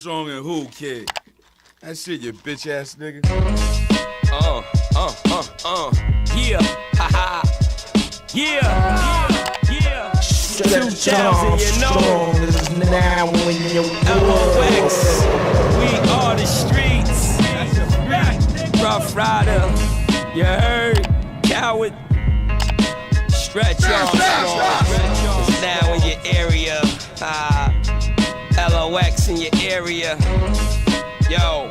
Strong and who, kid? That shit, you bitch ass nigga. Yeah, haha. Yeah. 2000, you know. Now when you LOX, we are the streets. Rough Rider, you heard? Coward. Stretch on. It's now in your area. LOX in your area. Yo.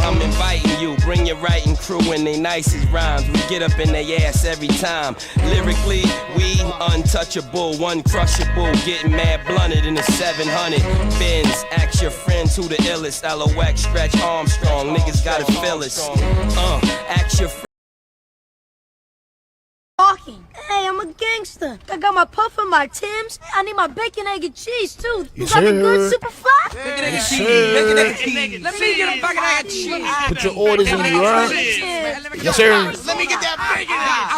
I'm inviting you. Bring your writing crew and they nicest rhymes. We get up in their ass every time. Lyrically, we untouchable, one crushable. Getting mad blunted in the 700 Benz. Ask your friends who the illest. LOX, Stretch Armstrong. Niggas gotta feel us. Ask your friends. Talking. Hey, I'm a gangster. I got my puff and my Timbs. I need my bacon, egg, and cheese too. You got the good super fly? Bacon, egg, and cheese. Bacon, egg, and cheese. Let me get a bacon, egg, and cheese. Put your orders in the right. Yes, sir. Let me get that bacon.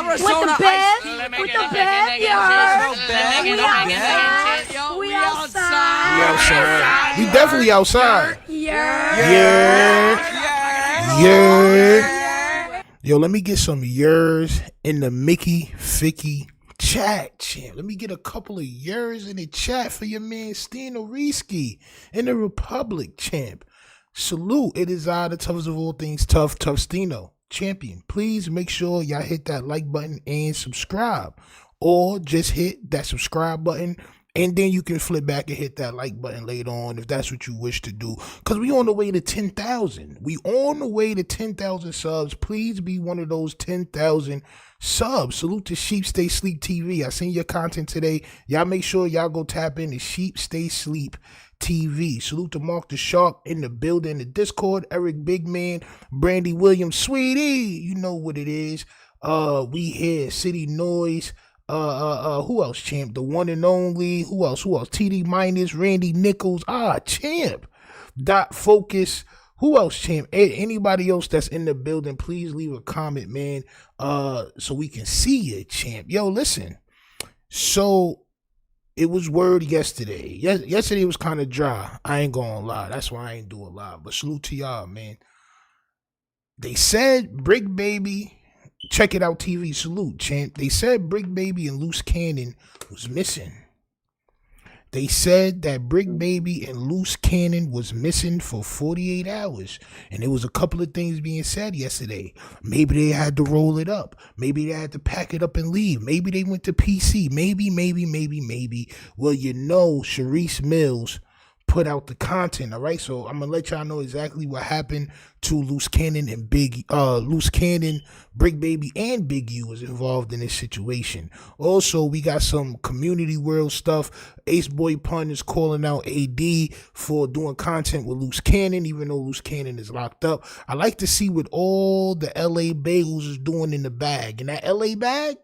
With the bed. With the bed, y'all. We outside. We outside. We definitely outside. Yeah. Yo, let me get some yours in the Mickey Ficky chat, champ. Let me get a couple of yours in the chat for your man Stino Risky in the Republic, champ. Salute. It is I, the toughest of all things, tough Stino, champion. Please make sure y'all hit that like button and subscribe, or just hit that subscribe button. And then you can flip back and hit that like button later on if that's what you wish to do. Because we on the way to 10,000. We on the way to 10,000 subs. Please be one of those 10,000 subs. Salute to Sheep Stay Sleep TV. I seen your content today. Y'all make sure y'all go tap in to Sheep Stay Sleep TV. Salute to Mark the Shark in the building, the Discord. Eric Big Man, Brandy Williams, Sweetie. You know what it is. We here. City Noise. Who else, champ? The one and only. Who else? TD Minus, Randy Nichols. Champ. Dot Focus. Who else, champ? Anybody else that's in the building, please leave a comment, man. So we can see you, champ. Yo, listen. So it was word yesterday. Yesterday was kind of dry. I ain't gonna lie. That's why I ain't do a lot. But salute to y'all, man. They said Bricc Baby. Check It Out TV, salute, champ. They said Bricc Baby and Luce Cannon was missing. They said that Bricc Baby and Luce Cannon was missing for 48 hours. And there was a couple of things being said yesterday. Maybe they had to roll it up. Maybe they had to pack it up and leave. Maybe they went to PC. Maybe. Well, you know, Shereice Mills put out the content, all right? So I'm gonna let y'all know exactly what happened to Luce Cannon and Bricc Baby, and Big U was involved in this situation. Also, we got some community world stuff. ACEBOY Pun is calling out AD for doing content with Luce Cannon, even though Luce Cannon is locked up. I like to see what all the LA bagels is doing in the bag. In that LA bag,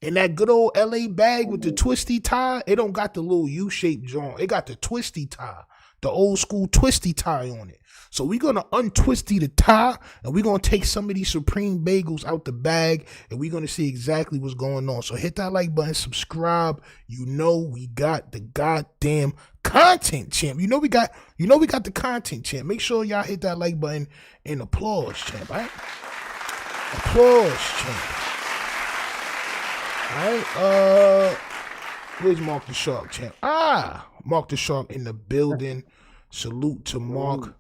in that good old LA bag with the twisty tie, it don't got the little U-shaped joint. It got the twisty tie, the old school twisty tie on it. So we're going to untwisty the tie, and we're going to take some of these Supreme bagels out the bag, and we're going to see exactly what's going on. So hit that like button, subscribe. You know we got the goddamn content, champ. You know we got the content, champ. Make sure y'all hit that like button and applause, champ, all right? Applause, champ. Alright, where's Mark the Shark, champ? Mark the Shark in the building. Salute to Mark,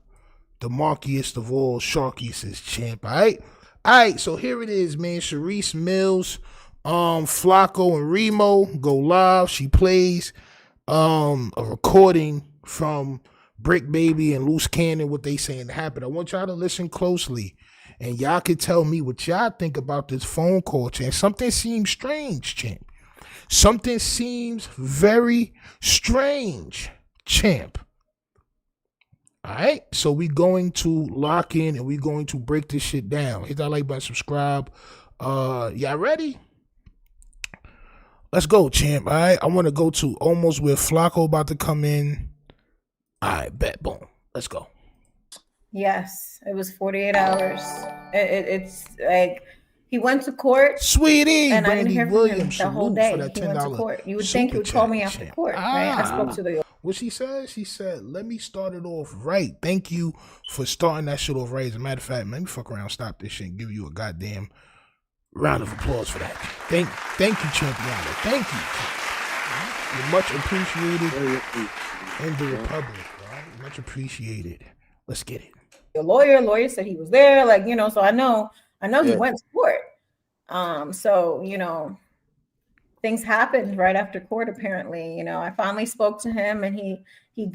the markiest of all sharkiest, champ. Alright, so here it is, man. Shereice Mills, Flacco and Remo go live. She plays a recording from Bricc Baby and Luce Cannon, what they saying happened. I want y'all to listen closely. And y'all can tell me what y'all think about this phone call, champ. Something seems strange, champ. Something seems very strange, champ. All right, so we going to lock in and we going to break this shit down. Hit that like button, subscribe. Y'all ready? Let's go, champ. All right, I want to go to almost where Flacco about to come in. All right, bet, boom. Let's go. Yes, it was 48 hours. It's like He went to court. Sweetie, and I didn't Brandy hear from Williams, him the whole salute day. for that He went to $10 court. You would think he would super call me chat, after champ. court, right? I spoke to the. What she said? She said, let me start it off right. Thank you for starting that shit off right. As a matter of fact, let me fuck around, stop this shit, and give you a goddamn round of applause for that. Thank you, Champion. Thank you. You're much appreciated in the Republic, right? Much appreciated. Let's get it. The lawyer said he was there, like, you know, so I know he went to court. So, you know, things happened right after court, apparently. You know, I finally spoke to him and he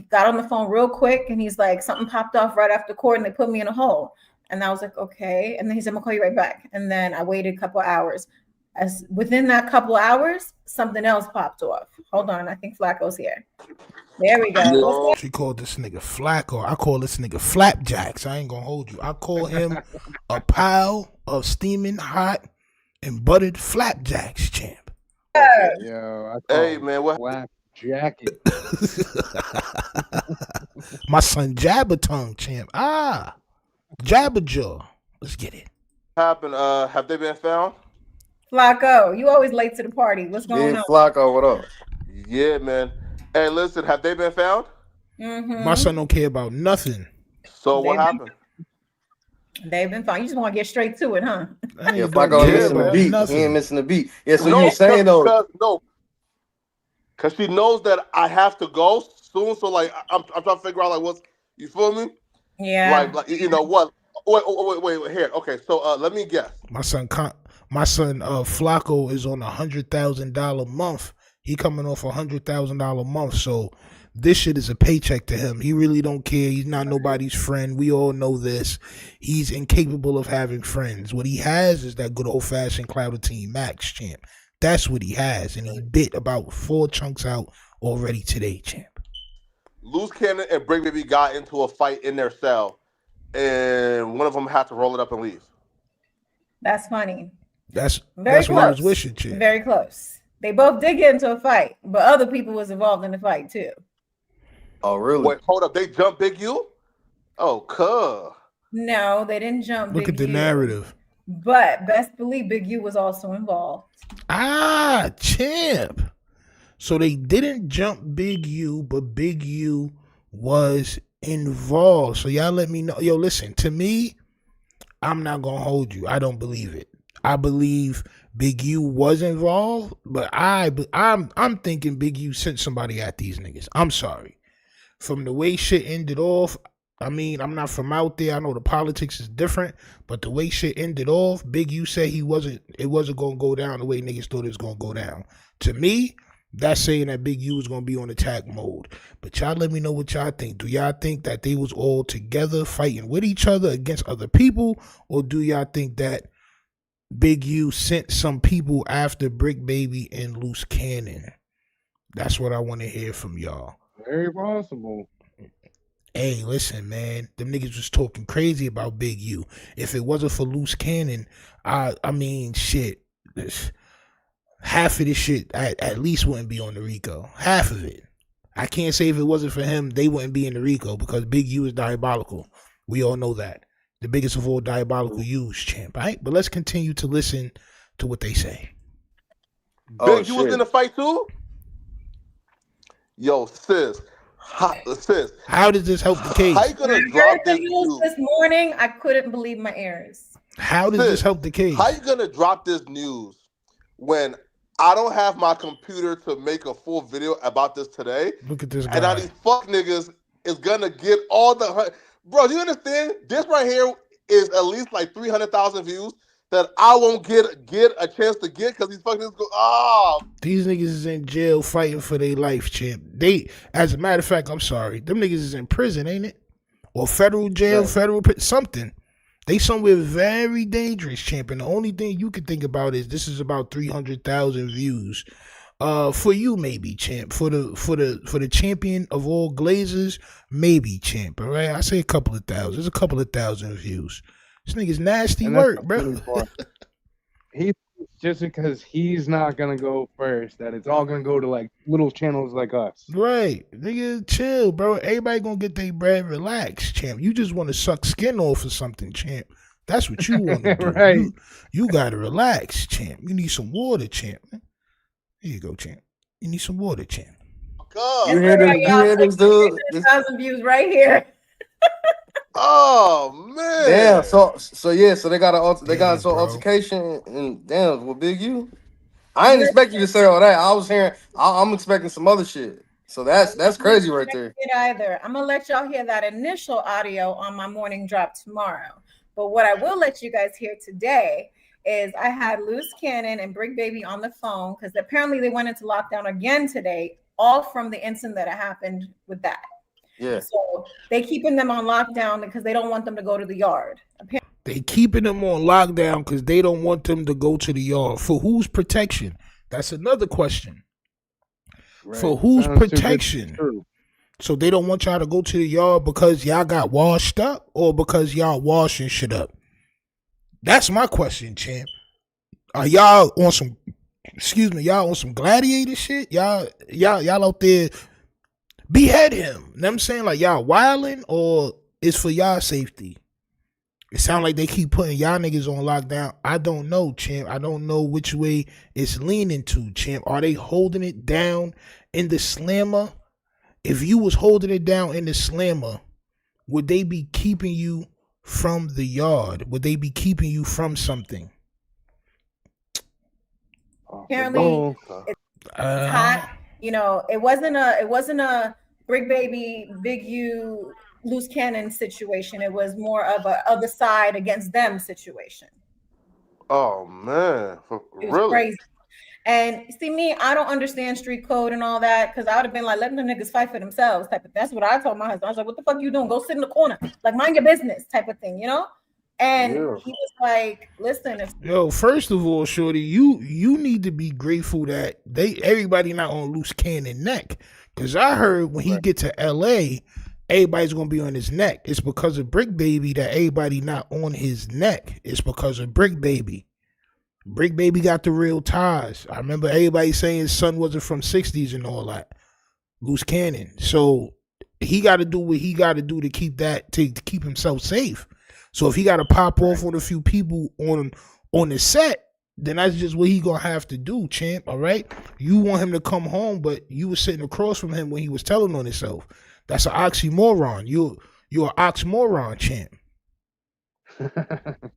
got on the phone real quick and he's like, something popped off right after court and they put me in a hole. And I was like, okay. And then he said, I'm gonna call you right back. And then I waited a couple of hours. As within that couple of hours, something else popped off. Hold on, I think Flacco's here. There we go. She called this nigga Flacco. I call this nigga Flapjacks. I ain't gonna hold you. I call him a pile of steaming hot and buttered flapjacks, champ. Yo, hey man, what? Black jacket. My son Jabba Tongue, champ. Jabba Jaw. Let's get it. Happened? Have they been found? Flacco, you always late to the party. What's going on? Flacco, what up? Yeah, man. Hey, listen, have they been found? My son don't care about nothing. So what happened? They've been found. You just want to get straight to it, huh? Yeah, Flacco ain't missing the beat. Nothing. He ain't missing the beat. Yeah, so you were saying though. Because she knows that I have to go soon. So like, I'm trying to figure out like what's, you feel me? Yeah. Like you know what? Wait here. Okay, so let me guess. My son Flacco is on $100,000 a month. He coming off $100,000 a month, so this shit is a paycheck to him. He really don't care. He's not nobody's friend. We all know this. He's incapable of having friends. What he has is that good old-fashioned Clout team max, champ. That's what he has, and he bit about 4 chunks out already today, champ. Luce Cannon and Bricc Baby got into a fight in their cell, and one of them had to roll it up and leave. That's funny. That's Very close. what I was wishing, champ. Very close. They both did get into a fight, but other people was involved in the fight too. Oh, really? Wait, hold up. They jumped Big U? Oh, cuh. No, they didn't jump Look Big at the U, narrative. But best believe Big U was also involved. Champ. So they didn't jump Big U, but Big U was involved. So y'all let me know. Yo, listen, to me, I'm not going to hold you. I don't believe it. I believe Big U was involved, but I'm thinking Big U sent somebody at these niggas. I'm sorry. From the way shit ended off, I mean, I'm not from out there. I know the politics is different, but the way shit ended off, Big U said it wasn't going to go down the way niggas thought it was going to go down. To me, that's saying that Big U was going to be on attack mode. But y'all let me know what y'all think. Do y'all think that they was all together fighting with each other against other people? Or do y'all think that Big U sent some people after Bricc Baby and Luce Cannon? That's what I want to hear from y'all. Very possible. Hey, listen, man. Them niggas was talking crazy about Big U. If it wasn't for Luce Cannon, I mean, shit. Half of this shit at least wouldn't be on the RICO. Half of it. I can't say if it wasn't for him, they wouldn't be in the RICO because Big U is diabolical. We all know that. The biggest of all diabolical U's, champ, right? But let's continue to listen to what they say. Big U was in the fight too? Yo, sis. How does this help the case? How you gonna drop this news? This morning, I couldn't believe my ears. How does this help the case? How you gonna drop this news when I don't have my computer to make a full video about this today? Look at this guy. And now these fuck niggas is gonna get all the... Bro, do you understand? This right here is at least like 300,000 views that I won't get a chance to get because these fucking niggas go, These niggas is in jail fighting for their life, champ. As a matter of fact, I'm sorry, them niggas is in prison, ain't it? Or federal jail, federal something. They somewhere very dangerous, champ. And the only thing you can think about is this is about 300,000 views. For you, maybe, champ. For the champion of all glazers, maybe, champ. All right, I say a couple of thousand. There's a couple of thousand views. This nigga's nasty work, bro. He just because he's not gonna go first, that it's all gonna go to like little channels like us. Right, nigga, chill, bro. Everybody gonna get their bread. Relax, champ. You just want to suck skin off or something, champ. That's what you want to do. Right. You gotta relax, champ. You need some water, champ. Here you go, champ. You need some water, champ. You hear this? You hear this, dude? 1,000 views right here. Oh man. Damn. So yeah. So they got Damn, bro. altercation and damn. Well, Big U. I ain't expect you to say all that. I was hearing. I'm expecting some other shit. So that's crazy right there. Either I'm gonna let y'all hear that initial audio on my morning drop tomorrow. But what I will let you guys hear today is I had Luce Cannon and Bricc Baby on the phone because apparently they went into lockdown again today, all from the incident that happened with that. Yeah. So they keeping them on lockdown because they don't want them to go to the yard. They keeping them on lockdown because they don't want them to go to the yard. For whose protection? That's another question. Right. For whose Sounds too good to be protection? true. So they don't want y'all to go to the yard because y'all got washed up or because y'all washing shit up? That's my question, champ. Are y'all on some, y'all on some gladiator shit? Y'all out there behead him. You know what I'm saying? Like y'all wilding or it's for y'all safety? It sound like they keep putting y'all niggas on lockdown. I don't know, champ. I don't know which way it's leaning to, champ. Are they holding it down in the slammer? If you was holding it down in the slammer, would they be keeping you from the yard? Would they be keeping you from something? Apparently, it's hot. You know, it wasn't a Bricc Baby, Big U, Luce Cannon situation. It was more of a other side against them situation. Oh man, It was really? crazy. And see me, I don't understand street code and all that because I would have been like, letting the niggas fight for themselves type of. That's what I told my husband. I was like, what the fuck you doing? Go sit in the corner, like mind your business type of thing, you know? And he was like, listen, yo, first of all, shorty, you need to be grateful that everybody not on Luce Cannon neck. Cause I heard when he get to LA, everybody's gonna be on his neck. It's because of Bricc Baby that everybody not on his neck. It's because of Bricc Baby. Bricc Baby got the real ties. I remember everybody saying his son wasn't from 60s and all that. Luce Cannon. So he got to do what he got to do to keep himself safe. So if he got to pop off on a few people on the set, then that's just what he gonna have to do, champ. All right. You want him to come home, but you were sitting across from him when he was telling on himself. That's an oxymoron. You're an oxymoron, champ.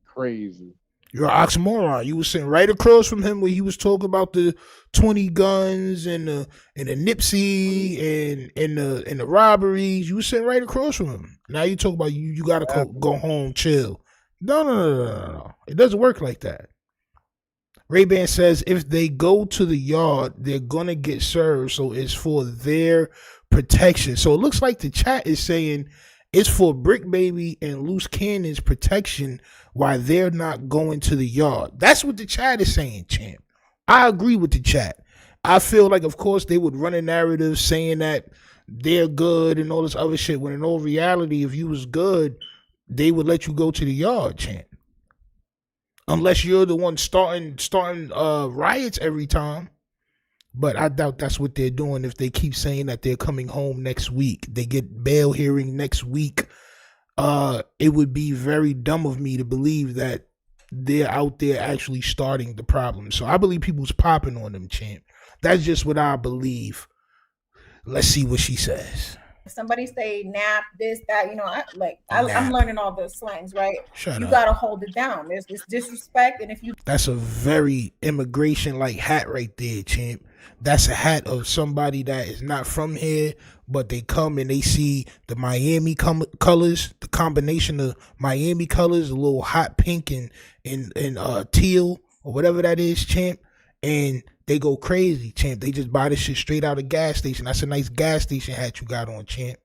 Crazy. You're an oxymoron. You were sitting right across from him when he was talking about the 20 guns and the Nipsey and the robberies. You were sitting right across from him. Now you talk about you gotta go home, chill. No. It doesn't work like that. Ray-Ban says if they go to the yard, they're gonna get served, so it's for their protection. So it looks like the chat is saying it's for Bricc Baby and Luce Cannon's protection why they're not going to the yard. That's what the chat is saying, champ. I agree with the chat. I feel like, of course, they would run a narrative saying that they're good and all this other shit, when in all reality, if you was good, they would let you go to the yard, champ. Unless you're the one starting riots every time. But I doubt that's what they're doing if they keep saying that they're coming home next week. They get bail hearing next week. It would be very dumb of me to believe that they're out there actually starting the problem. So I believe people's popping on them, champ. That's just what I believe. Let's see what she says. if somebody say nap, this, that, you know, I'm learning all those slangs, right? Shut you up. gotta hold it down. There's this disrespect, and if you That's a very immigration like hat right there, champ. That's a hat of somebody that is not from here, but they come and they see the Miami colors, the combination of Miami colors, a little hot pink and teal or whatever that is, champ, and they go crazy, champ. They just buy this shit straight out of gas station. That's a nice gas station hat you got on, champ.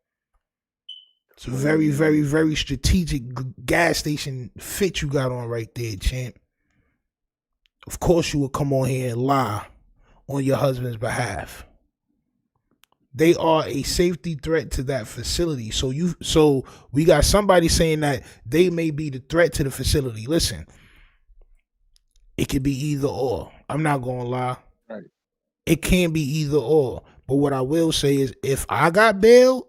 It's a very, very, very strategic gas station fit you got on right there, champ. Of course you would come on here and lie on your husband's behalf. They are a safety threat to that facility. So we got somebody saying that they may be the threat to the facility. Listen, it could be either or. I'm not gonna lie. Right. It can be either or. But what I will say is, if I got bail,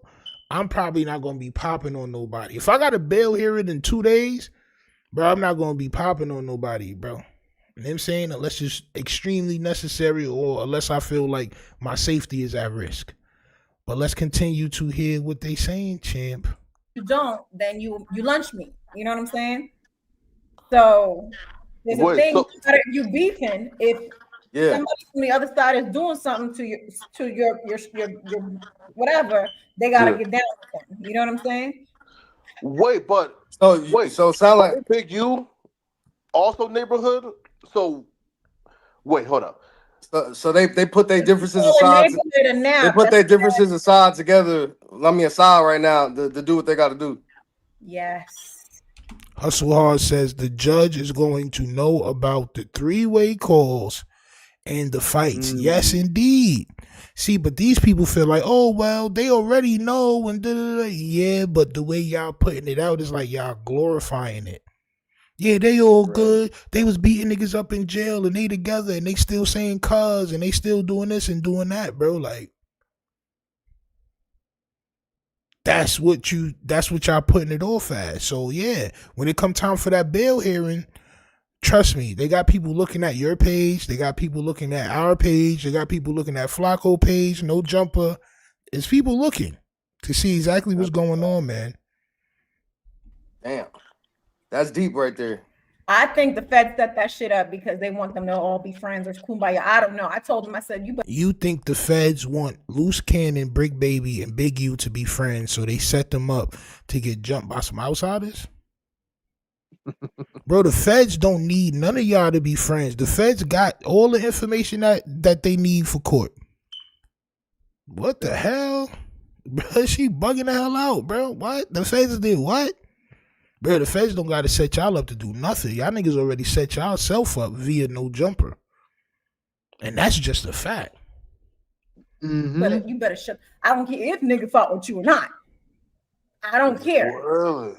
I'm probably not gonna be popping on nobody. If I got a bail hearing in 2 days, Bro, I'm not gonna be popping on nobody, bro. You know what I'm saying? Unless it's extremely necessary or unless I feel like my safety is at risk. But let's continue to hear what they saying, champ. You don't, then you lunch me. You know what I'm saying? So there's a thing you beefing if somebody from the other side is doing something to your whatever, they gotta get down with them. You know what I'm saying? So it sound like Big U also neighborhood. So wait, hold up. So they put their differences aside. They put their differences aside together. Let me aside right now to do what they got to do. Yes. Hustle Hard says the judge is going to know about the 3-way calls and the fights. Yes, indeed. See, but these people feel like, oh, well, they already know. And yeah, but the way y'all putting it out is like y'all glorifying it. Yeah, they all good. They was beating niggas up in jail and they together and they still saying cuz and they still doing this and doing that, bro. Like, that's what y'all putting it off as. So yeah, when it come time for that bail hearing, trust me, they got people looking at your page, they got people looking at our page, they got people looking at Flacco page, no Jumper. It's people looking to see exactly what's going on, man. Damn. That's deep right there. I think the Fed set that shit up because they want them to all be friends or kumbaya. I don't know. I told them, I said, you think the Feds want Luce Cannon, Bricc Baby, and Big U to be friends, so they set them up to get jumped by some outsiders? Bro, the Feds don't need none of y'all to be friends. The Feds got all the information that they need for court. What the hell? Bro, she bugging the hell out, bro. What? The Feds did what? Bro, the Feds don't got to set y'all up to do nothing. Y'all niggas already set y'all self up via no Jumper. And that's just a fact. But you better shut. I don't care if nigga fought with you or not. I don't care. Really?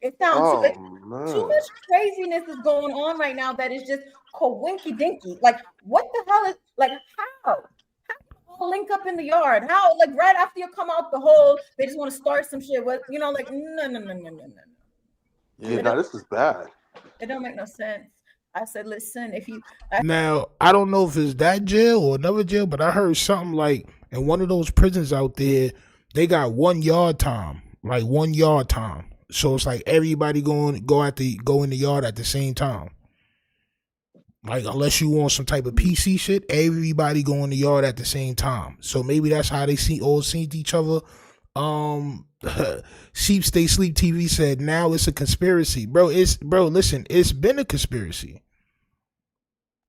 It sounds too much craziness is going on right now that is just coinky dinky. Like, what the hell is, like, how? Link up in the yard. How, like, right after you come out the hole, they just want to start some shit with, you know, like, no. Yeah, no, this is bad. It don't make no sense. I said, listen, if you now, I don't know if it's that jail or another jail, but I heard something like in one of those prisons out there, they got 1 yard time, like 1 yard time. So it's like everybody go in the yard at the same time. Like, unless you want some type of PC shit, everybody go in the yard at the same time. So maybe that's how they all seen each other. Sheep Stay Sleep TV said now it's a conspiracy. Listen, it's been a conspiracy.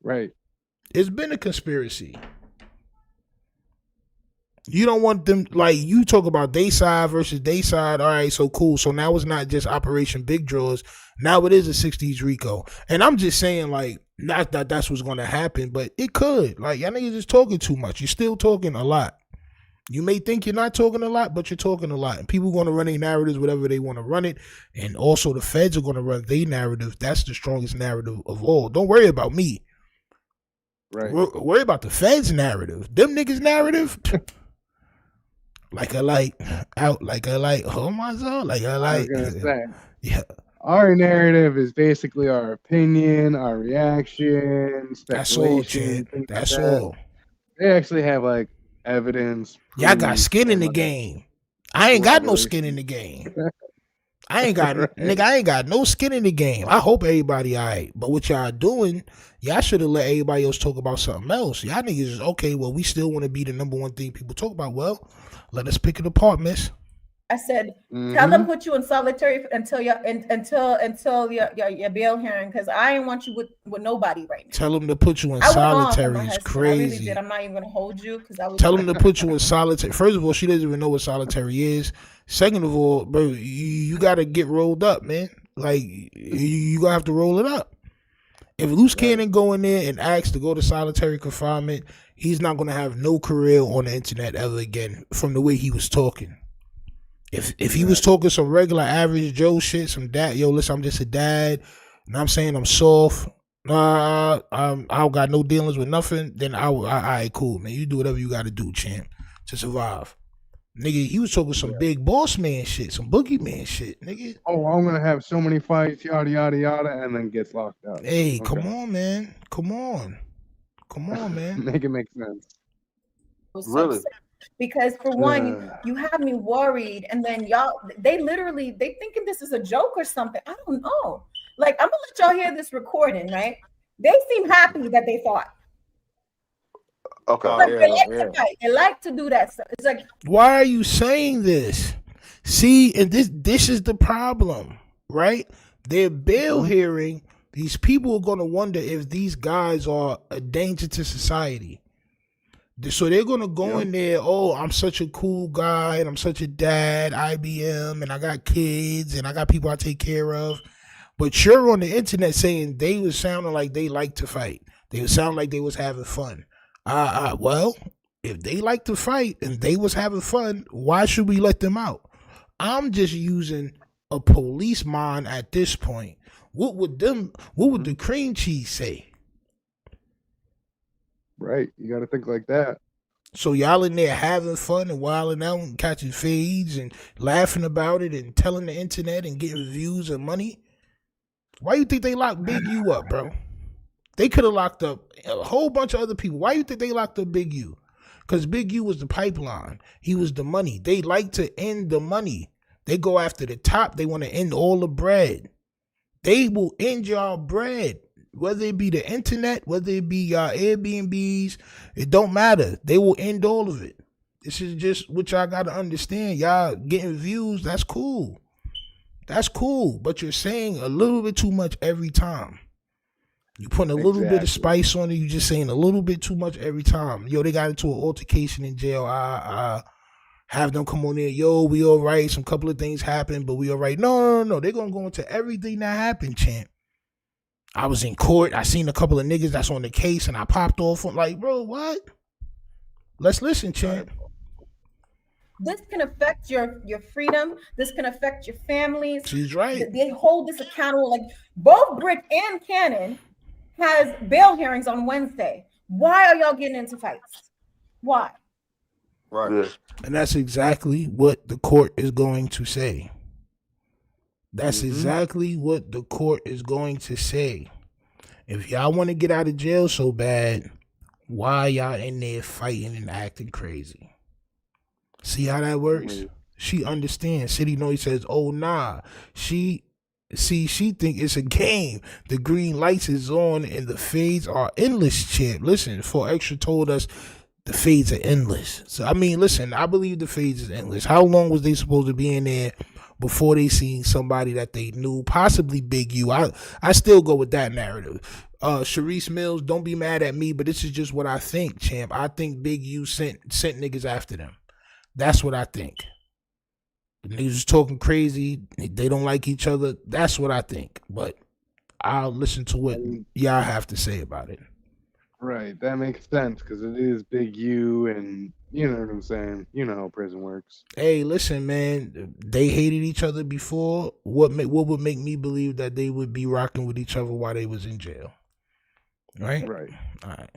Right. It's been a conspiracy. You don't want them, like, you talk about day side versus day side. All right, so cool. So now it's not just Operation Big Draws. Now it is a 60s RICO. And I'm just saying, like, not that that's what's going to happen, but it could. Like, y'all niggas just talking too much. You're still talking a lot. You may think you're not talking a lot, but you're talking a lot. And people are going to run their narratives, whatever they want to run it. And also the Feds are going to run their narrative. That's the strongest narrative of all. Don't worry about me. Right. Worry about the Feds narrative. Them niggas narrative. Like a light, out like a light, hold my soul, like a light. I was gonna say, yeah. Our narrative is basically our opinion, our reaction, speculation. That's all. They actually have like evidence. Y'all got skin in the game. I ain't got no skin in the game. I ain't got no skin in the game. I hope everybody all right. But what y'all doing, y'all should have let everybody else talk about something else. Y'all niggas is okay, well, we still want to be the number one thing people talk about. Well, let us pick it apart, miss. I said, tell them put you in solitary until your bail hearing, because I ain't want you with nobody right now. Tell them to put you in solitary. It's crazy. I really did. I'm not even gonna hold you because I was. Tell them to put you in solitary. First of all, she doesn't even know what solitary is. Second of all, bro, you gotta get rolled up, man. Like you gonna have to roll it up. If Luce Cannon go in there and ask to go to solitary confinement, he's not gonna have no career on the internet ever again from the way he was talking. If he was talking some regular average Joe shit, some dad, yo, listen, I'm just a dad, and I'm saying I'm soft, I don't got no dealings with nothing, then all right, cool, man. You do whatever you got to do, champ, to survive. Nigga, he was talking some big boss man shit, some boogeyman shit, nigga. Oh, I'm gonna have so many fights, yada yada yada, and then gets locked up. Hey, come on, man. Come on, man. Make it make sense. Really? Because for one, you have me worried, and then they thinking this is a joke or something. I don't know. Like, I'm gonna let y'all hear this recording, right? They seem happy that they fought. Okay. Like, they like to fight. They like to do that stuff. It's like, why are you saying this? See, and this is the problem, right? Their bail hearing, these people are gonna wonder if these guys are a danger to society. So they're gonna go in there, oh, I'm such a cool guy, and I'm such a dad, IBM, and I got kids, and I got people I take care of. But you're on the internet saying they was sounding like they like to fight. They was sounding like they was having fun. Well, if they like to fight and they was having fun, why should we let them out? I'm just using a police mind at this point. What would the cream cheese say? Right. You got to think like that. So y'all in there having fun and wilding out and catching fades and laughing about it and telling the internet and getting views and money? Why you think they locked Big U up, bro? They could have locked up a whole bunch of other people. Why you think they locked up Big U? Because Big U was the pipeline. He was the money. They like to end the money. They go after the top. They want to end all the bread. They will end y'all bread. Whether it be the internet, whether it be y'all Airbnbs, it don't matter. They will end all of it. This is just what y'all got to understand. Y'all getting views, that's cool. That's cool. But you're saying a little bit too much every time. You putting a little bit of spice on it. You just saying a little bit too much every time. Yo, they got into an altercation in jail. Have them come on in. Yo, we all right. Some couple of things happened, but we all right. No. They're going to go into everything that happened, champ. I was in court. I seen a couple of niggas that's on the case, and I popped off. I'm like, bro, what? Let's listen, champ. this can affect your freedom. This can affect your families. She's right. They hold this accountable. Like both Bricc and Cannon has bail hearings on Wednesday. Why are y'all getting into fights? Why? Right. And that's exactly what the court is going to say. That's exactly what the court is going to say. If y'all want to get out of jail so bad, why y'all in there fighting and acting crazy? See how that works? She understands. City Noise says, oh, nah. She think it's a game. The green lights is on and the fades are endless, champ. Listen, 4Extra told us the fades are endless. So, I mean, listen, I believe the fades is endless. How long was they supposed to be in there before they seen somebody that they knew, possibly Big U? I still go with that narrative. Shereice Mills, don't be mad at me, but this is just what I think, champ. I think Big U sent niggas after them. That's what I think. The niggas is talking crazy. They don't like each other. That's what I think. But I'll listen to what y'all have to say about it. Right, that makes sense because it is Big U, and you know what I'm saying. You know how prison works. Hey, listen, man. They hated each other before. What would make me believe that they would be rocking with each other while they was in jail? Right. Right. All right.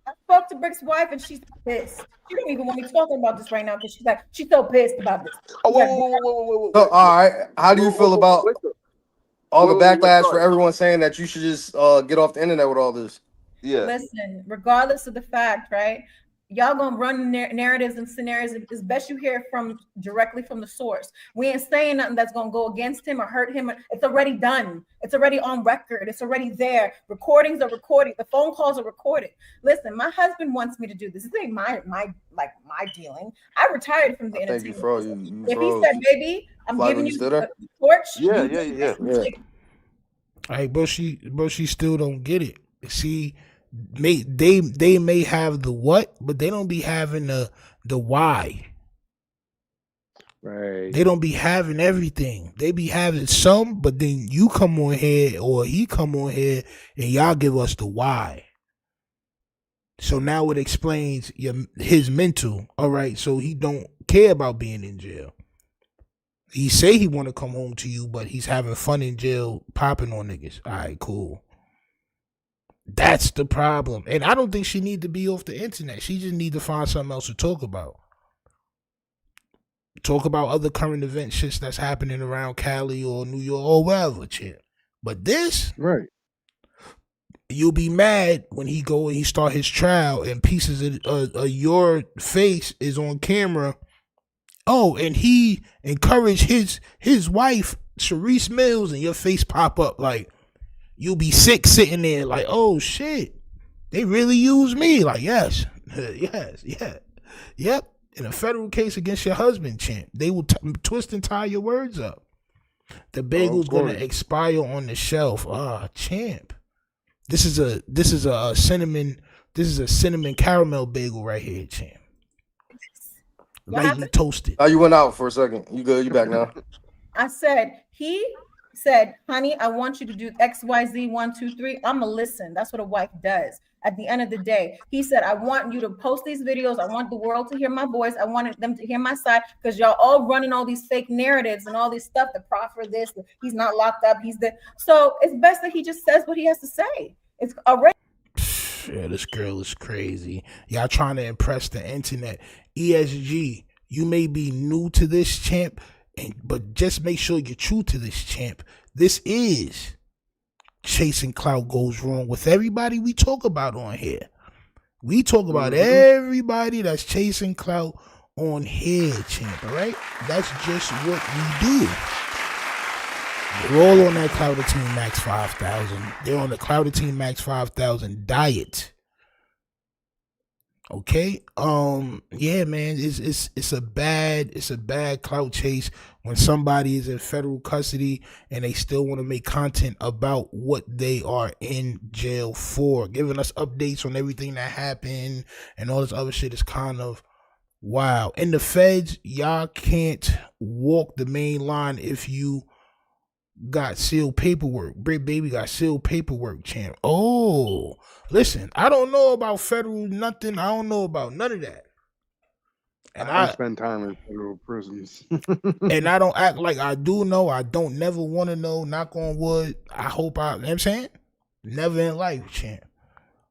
I spoke to Brick's wife and she's pissed. She don't even want me talking about this right now because she's so pissed about this. Oh, whoa. So, all right, how do you feel about all the backlash for everyone saying that you should just get off the internet with all this? Yeah. Listen, regardless of the fact, right? Y'all gonna run narratives and scenarios. It's best you hear from directly from the source. We ain't saying nothing that's gonna go against him or hurt him. It's already done. It's already on record. It's already there. Recordings are recorded. The phone calls are recorded. Listen, my husband wants me to do this. This ain't my dealing. I retired from the entertainment. If he said, "Baby, I'm giving you the torch," Yeah. All right, bro. She still don't get it. See. They may have the what, but they don't be having the why. Right. They don't be having everything. They be having some, but then you come on here or he come on here and y'all give us the why. So now it explains his mental. All right, so he don't care about being in jail. He say he want to come home to you, but he's having fun in jail, popping on niggas. All right, cool. That's the problem. And I don't think she need to be off the internet. She just need to find something else to talk about. Talk about other current event shits that's happening around Cali or New York or wherever, champ. But this, Right. you'll be mad when he go and he start his trial and pieces of your face is on camera. Oh, and he encouraged his wife, Shereice Mills, and your face pop up like you'll be sick sitting there like, oh shit, they really use me. Like, yes, yes, yeah, yep. In a federal case against your husband, champ, they will twist and tie your words up. The bagel's gonna expire on the shelf. Champ. This is a cinnamon caramel bagel right here, champ. Lightly toasted. Oh, you went out for a second. You good? You back now? I said, he said, honey, I want you to do XYZ 1, 2, 3. I'ma listen. That's what a wife does. At the end of the day, he said, I want you to post these videos. I want the world to hear my voice. I wanted them to hear my side because y'all all running all these fake narratives and all this stuff. The proffer this, he's not locked up. He's the so it's best that he just says what he has to say. It's already. Yeah, this girl is crazy. Y'all trying to impress the internet. ESG, you may be new to this, champ, but just make sure you're true to this, champ. This is Chasing Clout Goes Wrong with everybody we talk about on here. We talk about everybody that's chasing clout on here, champ, all right? That's just what we do. They're all on that Clout Max 5000. They're on the Clout Max 5000 diet. Okay, yeah, man, it's a bad clout chase when somebody is in federal custody and they still want to make content about what they are in jail for, giving us updates on everything that happened and all this other shit is kind of wow. In the feds, y'all can't walk the main line if you got sealed paperwork. Bricc baby got sealed paperwork, champ. Oh, listen, I don't know about federal nothing. I don't know about none of that. And I spend time in federal prisons. And I don't act like I do know. I don't never want to know. Knock on wood. I hope you know what I'm saying? Never in life, champ.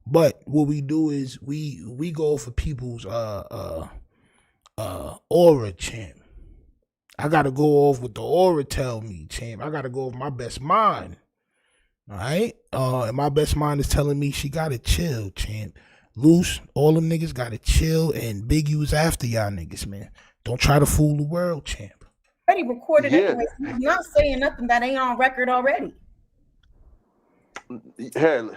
But what we do is we go for people's aura, champ. I gotta go off what the aura tell me, champ. I gotta go off my best mind. All right? And my best mind is telling me she gotta chill, champ. Luce, all them niggas gotta chill, and Big U's after y'all niggas, man. Don't try to fool the world, champ. Already recorded anyway. He's not saying nothing that ain't on record already. Here,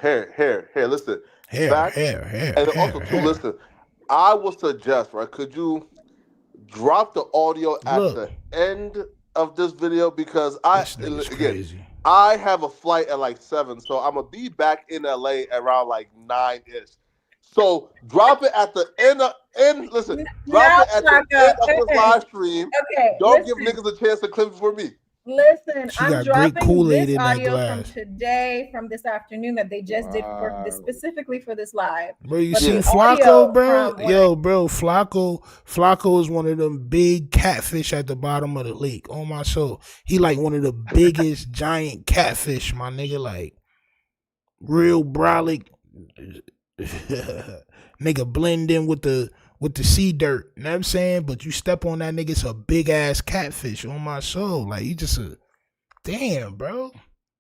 listen. Here. And also, too, listen, I would suggest, right, could you drop the audio at the end of this video because I have a flight at like 7, so I'm gonna be back in LA around like 9-ish. So drop it at the end. Listen, drop it at the end of this live stream. Okay, don't give niggas a chance to clip it for me. Listen, I'm dropping this audio from today, from this afternoon that they just did for this, specifically for this live. Bro, you see Flacco, bro? Yo, bro, Flacco is one of them big catfish at the bottom of the lake. On my soul, he like one of the biggest giant catfish, my nigga. Like real brolic, nigga blend in with the sea dirt, you know what I'm saying? But you step on that nigga, it's a big ass catfish on my soul. Like, you just damn, bro.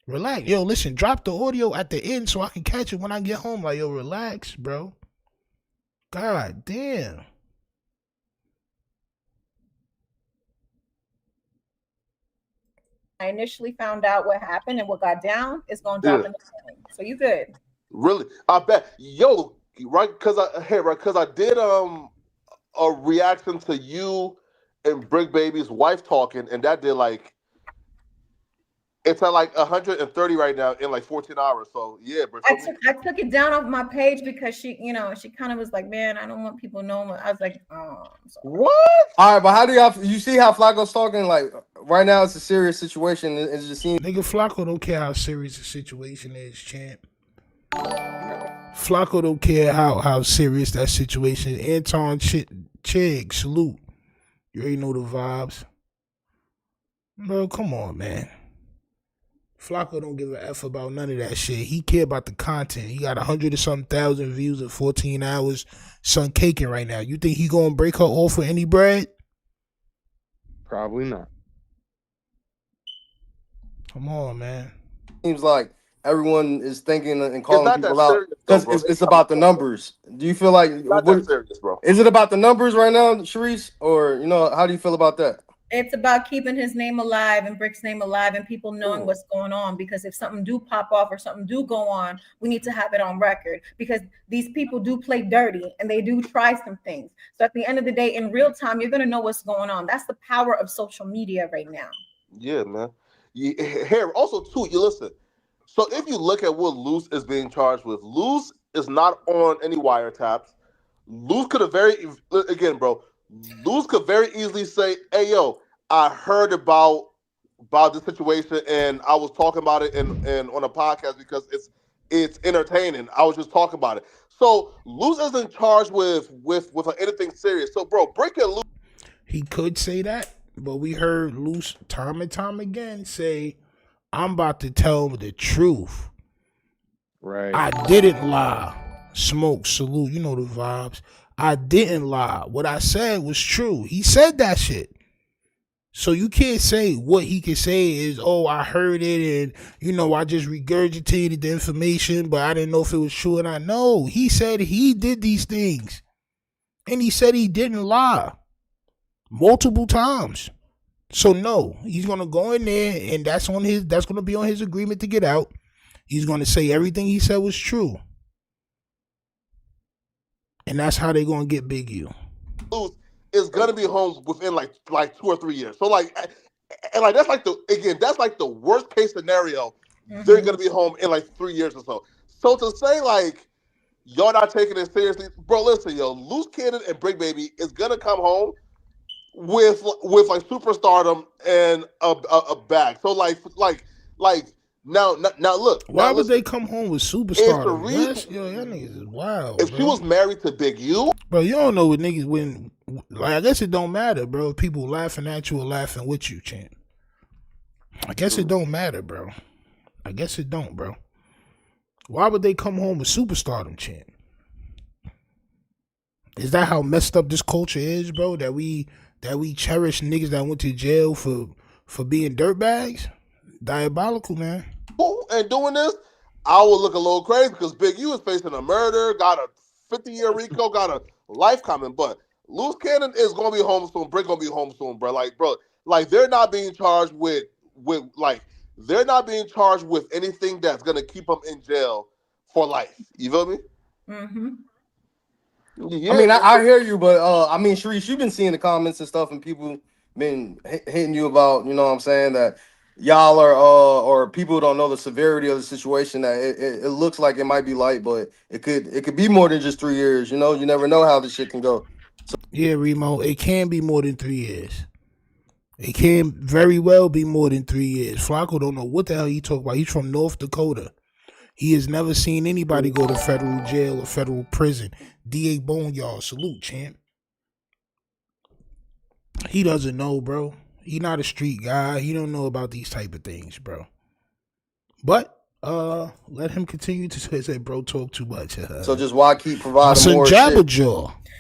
Relax. Yo, listen, drop the audio at the end so I can catch it when I get home. Like, yo, relax, bro. God damn. I initially found out what happened and what got down. It's gonna drop in the morning. So you good. Really? I bet. Yo, right, because I did a reaction to you and Bricc Baby's wife talking, and that did like it's at like 130 right now in like 14 hours. So yeah, bro. I took it down off my page because she kind of was like, man, I don't want people knowing. I was like, oh, what? All right, but how do you see how Flacco's talking? Like right now, it's a serious situation. It just seems nigga Flacco don't care how serious the situation is, champ. Flacco don't care how serious that situation is. Anton Chig, salute. You already know the vibes. Bro, come on, man. Flacco don't give a F about none of that shit. He care about the content. He got 100-something thousand views in 14 hours. Sun caking right now. You think he gonna break her off for any bread? Probably not. Come on, man. Seems like everyone is thinking and It's calling not that people out serious, though, because bro. it's about the numbers. Do you feel like It's not that what, serious, bro. is it about the numbers right now, Shereice? Or how do you feel about that? It's about keeping his name alive and Brick's name alive and people knowing what's going on, because if something do pop off or something do go on, we need to have it on record, because these people do play dirty and they do try some things. So at the end of the day, in real time, you're going to know what's going on. That's the power of social media right now. Yeah, man. Here, also, too, you listen. So if you look at what Luce is being charged with, Luce is not on any wiretaps. Luce could have again, bro, Luce could very easily say, hey, yo, I heard about this situation and I was talking about it and on a podcast because it's entertaining. I was just talking about it. So Luce isn't charged with anything serious. So, bro, Bricc and Luce. He could say that, but we heard Luce time and time again say, I'm about to tell the truth. Right. I didn't lie. Smoke, salute, you know the vibes. I didn't lie. What I said was true. He said that shit. So you can't say what he can say is, oh, I heard it and, I just regurgitated the information, but I didn't know if it was true. And I know. He said he did these things. And he said he didn't lie. Multiple times. So no, he's gonna go in there and that's gonna be on his agreement to get out. He's gonna say everything he said was true. And that's how they're gonna get Big U. Luce is gonna be home within like 2 or 3 years. So that's like the worst case scenario. Mm-hmm. They're gonna be home in like 3 years or so. So to say like y'all not taking it seriously, bro, listen, yo, Luce Cannon and Bricc Baby is gonna come home with like superstardom and a bag. So like now look. Why would they come home with superstardom? Yo, y'all niggas is wild. If she was married to Big U, bro, you don't know what niggas when. Like, I guess it don't matter, bro. If people laughing at you or laughing with you, champ. I guess it don't matter, bro. I guess it don't, bro. Why would they come home with superstardom, champ? Is that how messed up this culture is, bro? That we cherish niggas that went to jail for being dirtbags? Diabolical, man. And doing this, I will look a little crazy because Big U is facing a murder, got a 50-year RICO, got a life coming. But Luce Cannon is gonna be home soon. Bricc gonna be home soon, bro. Like they're not being charged with they're not being charged with anything that's gonna keep them in jail for life. You feel me? Mm-hmm. Yeah. I mean, I hear you, but Shereice, you've been seeing the comments and stuff, and people been hitting you about, you know what I'm saying, that y'all are or people don't know the severity of the situation, that it looks like it might be light, but it could be more than just 3 years. You never know how this shit can go. So, yeah, Remo, it can be more than 3 years. It can very well be more than 3 years. Flacco don't know what the hell he talking about. He's from North Dakota. He has never seen anybody go to federal jail or federal prison. D.A. Boneyard, salute, champ. He doesn't know, bro. He not a street guy. He don't know about these type of things, bro. But let him continue to say, bro, talk too much. So just why keep providing more shit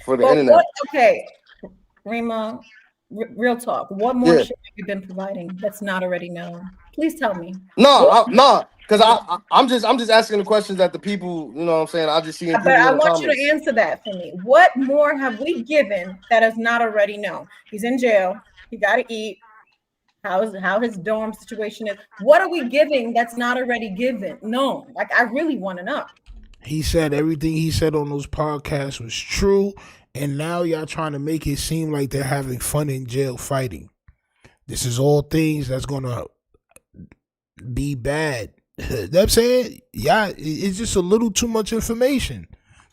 for the internet? Okay, Remo, real talk. What more shit have you been providing that's not already known? Please tell me. No, because I'm just asking the questions that the people, you know what I'm saying, I just see. But I want you to answer that for me. What more have we given that is not already known? He's in jail. He got to eat. How his dorm situation is. What are we giving that's not already given? No, like I really want to know. He said everything he said on those podcasts was true, and now y'all trying to make it seem like they're having fun in jail fighting. This is all things that's gonna be bad. You know what I'm saying? Yeah, it's just a little too much information.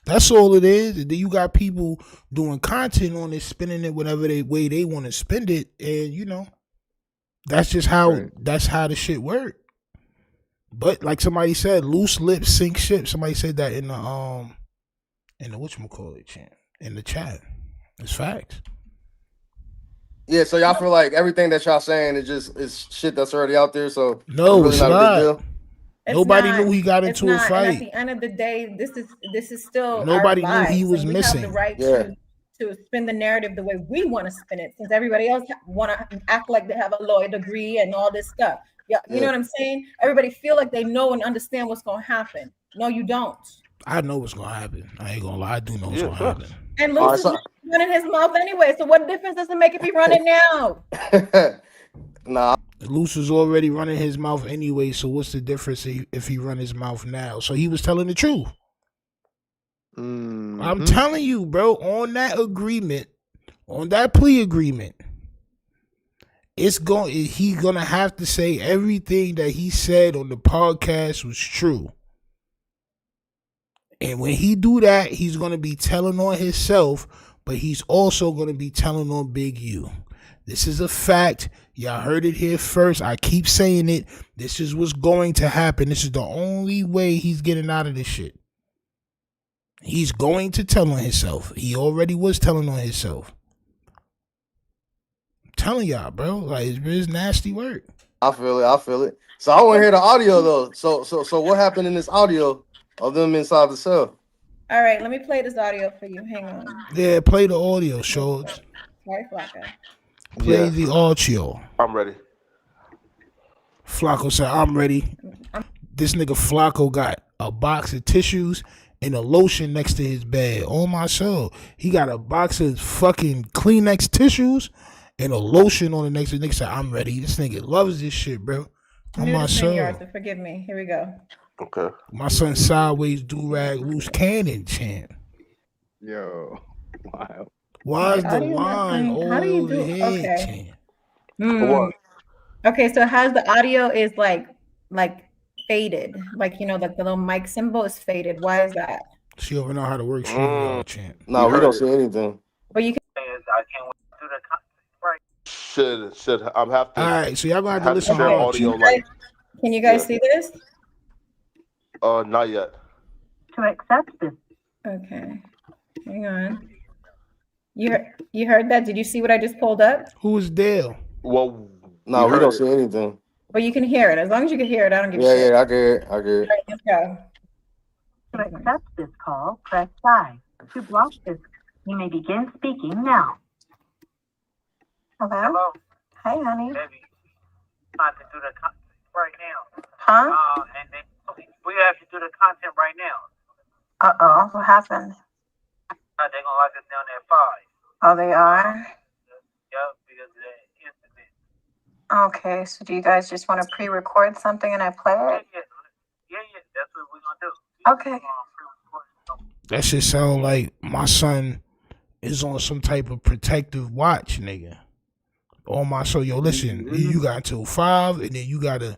That's all it is. And then you got people doing content on it, spending it whatever way they want to spend it, and that's just how that's how the shit work. But like somebody said, loose lips sink ship. Somebody said that in the whatchamacallit chant, in the chat. It's facts. Yeah, so y'all feel like everything that y'all saying is shit that's already out there. So no, it's not. A big deal. Nobody knew he got into a fight. And at the end of the day, this is still nobody knew he was missing. We have the right to spin the narrative the way we want to spin it, since everybody else want to act like they have a lawyer degree and all this stuff. Yeah, you know what I'm saying? Everybody feel like they know and understand what's going to happen. No, you don't. I know what's gonna happen. I ain't gonna lie. I do know what's gonna happen. And Luce is running his mouth anyway. So what difference does it make if he run it now? Nah. Luce was already running his mouth anyway. So what's the difference if he run his mouth now? So he was telling the truth. I'm telling you, bro. On that agreement, on that plea agreement, he's gonna have to say everything that he said on the podcast was true. And when he do that, he's going to be telling on himself, but he's also going to be telling on Big U. This is a fact. Y'all heard it here first. I keep saying it. This is what's going to happen. This is the only way he's getting out of this shit. He's going to tell on himself. He already was telling on himself. I'm telling y'all, bro. Like, it's nasty work. I feel it. So I want to hear the audio, though. So what happened in this audio of them inside the cell? All right, let me play this audio for you. Hang on. Yeah, play the audio, Shorts. Sorry, Flacco. Play the audio. I'm ready. Flacco said, I'm ready. This nigga Flacco got a box of tissues and a lotion next to his bed. On my soul. He got a box of fucking Kleenex tissues and a lotion on the next. The nigga said, I'm ready. This nigga loves this shit, bro. On my soul. So forgive me. Here we go. Okay. My son sideways do-rag loose cannon chant. Yo. Wow. Why is the line all over here? What? Okay, so how's the audio is like faded, like, you know, like the little mic symbol is faded. Why is that? She don't know how to work. She don't chant. No, we don't see anything. But you can. I can't wait to do the right. Should I'm have to. All right, so y'all gonna have to listen to audio. Can you guys see this? Not yet. To accept this. Okay, hang on. You heard that? Did you see what I just pulled up? Who is Dale? Well, no, we don't see anything. But you can hear it. As long as you can hear it, I don't give a shit. Yeah, I get it. I get it. Right, let's go. To accept this call, press 5. To block this, you may begin speaking now. Hello? Hey, honey. Baby, about to do the content right now. Huh? And then we have to do the content right now. Uh-oh. What happened? They're gonna lock us down at 5. Oh, they are? Yep, because of the incident. Okay, so do you guys just want to pre-record something and I play it? Yeah, that's what we're gonna do. Okay. That shit sound like my son is on some type of protective watch, nigga. On my soul, yo, listen, you got until 5, and then you gotta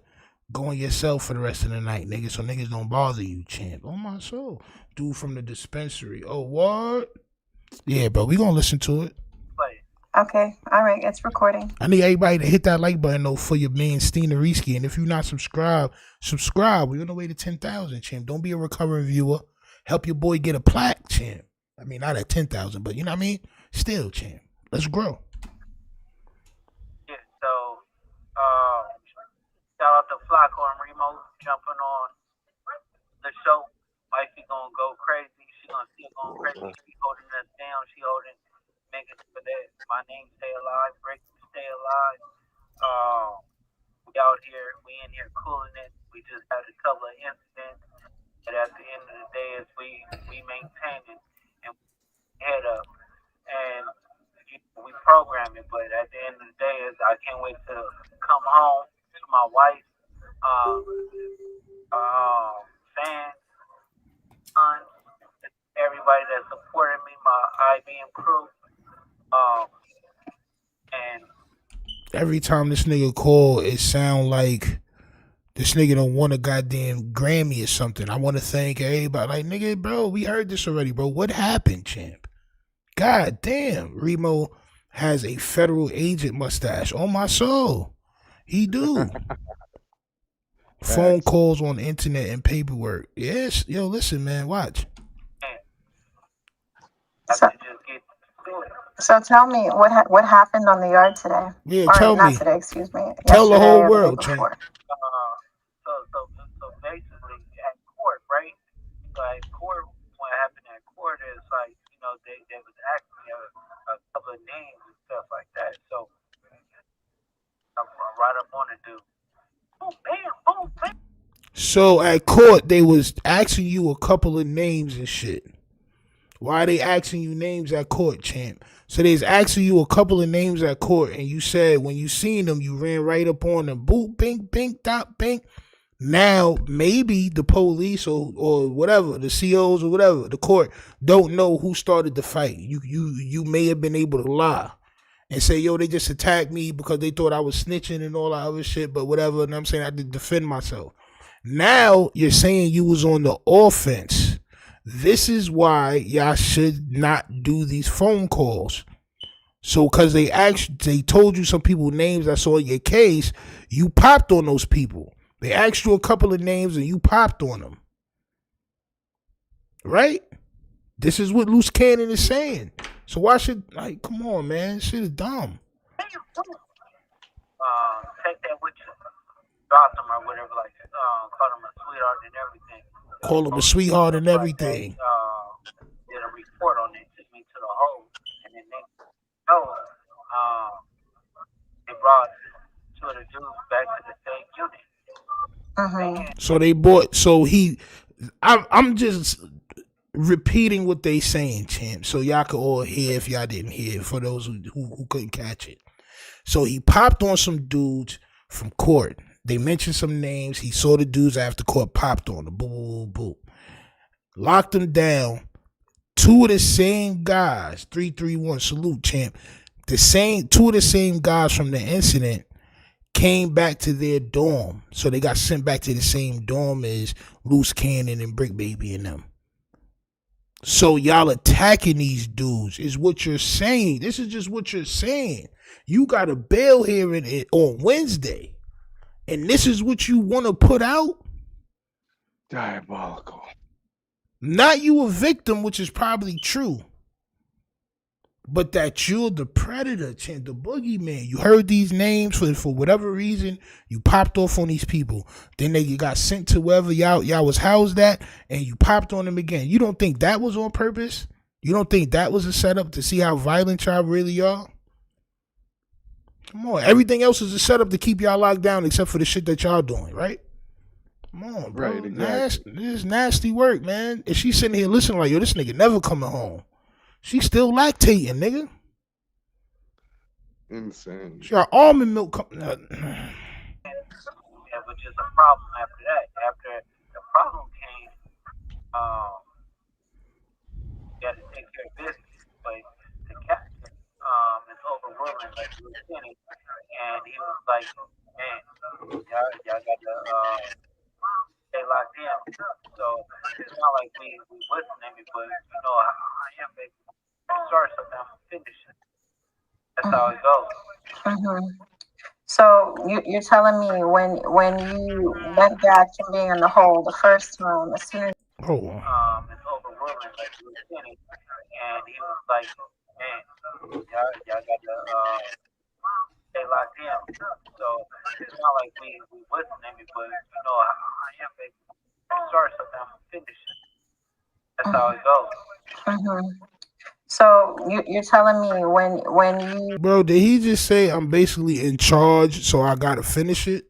go on yourself for the rest of the night, nigga, so niggas don't bother you, champ. On my soul. Dude from the dispensary. Oh, what? Yeah, bro, we gonna listen to it. Okay, all right, it's recording. I need everybody to hit that like button, though, for your man, Shereice. And if you're not subscribed, subscribe. We're on the way to 10,000, champ. Don't be a recurring viewer. Help your boy get a plaque, champ. I mean, not at 10,000, but you know what I mean? Still, champ. Let's grow. Yeah, so, shout out to Flacco and Remo jumping on the show. Wifey gonna go crazy. She gonna still going crazy. She holding us down. She holding niggas for that. My name stay alive. Bricc stay alive. We out here. We in here cooling it. We just had a couple of incidents. But at the end of the day, is we maintain it and head up. And we program it. But at the end of the day, is I can't wait to come home to my wife, fans, sons, everybody that supported me, my IBM crew. And every time this nigga call, it sound like this nigga don't want a goddamn Grammy or something. I want to thank everybody. Like, nigga, bro, we heard this already, bro. What happened, champ? God damn. Remo has a federal agent mustache. On my soul. He do. Phone calls on internet and paperwork. Yes. Yo, listen, man. Watch. So tell me what happened on the yard today. Yeah, or tell not me. Today, excuse me. Tell the whole Yesterday or world, the day champ. before. So basically at court, right? So at court, what happened at court is like, you know, they was asking me So at court, they was asking you a couple of names and shit. Why are they asking you names at court, champ? So they's asking you a couple of names at court, and you said when you seen them, you ran right up on them. Boop, bing, bing, dot, bing. Now, maybe the police or whatever, the COs or whatever, the court don't know who started the fight. You may have been able to lie and say, yo, they just attacked me because they thought I was snitching and all that other shit, but whatever. And I'm saying I had to defend myself. Now you're saying you was on the offense. This is why y'all should not do these phone calls. So because they told you some people's names I saw in your case, you popped on those people. They asked you a couple of names and you popped on them. Right? This is what Luce Cannon is saying. So why should, like, come on, man. This shit is dumb. Take that with you. Drop them or whatever, like, call them a sweetheart and everything. Call him a sweetheart and everything. Did a report on it, took me to the hole. And then they they brought two of the dudes back to the same unit. So they I'm just repeating what they saying, champ. So y'all could all hear if y'all didn't hear, for those who couldn't catch it. So he popped on some dudes from court. They mentioned some names. He saw the dudes after court, popped on them. Boom, boom, boom. Locked them down. Two of the same guys, 331, salute, champ. Two of the same guys from the incident came back to their dorm. So they got sent back to the same dorm as Luce Cannon and Bricc Baby and them. So y'all attacking these dudes is what you're saying. This is just what you're saying. You got a bail hearing on Wednesday. And this is what you want to put out? Diabolical. Not you a victim, which is probably true. But that you're the predator, the boogeyman. You heard these names for whatever reason. You popped off on these people. Then they got sent to wherever y'all was housed at, and you popped on them again. You don't think that was on purpose? You don't think that was a setup to see how violent y'all really are? Come on. Everything else is a setup to keep y'all locked down except for the shit that y'all doing, right? Come on, bro. Right, exactly. This is nasty work, man. And she's sitting here listening like, yo, this nigga never coming home. She's still lactating, nigga. Insane. She got almond milk. Yeah, but just a problem after that. After the problem came, you got to take care of business. But the captain is overruling like lieutenant, and he was like, man, y'all got to stay locked in. So it's not like we listening, but you know I am baby. Start something, I'm finishing. That's how it goes. So you're telling me when you went back to being in the hole the first time, as soon as it's overruling like lieutenant, and he was like, man, y'all got to stay locked in. So it's not like we listening, but you know I am baby. Start something, I'm finishing. That's how it goes. So you're telling me when you... Bro, did he just say I'm basically in charge, so I gotta finish it?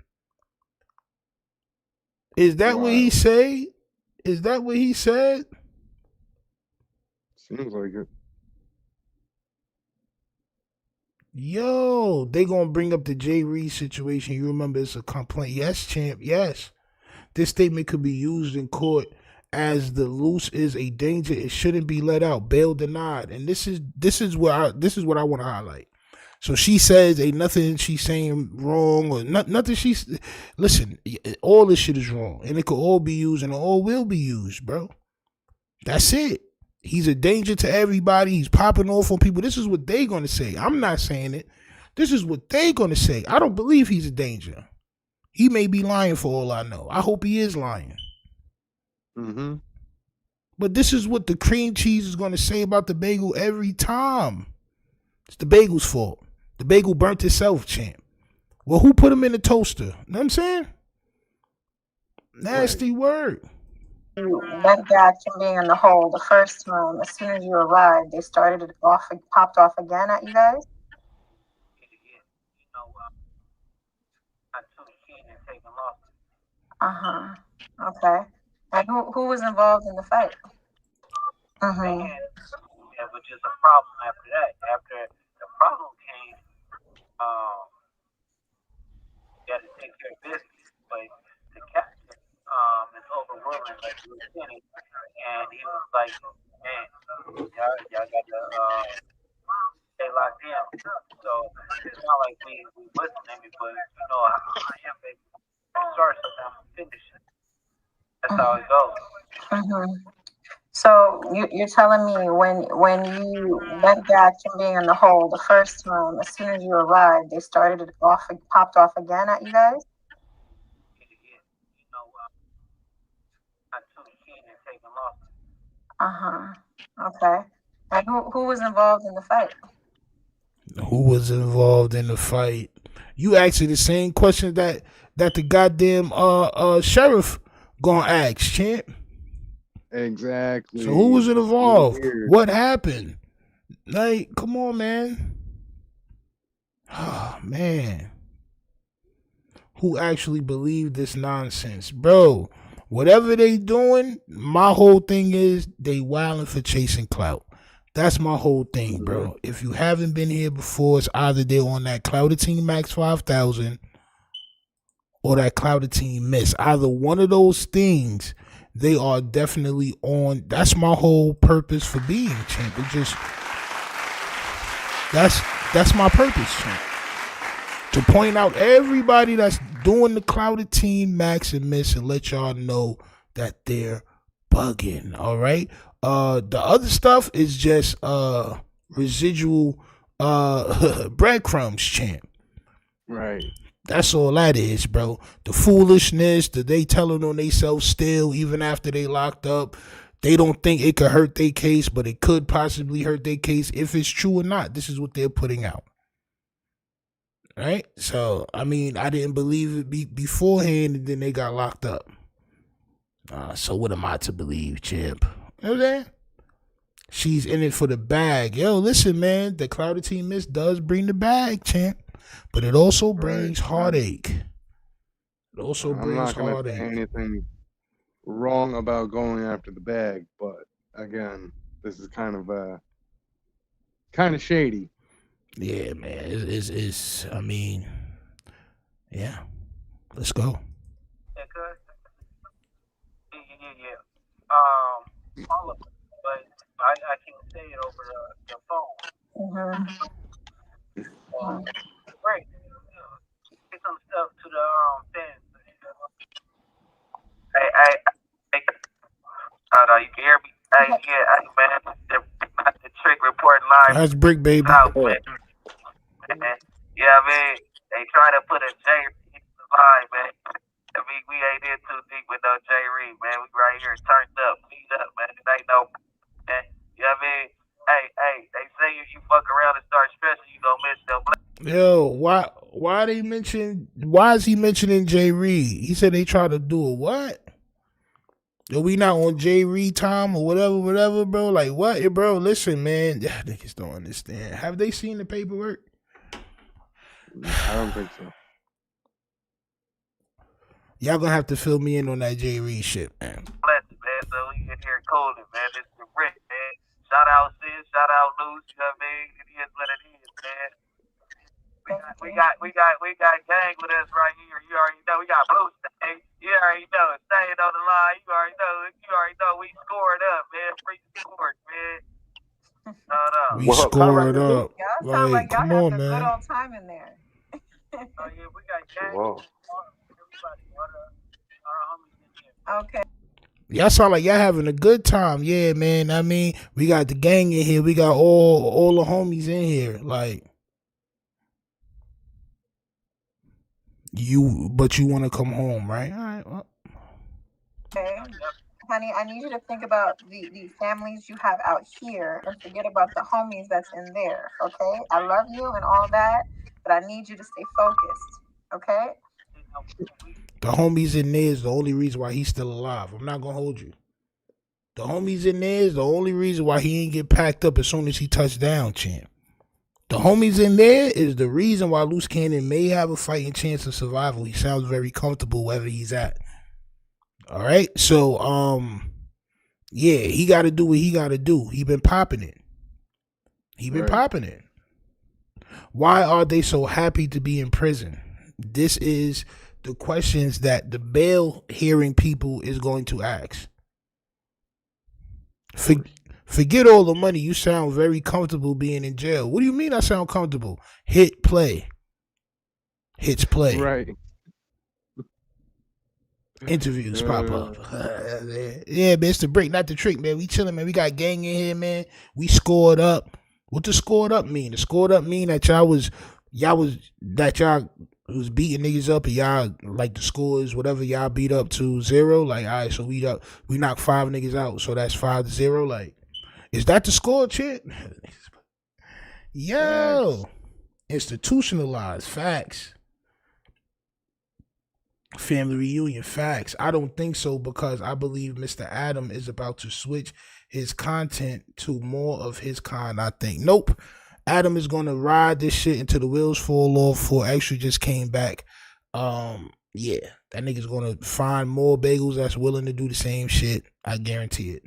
Is that what he say? Is that what he said? Seems like it. Yo, they gonna bring up the Jay Reed situation. You remember it's a complaint. Yes, champ, yes. This statement could be used in court as the Luce is a danger. It shouldn't be let out. Bail denied. And this is what I want to highlight. So she says ain't nothing she's saying wrong or nothing she's... Listen, all this shit is wrong. And it could all be used and it all will be used, bro. That's it. He's a danger to everybody. He's popping off on people. This is what they going to say. I'm not saying it. This is what they going to say. I don't believe he's a danger. He may be lying for all I know. I hope he is lying. But this is what the cream cheese is going to say about the bagel every time. It's the bagel's fault. The bagel burnt itself, champ. Well, who put him in the toaster? You know what I'm saying? Nasty word. You went back to being in the hole the first time. As soon as you arrived, they started it off and popped off again at you guys? You know, not too keen in taking losses. Okay. And who was involved in the fight? And it was just a problem after that. After the problem came, you had to take care of business. But the captain is overruling like lieutenant, and he was like, man, y'all got to stay locked in. So it's not like we listen to me, but you know, I am baby. Start sometimes finish it. That's how it goes. So you're telling me when you went back from being in the hole the first time, as soon as you arrived, they started it off, popped off again at you guys? Yeah. You know, not too keen in taking losses. Okay. And who was involved in the fight? Who was involved in the fight? You actually the same question that the goddamn sheriff gonna ask, champ. Exactly. So who was involved? What happened? Like, come on, man. Oh, man. Who actually believed this nonsense? Bro, whatever they doing, my whole thing is they wilding for chasing clout. That's my whole thing, bro. If you haven't been here before, it's either they're on that Clout Team Max 5000 or that Clout Team Miss. Either one of those things, they are definitely on. That's my whole purpose for being, champ. It just that's my purpose, champ. To point out everybody that's doing the Clout Team Max and Miss and let y'all know that they're bugging. All right. The other stuff is just residual breadcrumbs, champ. Right. That's all that is, bro. The foolishness that they telling on themselves still, even after they locked up. They don't think it could hurt their case, but it could possibly hurt their case. If it's true or not, this is what they're putting out. Right? So, I mean, I didn't believe it beforehand, and then they got locked up. So what am I to believe, champ? You know what I'm saying? She's in it for the bag. Yo, listen, man. The Clout Team Miss does bring the bag, champ. But it also brings heartache. It also brings heartache. I'm not going to say anything wrong about going after the bag, but again, this is kind of shady. Yeah, man. It's I mean, yeah. Let's go. All of it, but I can say it over the phone. Great. Get some stuff to the fans. Hey, you can hear me? Hey, yeah, man, the trick reporting live. That's Bricc, baby. Out, man. Yeah, man, they trying to put a J live, man. I mean, we ain't in too deep with no J Reed, man. We right here turned up, beat up, man. It ain't no, man. You know what I mean? Hey, they say if you fuck around and start stressing, you gonna miss them. Yo, why is he mentioning J Reed? He said they try to do a what? Yo, we not on J Reed time or whatever, bro. Like what? Bro, listen, man. Niggas don't understand. Have they seen the paperwork? I don't think so. Y'all gonna have to fill me in on that J Reed shit, man. Bless it, man. So we in here cooling, man. This is Bricc, man. Shout out Sis, shout out Luce, you know what I mean? It is what it is, man. We got gang with us right here. You already know we got Blue State. You already know staying on the line. You already know we scored up, man. Free scored, man. We scored up. Y'all sound like y'all come having on, a man. good old time in there. Oh yeah, we got gang. Whoa. Okay. Y'all sound like y'all having a good time. Yeah, man. I mean, we got the gang in here. We got all the homies in here. Like, but you want to come home, right? All right. Well. Okay. Honey, I need you to think about the families you have out here and forget about the homies that's in there. Okay. I love you and all that, but I need you to stay focused. Okay. The homies in there is the only reason why he's still alive. I'm not gonna hold you. The homies in there is the only reason why he ain't get packed up as soon as he touched down, champ. The homies in there is the reason why Loose Cannon may have a fighting chance of survival. He sounds very comfortable wherever he's at. All right. So yeah, he got to do what he got to do. He been popping it. Popping it. Why are they so happy to be in prison? This is the questions that the bail hearing people is going to ask. Forget all the money. You sound very comfortable being in jail. What do you mean I sound comfortable? Hit play. Hits play. Right. Interviews pop up. Yeah, man, it's the break, not the trick, man. We chilling, man. We got gang in here, man. We scored up. What does scored up mean? The scored up mean that y'all was beating niggas up, and y'all like the scores, whatever y'all beat up to 0. Like, all right, so we knocked 5 niggas out, so that's 5-0. Like, is that the score, chick? Yo, institutionalized facts. Family reunion facts. I don't think so, because I believe Mr. Adam is about to switch his content to more of his kind. I think. Nope. Adam is gonna ride this shit until the wheels fall off. For actually just came back. Yeah, that nigga's gonna find more bagels that's willing to do the same shit. I guarantee it.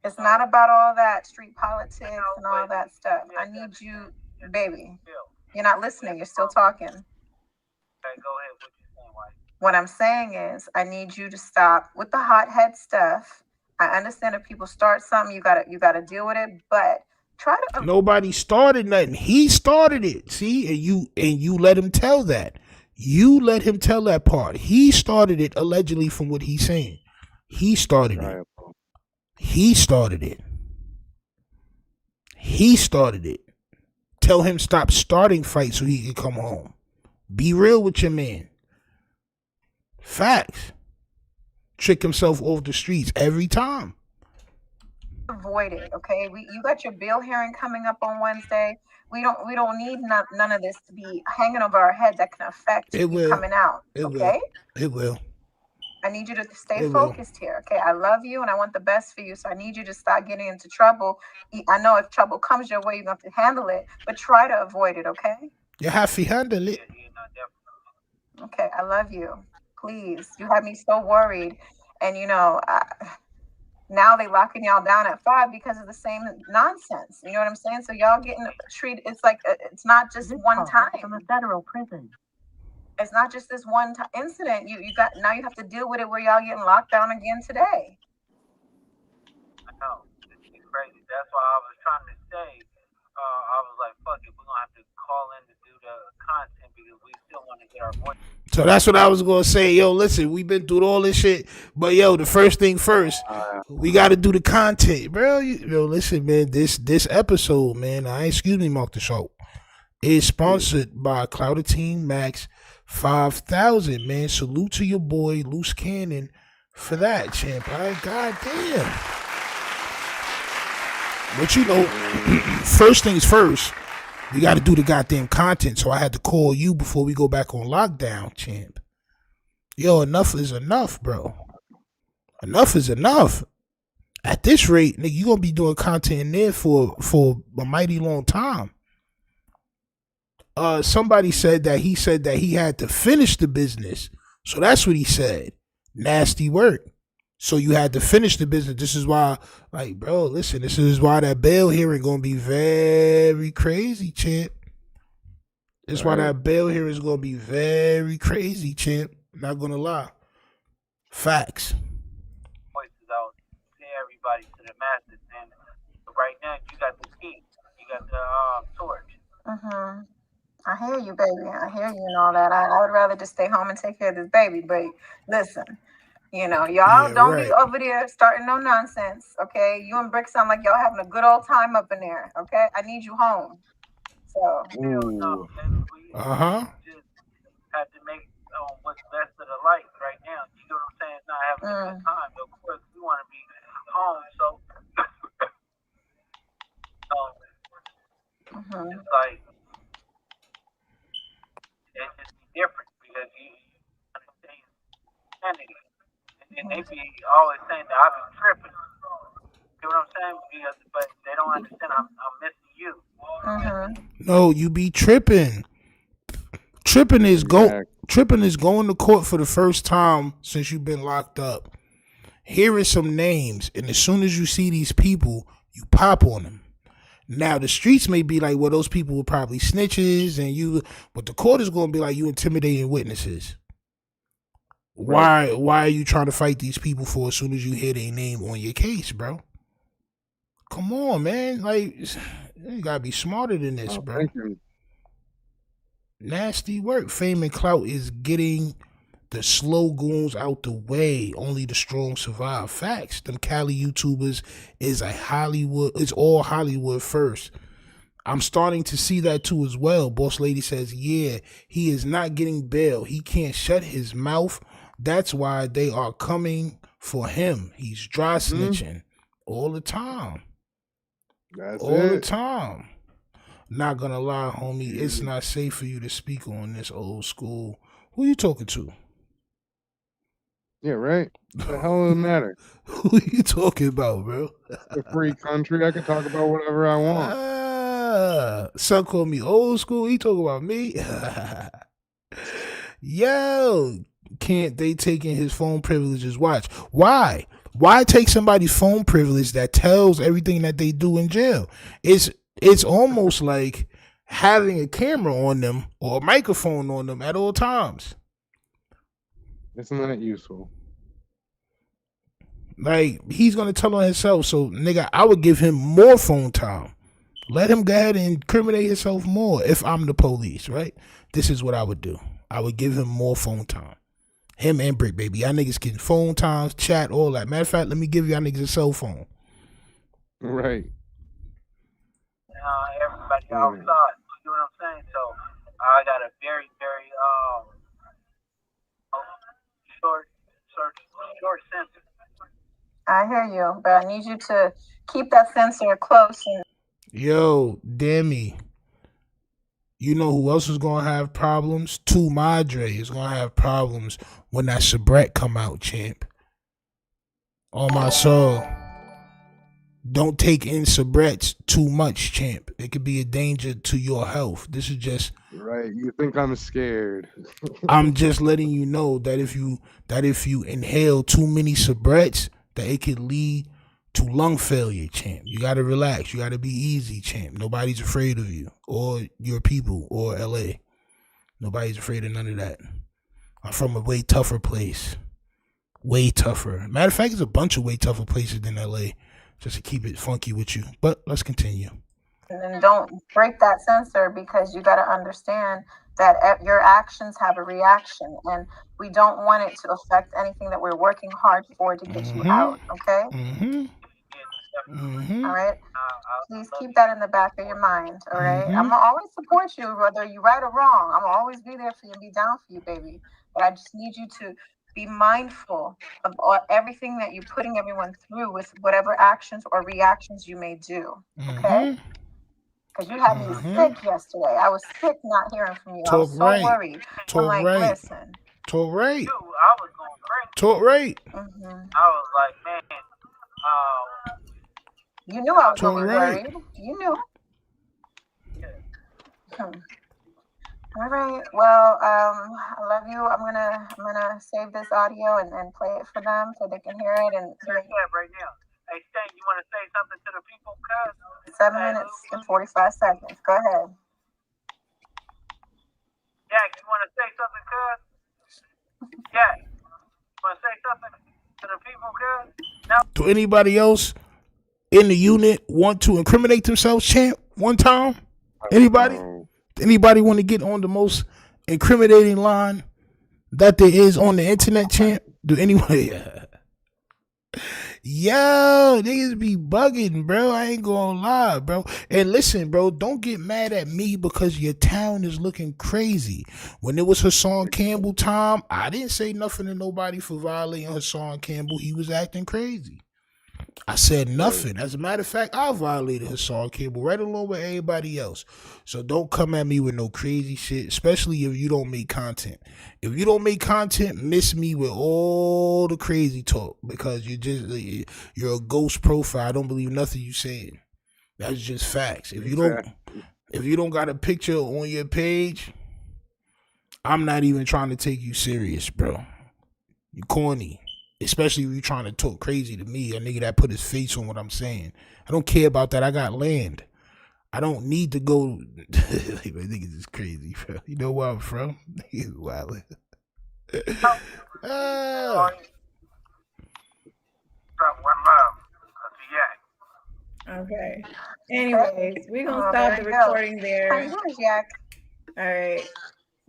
It's not about all that street politics and all that stuff. I need you, baby. You're not listening. You're still talking. Okay, go ahead. What you saying, White? What I'm saying is, I need you to stop with the hothead stuff. I understand if people start something, you gotta deal with it. But try to. Nobody started nothing. He started it. See, and you let him tell that. You let him tell that part. He started it allegedly, from what he's saying. He started it. He started it. He started it. Tell him stop starting fights so he can come home. Be real with your man. Facts. Trick himself off the streets every time. Avoid it, okay? You got your bail hearing coming up on Wednesday. We don't need none of this to be hanging over our head that can affect you coming out. Okay? It will. I need you to stay focused here, okay? I love you and I want the best for you, so I need you to stop getting into trouble. I know if trouble comes your way, you're going to have to handle it, but try to avoid it, okay? You have to handle it. Okay, I love you. Please. You have me so worried. And, now they locking y'all down at 5 because of the same nonsense. You know what I'm saying? So y'all getting treated. It's like, it's not just one time. From a federal prison. It's not just this one incident. You have to deal with it where y'all getting locked down again today. I know. It's crazy. That's why I was trying to say, I was like, fuck it, we're going to have to call in to do the content because we still want to get our voice. So that's what I was going to say. Yo, listen, we've been through all this shit. But, yo, the first thing first, we got to do the content, bro. Yo, listen, man, this episode, man, excuse me, Mark the Show, is sponsored by Clout Team Max 5000, man. Salute to your boy, Luce Cannon, for that, champ. All right, goddamn. But, first things first, we got to do the goddamn content. So I had to call you before we go back on lockdown, champ. Yo, enough is enough, bro. Enough is enough. At this rate, nigga, you going to be doing content in there for a mighty long time. Somebody said that he had to finish the business. So that's what he said. Nasty work. So you had to finish the business. This is why, like, bro, listen, this is why that bail hearing going to be very crazy, champ. This is why that bail hearing is going to be very crazy, champ. Not going to lie. Facts. Voices out to everybody, to the masses. And right now, you got the key. You got the torch. Mm-hmm. I hear you, baby. I hear you and all that. I would rather just stay home and take care of this baby. But listen, y'all don't be over there starting no nonsense, okay? You and Bricc sound like y'all having a good old time up in there, okay? I need you home. So. No, uh-huh. Just have to make what's best of the life right now. You know what I'm saying? Not having a good time. Of course, we want to be home, so. It's like, it's just different because you understand sanity. And they be always saying that I be tripping. You know what I'm saying? But they don't understand I'm missing you. No, you be tripping. Tripping is tripping is going to court for the first time since you've been locked up. Hearing some names, and as soon as you see these people, you pop on them. Now the streets may be like, well, those people were probably snitches, but the court is going to be like, you intimidating witnesses. Why are you trying to fight these people for as soon as you hear their name on your case, bro? Come on, man. Like, you gotta be smarter than this, bro. Nasty work. Fame and Clout is getting the slow goons out the way. Only the strong survive. Facts. Them Cali YouTubers is all Hollywood first. I'm starting to see that too as well. Boss Lady says, yeah, he is not getting bail. He can't shut his mouth. That's why they are coming for him. He's dry snitching all the time. That's all the time. Not gonna lie, homie, it's not safe for you to speak on this old school. Who you talking to? Yeah, right. What the hell does it matter? Who you talking about, bro? It's a free country. I can talk about whatever I want. Son called me old school. He talking about me. Yo, can't they taking his phone privileges? Watch. Why? Why take somebody's phone privilege that tells everything that they do in jail? It's almost like having a camera on them or a microphone on them at all times. Isn't that useful? Like, he's going to tell on himself. So, nigga, I would give him more phone time. Let him go ahead and incriminate himself more if I'm the police, right? This is what I would do. I would give him more phone time. Him and Bricc, baby. Y'all niggas getting phone times, chat, all that. Matter of fact, let me give y'all niggas a cell phone. Right. Everybody outside. You know what I'm saying? So I got a very, very short sensor. I hear you, but I need you to keep that sensor close. Yo, Demi. You know who else is gonna have problems? Tu Madre is gonna have problems when that Bricc come out, champ. On my soul. Don't take in Bricc too much, champ. It could be a danger to your health. This is just right. You think I'm scared? I'm just letting you know that if you inhale too many Bricc, that it could lead to lung failure, champ. You gotta relax. You gotta be easy, champ. Nobody's afraid of you or your people or LA. Nobody's afraid of none of that. I'm from a way tougher place. Way tougher. Matter of fact, there's a bunch of way tougher places than LA. Just to keep it funky with you. But let's continue. And then don't break that sensor, because you got to understand that your actions have a reaction, and we don't want it to affect anything that we're working hard for to get you out. Okay? All right? Please keep that in the back of your mind. All right? I'm going to always support you, whether you're right or wrong. I'm going to always be there for you and be down for you, baby. But I just need you to be mindful of everything that you're putting everyone through with whatever actions or reactions you may do. Okay? Because you had me sick yesterday. I was sick not hearing from you. I was so worried. I'm like, listen. Talk right. Dude, I was going crazy. Talk right. I was like, man. You knew I was going to be worried. You knew. All right. Well, I love you. I'm gonna save this audio and play it for them so they can hear it and hear it right now. Hey, Stan, you want to say something to the people, cuz? 7 minutes and 45 seconds. Go ahead. Jack, you want to say something, cuz? Jack, you want to say something to the people, cuz? No. Do anybody else in the unit want to incriminate themselves, champ? One time? Anybody? Anybody want to get on the most incriminating line that there is on the internet, champ? Do anybody? Yo, niggas be bugging, bro. I ain't gonna lie, bro. And listen, bro, don't get mad at me because your town is looking crazy. When it was Hassan Campbell time, I didn't say nothing to nobody for violating Hassan Campbell. He was acting crazy. I said nothing. As a matter of fact, I violated Hassan Campbell right along with everybody else. So don't come at me with no crazy shit, especially if you don't make content. If you don't make content, miss me with all the crazy talk because you're a ghost profile. I don't believe nothing you saying. That's just facts. If you don't got a picture on your page, I'm not even trying to take you serious, bro. You corny. Especially if you trying to talk crazy to me, a nigga that put his face on what I'm saying. I don't care about that. I got land. I don't need to go. Like, my niggas is crazy, bro. You know where I'm from? He's wild. Okay. Anyways, we're gonna stop the recording there. All right.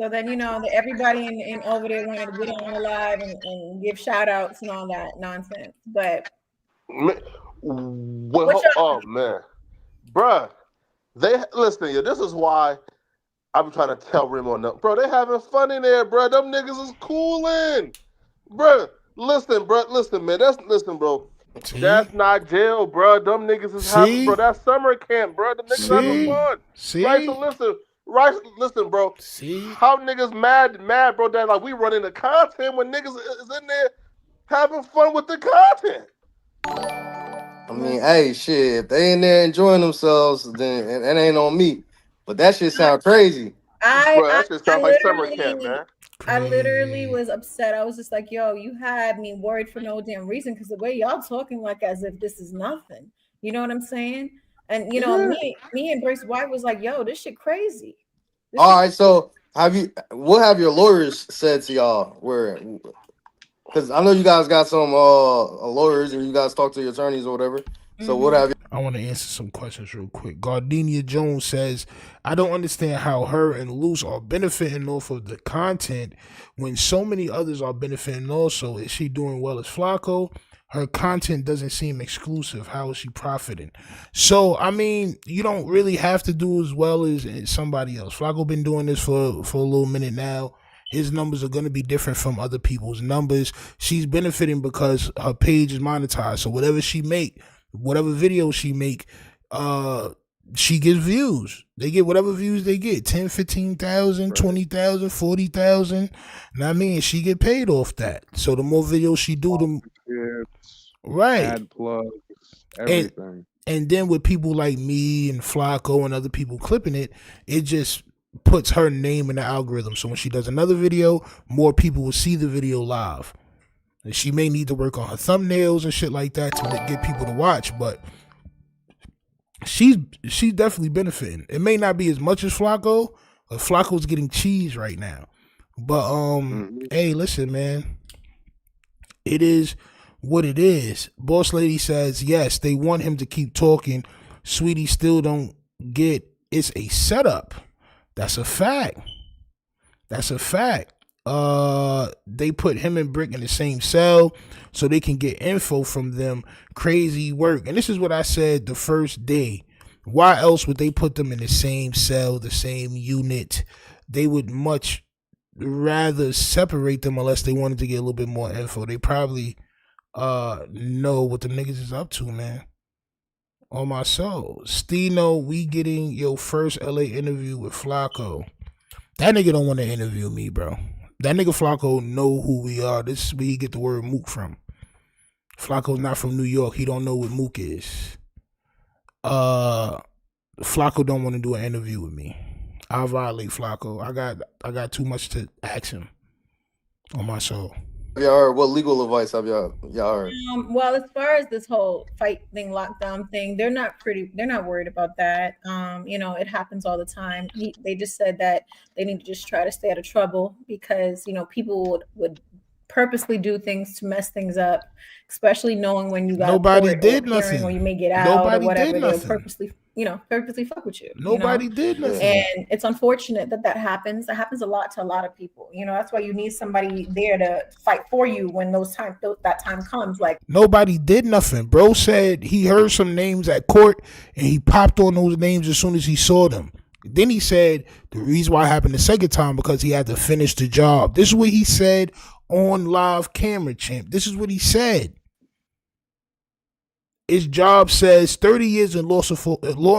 So then that everybody in over there wanted to get on live and give shout outs and all that nonsense. But oh man, bruh, listen, this is why I'm trying to tell Remo, no, bro, they having fun in there, bro. Them niggas is cooling, bro. Listen, man. Listen, bro. See? That's not jail, bro. Them niggas is having, bro. That's summer camp, bro. The niggas having fun. See? Right? So listen, bro. See? How niggas mad, bro, that like we running the content when niggas is in there having fun with the content. I mean, hey, shit, if they in there enjoying themselves, then it ain't on me. But that shit sound crazy. That shit sound like summer camp, man. I literally was upset. I was just like, yo, you had me worried for no damn reason, because the way y'all talking like as if this is nothing. You know what I'm saying? And me and Brick's wife was like, yo, this shit crazy. All right, so what have your lawyers said to y'all? Because I know you guys got some lawyers and you guys talk to your attorneys or whatever. So what have you? I want to answer some questions real quick. Gardenia Jones says, I don't understand how her and Luce are benefiting off of the content when so many others are benefiting also. Is she doing well as Flacco? Her content doesn't seem exclusive. How is she profiting? So, I mean, you don't really have to do as well as somebody else. Flacco been doing this for a little minute now. His numbers are going to be different from other people's numbers. She's benefiting because her page is monetized. So whatever video she make, she gets views. They get whatever views they get, 10, 15,000, 20,000, 40,000. And I mean, she get paid off that. So the more videos she do, right. Ad plugs, everything. And then with people like me and Flacco and other people clipping it, it just puts her name in the algorithm. So when she does another video, more people will see the video live. And she may need to work on her thumbnails and shit like that to get people to watch, but she's definitely benefiting. It may not be as much as Flacco, but Flacco's getting cheese right now. But hey, listen, man. It is what it is. Boss Lady says, yes, they want him to keep talking. Sweetie still don't get it's a setup. That's a fact. That's a fact. They put him and Bricc in the same cell so they can get info from them. Crazy work. And this is what I said the first day. Why else would they put them in the same cell, the same unit? They would much rather separate them unless they wanted to get a little bit more info. They probably know what the niggas is up to, man. On my soul. Stino, we getting your first LA interview with Flacco. That nigga don't want to interview me, bro. That nigga Flacco know who we are. This is where he get the word mook from. Flacco's not from New York. He don't know what mook is. Flacco don't want to do an interview with me. I'll violate Flacco. I got too much to ask him. On my soul. Have y'all heard? What legal advice have y'all heard? Well, as far as this whole fight thing, lockdown thing, they're not worried about that. It happens all the time. They just said that they need to just try to stay out of trouble because, people would purposely do things to mess things up, especially knowing when you got nobody did nothing or you may get out nobody or whatever. Did They'll nothing. purposely fuck with you. Nobody did nothing. And it's unfortunate that happens. That happens a lot to a lot of people. That's why you need somebody there to fight for you when that time comes. Like nobody did nothing. Bro said he heard some names at court and he popped on those names as soon as he saw them. Then he said the reason why it happened the second time because he had to finish the job. This is what he said on live camera, champ. This is what he said. His job says 30 years in law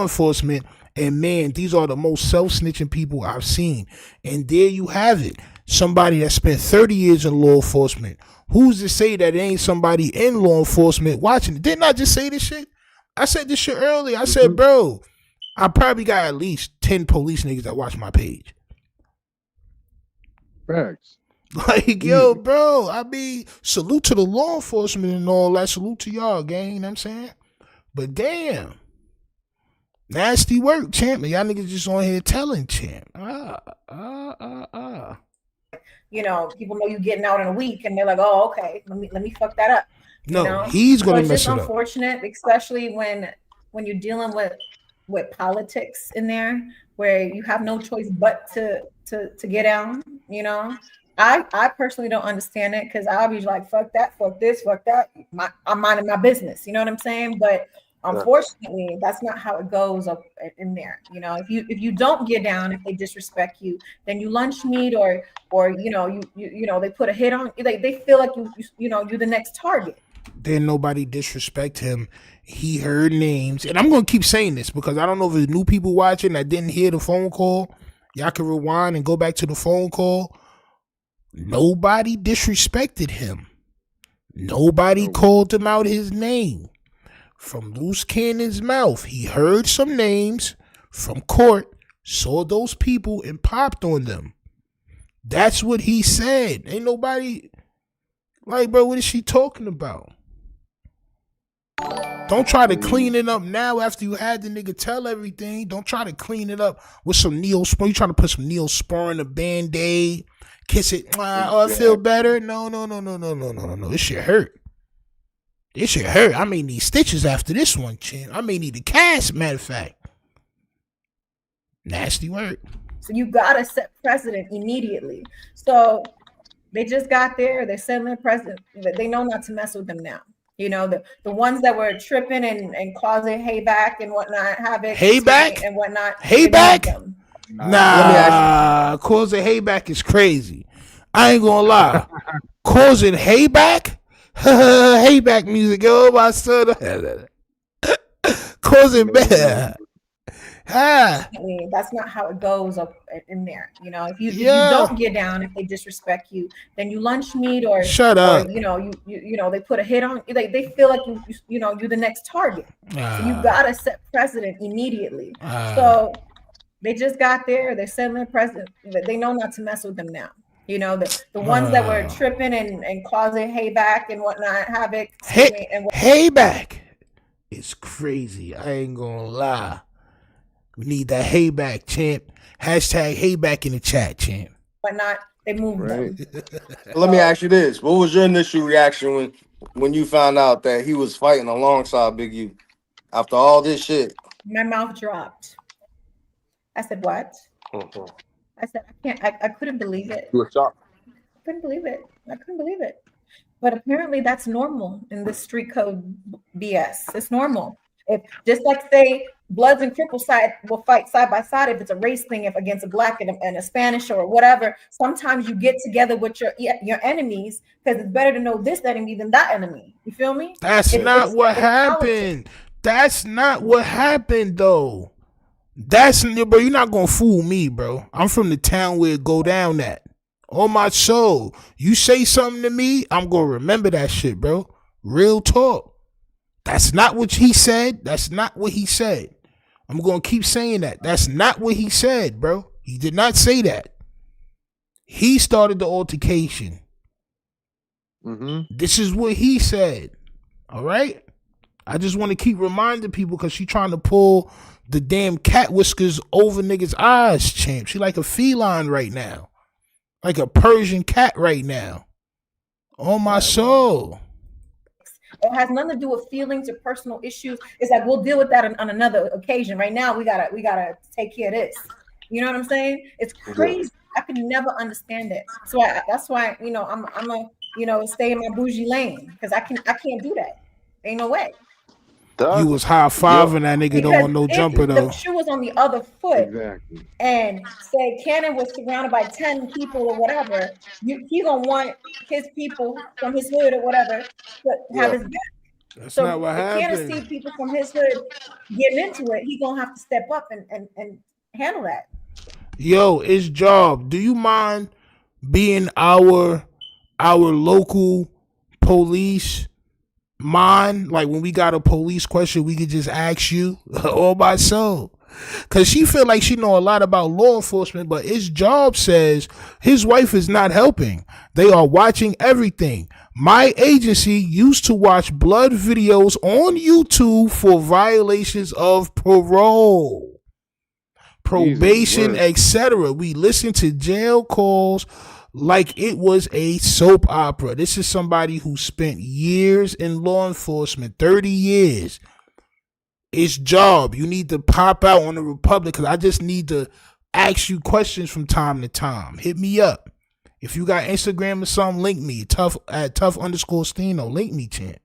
enforcement, and man, these are the most self-snitching people I've seen. And there you have it. Somebody that spent 30 years in law enforcement. Who's to say that it ain't somebody in law enforcement watching it? Didn't I just say this shit? I said this shit earlier. I said, bro, I probably got at least 10 police niggas that watch my page. Facts. Like, yo, bro, I mean, salute to the law enforcement and all that. Salute to y'all, gang, you know what I'm saying? But damn. Nasty work, champ. And y'all niggas just on here telling, champ. You know, people know you getting out in a week and they're like, oh, okay, let me fuck that up. No, you know? he's gonna so mess it's it just up. Unfortunate, especially when you're dealing with politics in there, where you have no choice but to get down. You know, I personally don't understand it because I'll be like, fuck that, fuck this, fuck that. I'm minding my business. You know what I'm saying? But unfortunately, that's not how it goes up in there. You know, if you don't get down, if they disrespect you, then you lunch meat or you know they put a hit on. They feel like you're the next target. Then nobody disrespect him. He heard names, and I'm gonna keep saying this because I don't know if there's new people watching that didn't hear the phone call. Y'all can rewind and go back to the phone call. Nobody disrespected him. Nobody called him out his name. From Loose Cannon's mouth, he heard some names from court, saw those people, and popped on them. That's what he said. Ain't nobody like, bro, what is she talking about? Don't try to clean it up now after you had the nigga tell everything. Don't try to clean it up with some Neosporin. You trying to put some Neosporin, a Band-Aid, kiss it. Oh, I feel better. No. This shit hurt. This shit hurt. I may need stitches after this one, Chin. I may need a cast, matter of fact. Nasty work. So you gotta set precedent immediately. So they just got there. They're setting their precedent. They know not to mess with them now. You know, the ones that were tripping and causing hayback and whatnot, hayback and whatnot. Hayback? Nah, causing hayback is crazy. I ain't gonna lie. Causing hayback? Hayback music, oh my son. Causing bad. That's not how it goes up in there. You know, if you don't get down, if they disrespect you, then you lunch meat or shut up. Or, you know, they put a hit on. They feel like you're the next target. So you gotta set precedent immediately. So they just got there. They're setting their precedent. They know not to mess with them now. You know, the ones that were tripping and causing hayback and whatnot, havoc. Hayback is crazy. I ain't gonna lie. We need that hayback, champ. Hashtag hayback in the chat, champ. Whatnot, they moved them. Let me ask you this. What was your initial reaction when you found out that he was fighting alongside Big U? After all this shit. My mouth dropped. I said, what? I said, I couldn't believe it. You were shocked. I couldn't believe it. But apparently that's normal in this street code BS. It's normal. If just like say Bloods and Cripples will fight side by side if it's a race thing, if against a black and a Spanish or whatever, sometimes you get together with your enemies because it's better to know this enemy than that enemy. You feel me? That's not what happened. That's not what happened though. Bro, you're not gonna fool me, bro. I'm from the town where it go down at. On my soul. You say something to me, I'm gonna remember that shit, bro. Real talk. That's not what he said. That's not what he said. I'm going to keep saying that. That's not what he said, bro. He did not say that. He started the altercation. This is what he said. All right? I just want to keep reminding people because she trying to pull the damn cat whiskers over niggas' eyes, champ. She like a feline right now. Like a Persian cat right now. On my soul. It has nothing to do with feelings or personal issues. It's like we'll deal with that on another occasion. Right now, we gotta take care of this. You know what I'm saying? It's crazy. I could never understand it. So that's why I'm a stay in my bougie lane because I can't do that. Ain't no way. You was high fiving that nigga don't want no jumper though. The shoe was on the other foot, and say Cannon was surrounded by 10 people or whatever. He gonna want his people from his hood or whatever to have his back. That's not what happened. Cannon see people from his hood getting into it. He gonna have to step up and handle that. Yo, it's Job. Do you mind being our local police? Mind, like when we got a police question, we could just ask you. Oh my soul. Cause she feel like she know a lot about law enforcement, but his job says his wife is not helping. They are watching everything. My agency used to watch blood videos on YouTube for violations of parole, probation, etc. We listen to jail calls like it was a soap opera. This is somebody who spent years in law enforcement, 30 years. It's job. You need to pop out on the Republic because I just need to ask you questions from time to time. Hit me up. If you got Instagram or something, link me. Tough_Stino. Link me, champ.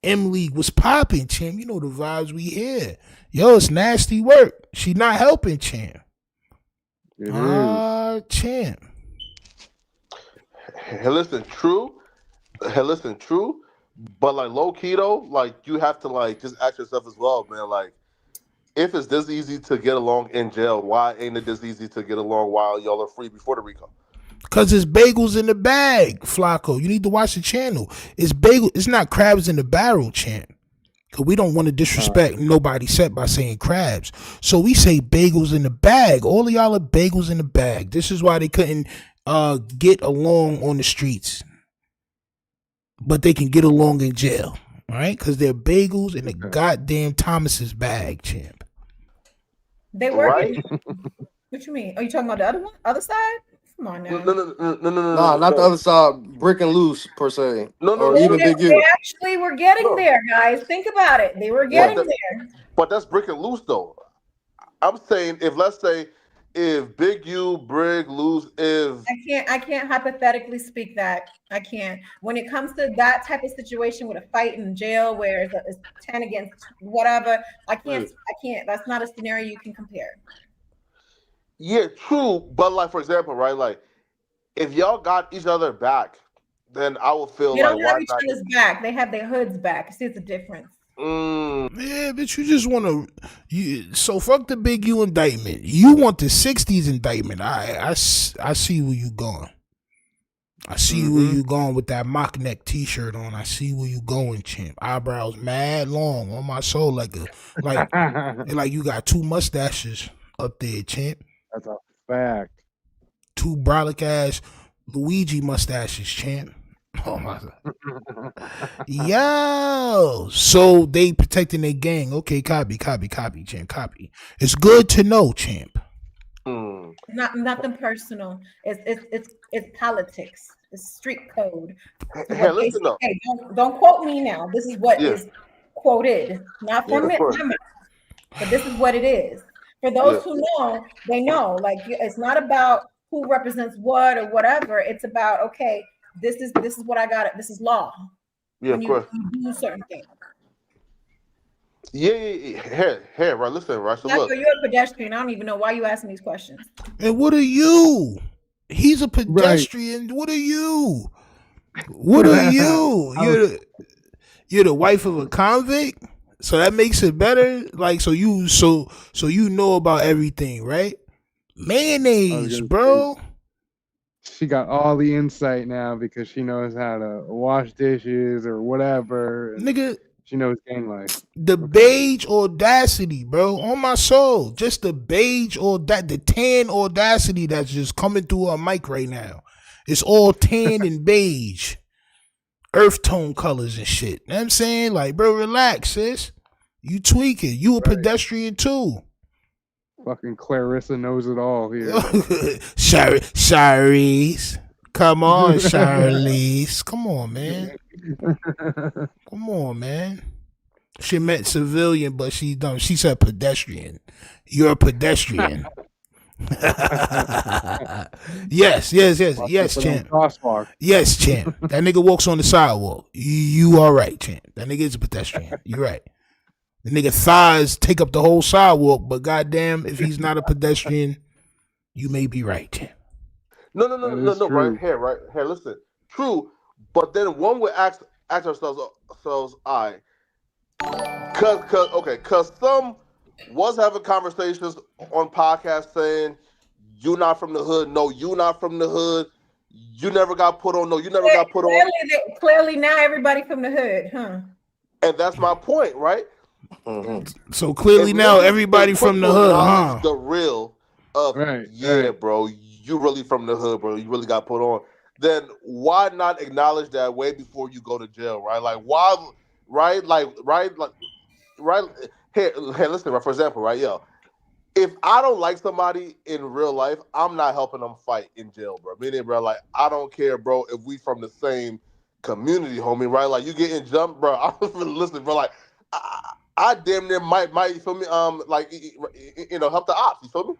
Emily was popping, champ. You know the vibes we hear. Yo, it's nasty work. She not helping, champ. Champ. Hey, listen, true. But like low key though, like you have to like just ask yourself as well, man. Like, if it's this easy to get along in jail, why ain't it this easy to get along while y'all are free before the RICO? Cause it's bagels in the bag, Flacco. You need to watch the channel. It's bagel. It's not crabs in the barrel, champ. Cause we don't want to disrespect nobody set by saying crabs. So we say bagels in the bag. All of y'all are bagels in the bag. This is why they couldn't get along on the streets, but they can get along in jail, all right? Because they're bagels in the goddamn Thomas's bag, champ. They were. Right? What you mean? Are you talking about the other one, other side? Come on now. No, not the other side. Bricc and Luce per se. No. Even Big U. They actually were getting there, guys. Think about it. They were getting there. But that's Bricc and Luce, though. I'm saying let's say if Big U, Bricc, Luce, if I can't hypothetically speak that. I can't. When it comes to that type of situation with a fight in jail where it's 10 against whatever, I can't. That's not a scenario you can compare. Yeah, true. But like, for example, right? Like, if y'all got each other back, then I would feel they like don't have each other's back. They have their hoods back. See, it's a difference. Yeah, but you just want to. So fuck the Big U indictment. You want the 60s indictment. I see where you going. I see where you going with that mock neck T-shirt on. I see where you going, champ. Eyebrows mad long on my soul, like you got two mustaches up there, champ. That's a fact. Two brolic ass Luigi mustaches, champ. Oh my God. Yo, so they protecting their gang. Okay, copy, champ, copy. It's good to know, champ. Nothing personal. It's politics. It's street code. Hey, listen up. Hey, don't quote me now. This is what is quoted, not from my mouth, but this is what it is. For those who know, they know. Like, it's not about who represents what or whatever. It's about, okay, this is what I got. This is law. Yeah, when of course. You do certain things. Yeah. Hey, right. Listen, right. So look, you're a pedestrian. I don't even know why you asking these questions. And what are you? He's a pedestrian. Right. What are you? What are you? You're the wife of a convict. So that makes it better. Like, so you know about everything, right? Mayonnaise, bro. She got all the insight now because she knows how to wash dishes or whatever. Nigga, she knows gang life. The beige audacity, bro. On my soul. Just the beige the tan audacity that's just coming through our mic right now. It's all tan and beige. Earth tone colors and shit. You know what I'm saying? Like, bro, relax, sis. You tweaking. You a pedestrian too. Fucking Clarissa knows it all here. Shereice. Come on, Shereice. Come on, man. Come on, man. She meant civilian, but she said pedestrian. You're a pedestrian. Yes, champ. Yes, champ. That nigga walks on the sidewalk. You all right, champ. That nigga is a pedestrian. You're right. The nigga thighs take up the whole sidewalk, but goddamn, if he's not a pedestrian, you may be right, champ. No, right here, listen. True, but then one would ask ourselves, cause some was having conversations on podcasts saying you not from the hood. No, you not from the hood. You never got put on. No, you never got put on. Clearly now everybody from the hood, huh? And that's my point, right? So clearly now everybody from the hood, huh? The real of bro, you really from the hood, bro. You really got put on. Then why not acknowledge that way before you go to jail, right? Like why, right? Here, listen, right? For example, right, yo. If I don't like somebody in real life, I'm not helping them fight in jail, bro. Meaning, bro, like I don't care, bro, if we from the same community, homie, right? Like you getting jumped, bro. I'm listen, bro. Like I damn near might, you feel me? Help the ops, you feel me?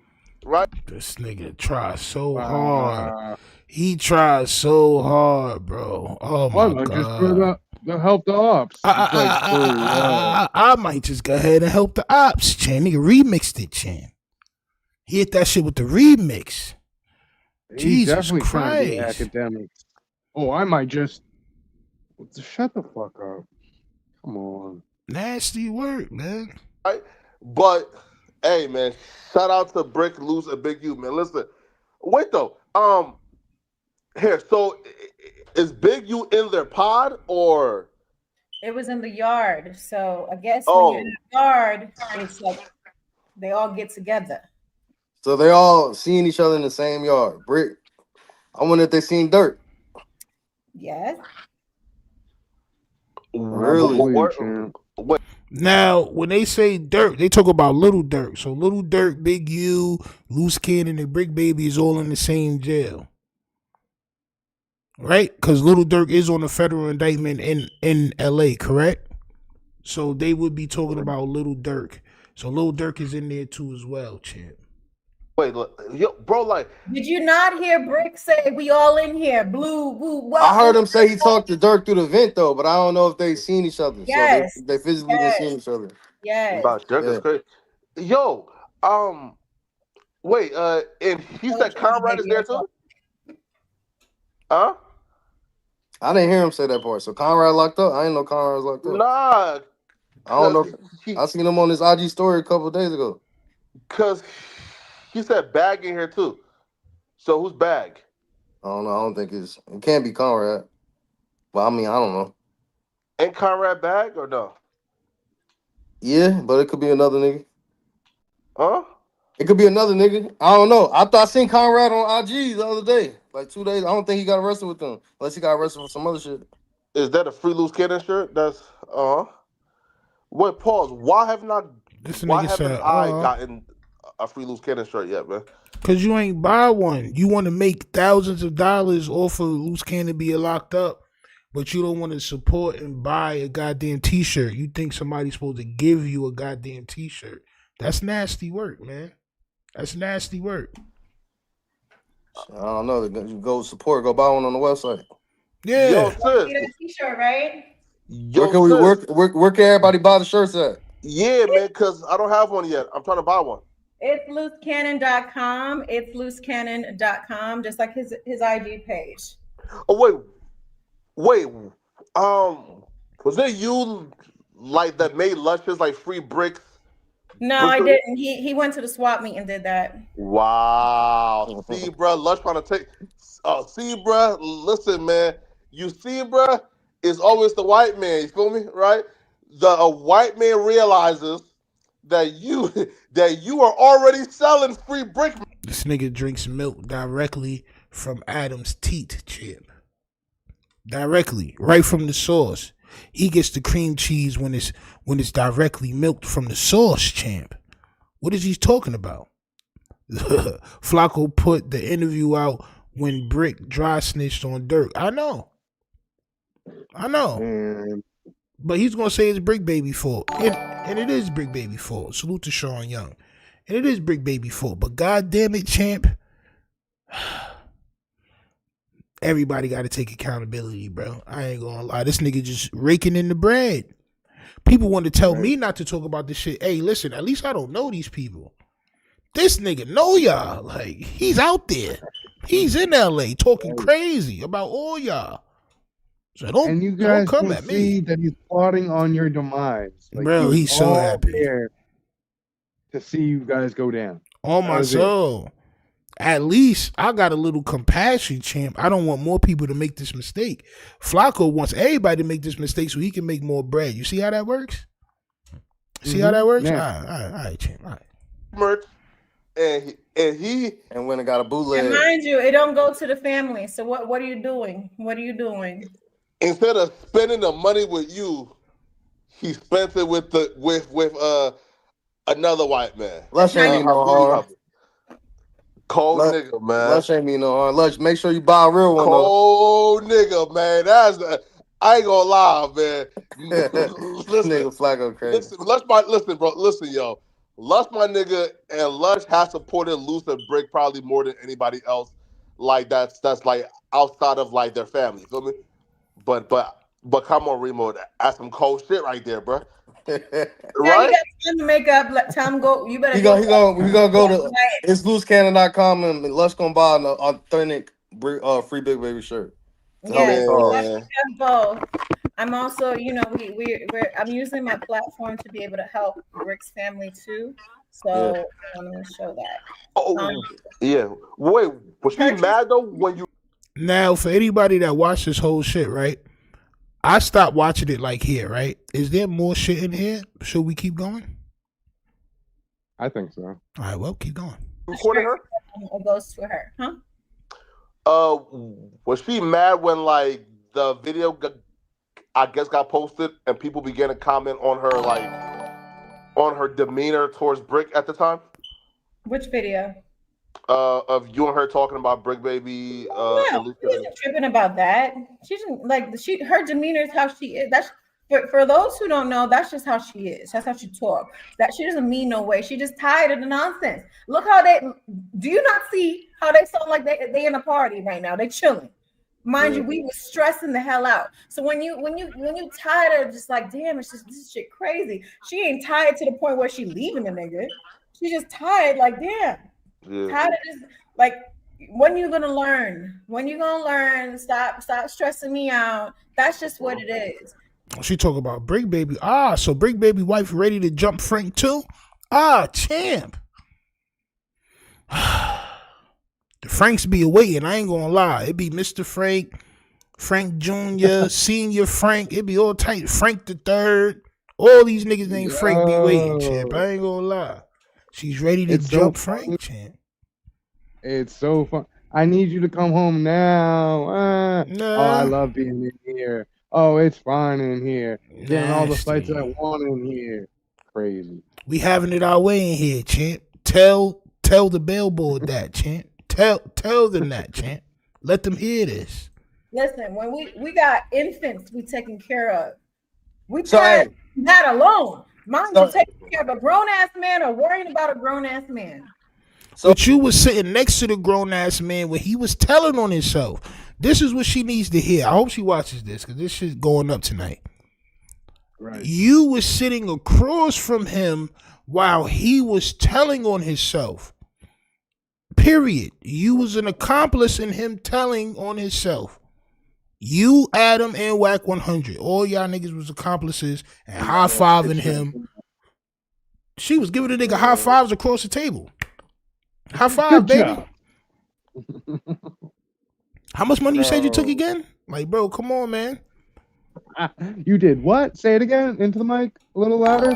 Right? This nigga tries so hard. He tries so hard, bro. Oh my god! Just for the help the ops. I might just go ahead and help the ops, Chan. Nigga remixed it, Chan. He hit that shit with the remix. Jesus Christ! Academics. Oh, I might just shut the fuck up. Come on. Nasty work, man. Right, but hey, man, shout out to Bricc, Luce, and Big U, man. Listen, wait though. Here, so is Big U in their pod or? It was in the yard, so I guess when you're in the yard, it's like they all get together. So they all seeing each other in the same yard. Bricc, I wonder if they seen Dirt. Yes. Really? Now, when they say Dirt, they talk about Little Dirt. So Little Dirt, Big U, Luce Cannon, and Bricc Baby is all in the same jail. Right? Because Little Dirk is on a federal indictment in LA, correct? So they would be talking about Little Dirk. So Little Dirk is in there too as well, champ. Wait, look, yo, bro, like, did you not hear Bricc say we all in here? Blue, woo, I heard him say he talked to Dirk through the vent though, but I don't know if they seen each other. Yes. So they physically didn't see each other. Yes. About Dirk is crazy. Yo, wait, and he said Conrad is there too? Huh? I didn't hear him say that part. So Conrad locked up? I didn't know Conrad was locked up. Nah. I don't know. I seen him on his IG story a couple of days ago. Because he said Bag in here too. So who's Bag? I don't know. I don't think it can't be Conrad. Well, I mean, I don't know. Ain't Conrad Bag or no? Yeah, but it could be another nigga. Huh? It could be another nigga. I don't know. I seen Conrad on IG the other day. Like 2 days. I don't think he got arrested with them. Unless he got arrested for some other shit. Is that a Free Loose Cannon shirt? That's Wait, pause. Why haven't I gotten a Free Loose Cannon shirt yet, man? Because you ain't buy one. You want to make thousands of dollars off of Loose Cannon being locked up, but you don't want to support and buy a goddamn t-shirt. You think somebody's supposed to give you a goddamn t-shirt. That's nasty work, man. That's nasty work. I don't know. Go support. Go buy one on the website. Yeah. Yo, get a t-shirt, right? Where can everybody buy the shirts at? Yeah, man, because I don't have one yet. I'm trying to buy one. It's lucecannon.com. It's lucecannon.com, just like his IG page. Oh, wait. Was it you like that made Luscious like free bricks? No, I didn't. He went to the swap meet and did that. Wow. See, bro, Lush trying to take. See, bro, listen, man. You see, bro, it's always the white man. You feel me, right? A white man realizes that you are already selling free brick. This nigga drinks milk directly from Adam's teat, chip. Directly, right from the source. He gets the cream cheese when it's directly milked from the source, champ. What is he talking about? Flacco put the interview out when Bricc dry snitched on Dirk. I know. But he's gonna say it's Bricc Baby fault. And it is Bricc Baby fault. Salute to Sean Young. And it is Bricc Baby fault. But god damn it, champ. Everybody got to take accountability, bro. I ain't gonna lie. This nigga just raking in the bread. People want to tell me not to talk about this shit. Hey, listen, at least I don't know these people. This nigga know y'all. Like, he's out there. He's in LA talking crazy about all y'all. So and you guys don't come at me. That he's plotting on your demise. Like, bro, he's so happy to see you guys go down. On my soul. At least I got a little compassion, champ. I don't want more people to make this mistake. Flacco wants everybody to make this mistake so he can make more bread. You see how that works? See how that works? All Nasty. right, champ. All right. Merch, and he went and got a bootleg. And mind you, it don't go to the family. So what are you doing? What are you doing? Instead of spending the money with you, he spent it with another white man. Lush ain't mean no harm. Cold nigga, man. Lush ain't mean no harm. Lush, make sure you buy a real one. Cold nigga, man. I ain't gonna lie, man. Listen, nigga Flacco crazy. Listen, yo. Lush, my nigga, and Lush has supported Luce and Bricc probably more than anybody else. Like that's like outside of like their family. Feel me? But come on, Remo, that's some cold shit right there, bro. Yeah, right? you got time to make up. Let Tom go. You better. We gonna go to it's loosecannon.com and Lush gonna buy an authentic free Big Baby shirt. Yes, both. I'm also, I'm using my platform to be able to help Brick's family too. So I'm gonna show that. Oh, yeah. Wait, was she mad though when you? Now, for anybody that watched this whole shit, right? I stopped watching it like here, right? Is there more shit in here? Should we keep going? I think so. All right, well, keep going. Recording her? It goes to her, huh? Was she mad when like the video I guess got posted and people began to comment on her like on her demeanor towards Bricc at the time? Which video? Of you and her talking about Bricc Baby. No, she wasn't tripping about that. She didn't her demeanor is how she is. That's for those who don't know, that's just how she is. That's how she talks. That she doesn't mean no way. She just tired of the nonsense. Look how do you not see how they sound like they in a party right now? They chilling. Mind you, we were stressing the hell out. So when you tired of just like, damn, it's just this shit crazy. She ain't tired to the point where she leaving the nigga. She just tired, like, damn. Yeah. Tired of just like, when you gonna learn? When you gonna learn? Stop stressing me out. That's just what it is. She talk about Bricc Baby. So Bricc Baby wife ready to jump Frank too? Champ. The Franks be awaiting. I ain't gonna lie. It be Mr. Frank, Frank Jr., Senior Frank. It be all tight. Frank the Third. All these niggas named Frank be waiting, champ. I ain't gonna lie. She's ready to jump Frank, champ. It's so fun. I need you to come home now. Oh, I love being in here. Oh, it's fine in here. Getting all the fights I want in here. Crazy. We having it our way in here, champ. Tell the billboard that, champ. Tell them that, champ. Let them hear this. Listen, when we got infants we taking care of. We tired not alone. Mind you, taking care of a grown-ass man or worrying about a grown-ass man. But you was sitting next to the grown-ass man when he was telling on himself. This is what she needs to hear. I hope she watches this because this shit's going up tonight. Right. You was sitting across from him while he was telling on himself. Period. You was an accomplice in him telling on himself. You, Adam, and Whack 100. All y'all niggas was accomplices and high-fiving him. She was giving the nigga high fives across the table. High five, baby. How much money you said you took again? Like, bro, come on, man. You did what? Say it again into the mic a little louder.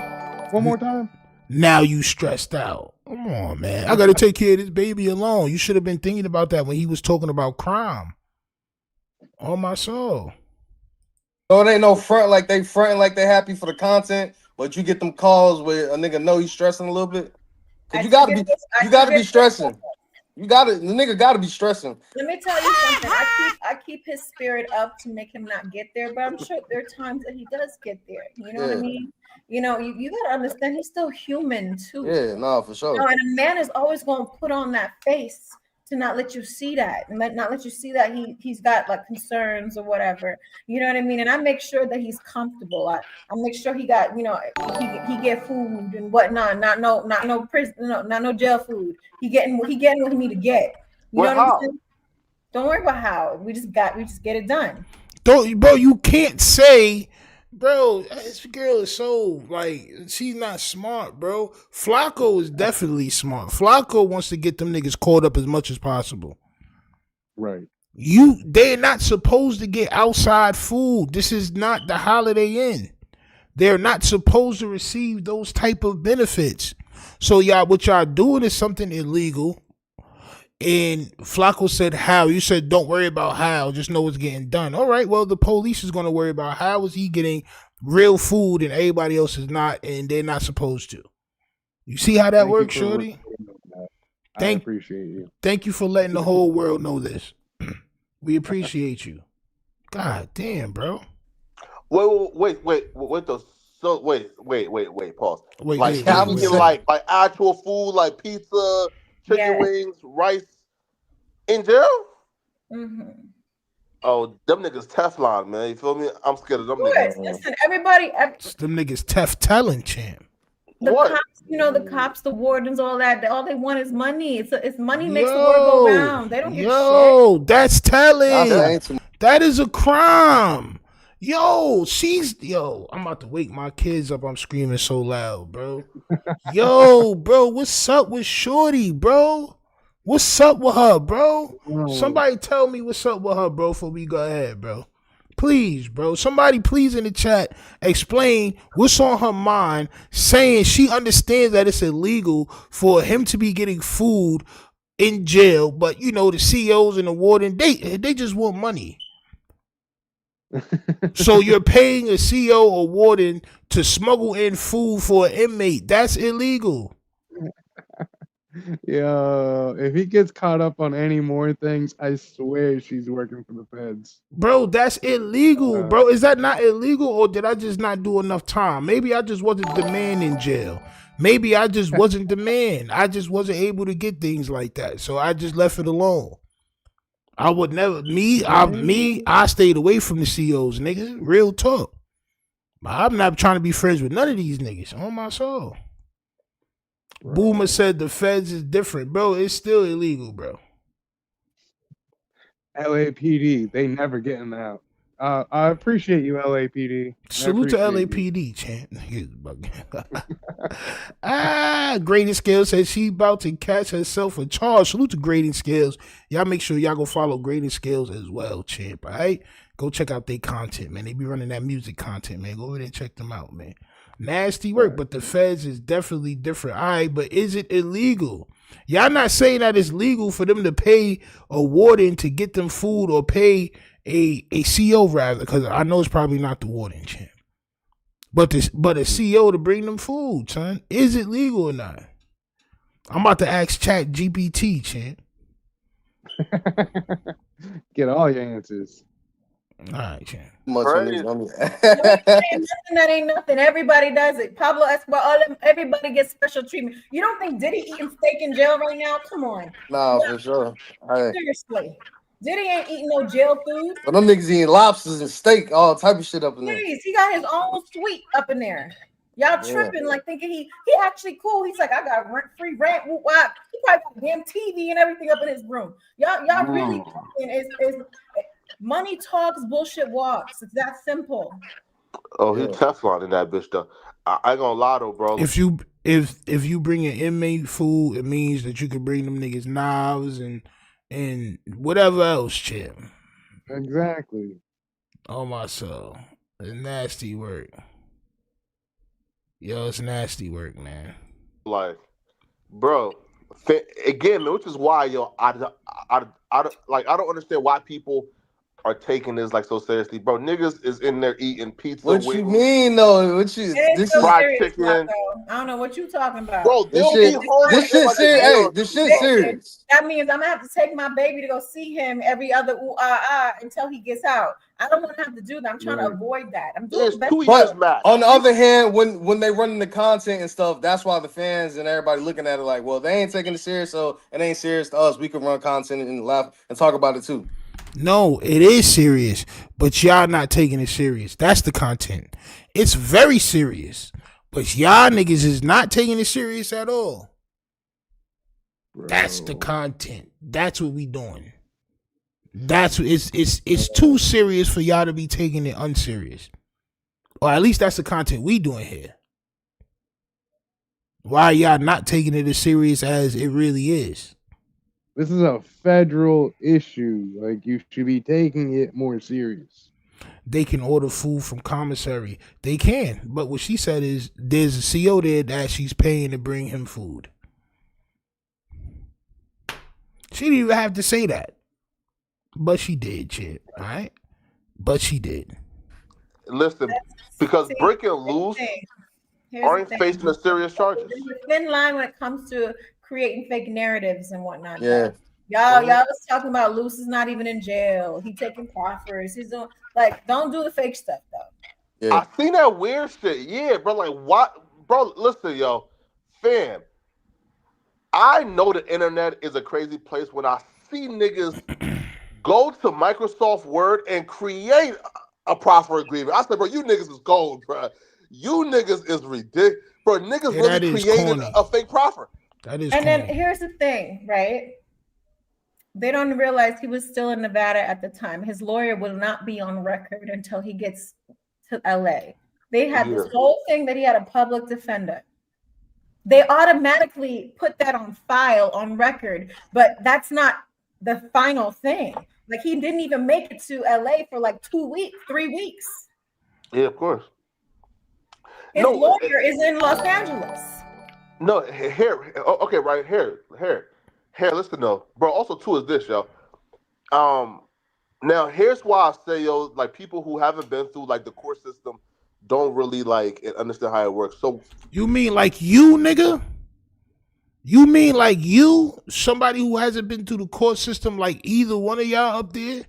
One more time. Now you stressed out. Come on, man. I got to take care of this baby alone. You should have been thinking about that when he was talking about crime. On my soul. So it ain't no front like they fronting like they happy for the content, but you get them calls where a nigga know he's stressing a little bit. Cause you gotta be stressing. The nigga gotta be stressing. Let me tell you something. I keep his spirit up to make him not get there, but I'm sure there are times that he does get there. You know what I mean? You know, you gotta understand he's still human too. Yeah, no, for sure. You know, and a man is always gonna put on that face to not let you see that, and not let you see that he's got like concerns or whatever. You know what I mean? And I make sure that he's comfortable. I make sure he got, you know, he get food and whatnot. Not no prison, not no jail food. He getting what he need to get. You know what I'm saying? Don't worry about how. We just get it done. Bro, you can't say, bro, this girl is so, like, she's not smart, bro. Flacco is definitely smart. Flacco wants to get them niggas caught up as much as possible. Right. They're not supposed to get outside food. This is not the Holiday Inn. They're not supposed to receive those type of benefits. So y'all, what y'all doing is something illegal. And Flacco said how. You said don't worry about how, just know it's getting done. All right, well, the police is going to worry about how is he getting real food and everybody else is not, and they're not supposed to. You see how that works, Shorty? I appreciate you. Thank you for letting the whole world know this. We appreciate you. God damn, bro. Wait, pause. Like actual food, like pizza, chicken wings, rice in jail? Mm-hmm. Oh, them niggas Teflon, man. You feel me? I'm scared of them niggas. Listen, everybody. Them niggas Teftelling, champ. The cops, the cops, the wardens, all that. All they want is money. It's money makes the world go round. They don't give shit. That's telling. That is a crime. I'm about to wake my kids up. I'm screaming so loud, bro. Bro, what's up with Shorty, bro? What's up with her, bro? Somebody tell me what's up with her, bro, before we go ahead, bro. Please, bro. Somebody please in the chat explain what's on her mind, saying she understands that it's illegal for him to be getting food in jail, but the CEOs and the warden, they just want money. So you're paying a CEO or warden to smuggle in food for an inmate. That's illegal. Yo, if he gets caught up on any more things, I swear she's working for the feds. Bro, that's illegal, bro. Is that not illegal, or did I just not do enough time? Maybe I just wasn't the man in jail. Maybe I just wasn't the man. I just wasn't able to get things like that. So I just left it alone. I would never, I stayed away from the CEOs, niggas. Real talk. I'm not trying to be friends with none of these niggas. On my soul. Right. Boomer said the feds is different. Bro, it's still illegal, bro. LAPD, they never getting out. I appreciate you, LAPD. Salute to LAPD, champ. Grading Scales says she about to catch herself a charge. Salute to Grading Scales. Y'all make sure y'all go follow Grading Scales as well, champ. All right? Go check out their content, man. They be running that music content, man. Go over there and check them out, man. Nasty work, but the feds is definitely different. All right, but is it illegal? Y'all not saying that it's legal for them to pay a warden to get them food or pay a CEO rather, because I know it's probably not the warden, champ. But a CEO to bring them food, son. Is it legal or not? I'm about to ask Chat GPT, champ. Get all your answers. All right, champ. That ain't nothing. Everybody does it. Pablo Escobar, everybody gets special treatment. You don't think Diddy eating steak in jail right now? Come on. Nah, for sure. Seriously. Diddy ain't eating no jail food. But them niggas eating lobsters and steak, all type of shit up in there. Please, he got his own suite up in there. Y'all tripping, like thinking he actually cool. He's like, I got free rent. He probably got damn TV and everything up in his room. Y'all really thinking is money talks, bullshit walks. It's that simple. Oh, he's Teflon in that bitch though. I ain't gonna lie though, bro. If you bring an inmate food, it means that you can bring them niggas knives and whatever else, champ. Exactly. Oh my soul. It's nasty work. Yo, it's nasty work, man. Like, bro, again, man, which is why, yo, I don't understand why people are taking this like so seriously, bro. Niggas is in there eating pizza. What you mean though? This is fried chicken. I don't know what you talking about, bro. This shit serious. Hey, this shit serious. That means I'm gonna have to take my baby to go see him every other until he gets out. I don't want to have to do that. I'm trying to avoid that. I'm doing best. But on the other hand, when they running the content and stuff, that's why the fans and everybody looking at it like, well, they ain't taking it serious, so it ain't serious to us. We can run content and laugh and talk about it too. No, it is serious, but y'all not taking it serious. That's the content. It's very serious, but y'all niggas is not taking it serious at all. Bro. That's the content. That's what we doing. That's what it's too serious for y'all to be taking it unserious. Or at least that's the content we doing here. Why y'all not taking it as serious as it really is? This is a federal issue. Like, you should be taking it more serious. they can order food from commissary. They can, but what she said is there's a CO there that she's paying to bring him food. She didn't even have to say that, but she did, Chip. All right, but she did. Listen, because Bricc and Luce aren't facing the serious charges. There's a thin line when it comes to creating fake narratives and whatnot. Yeah. Y'all was talking about Luce is not even in jail. He taking proffers. He's doing don't do the fake stuff though. Yeah. I seen that weird shit. Yeah, bro. Like what, bro? Listen, yo, fam. I know the internet is a crazy place when I see niggas go to Microsoft Word and create a proffer agreement. I said, bro, you niggas is gold, bro. You niggas is ridiculous. Bro, niggas really created a fake proffer. That is and corny. then here's the thing, right? They don't realize he was still in Nevada at the time. His lawyer will not be on record until he gets to LA. They had this whole thing that he had a public defender. They automatically put that on file, on record, but that's not the final thing. Like he didn't even make it to LA for like 2 weeks, 3 weeks. Yeah, of course. His lawyer is in Los Angeles. No, here, okay, right here. Listen though, bro. Also, too, is this, yo. Now here's why I say, yo, like people who haven't been through like the court system don't really like understand how it works. So you mean like you, nigga? You mean like you, somebody who hasn't been through the court system, like either one of y'all up there?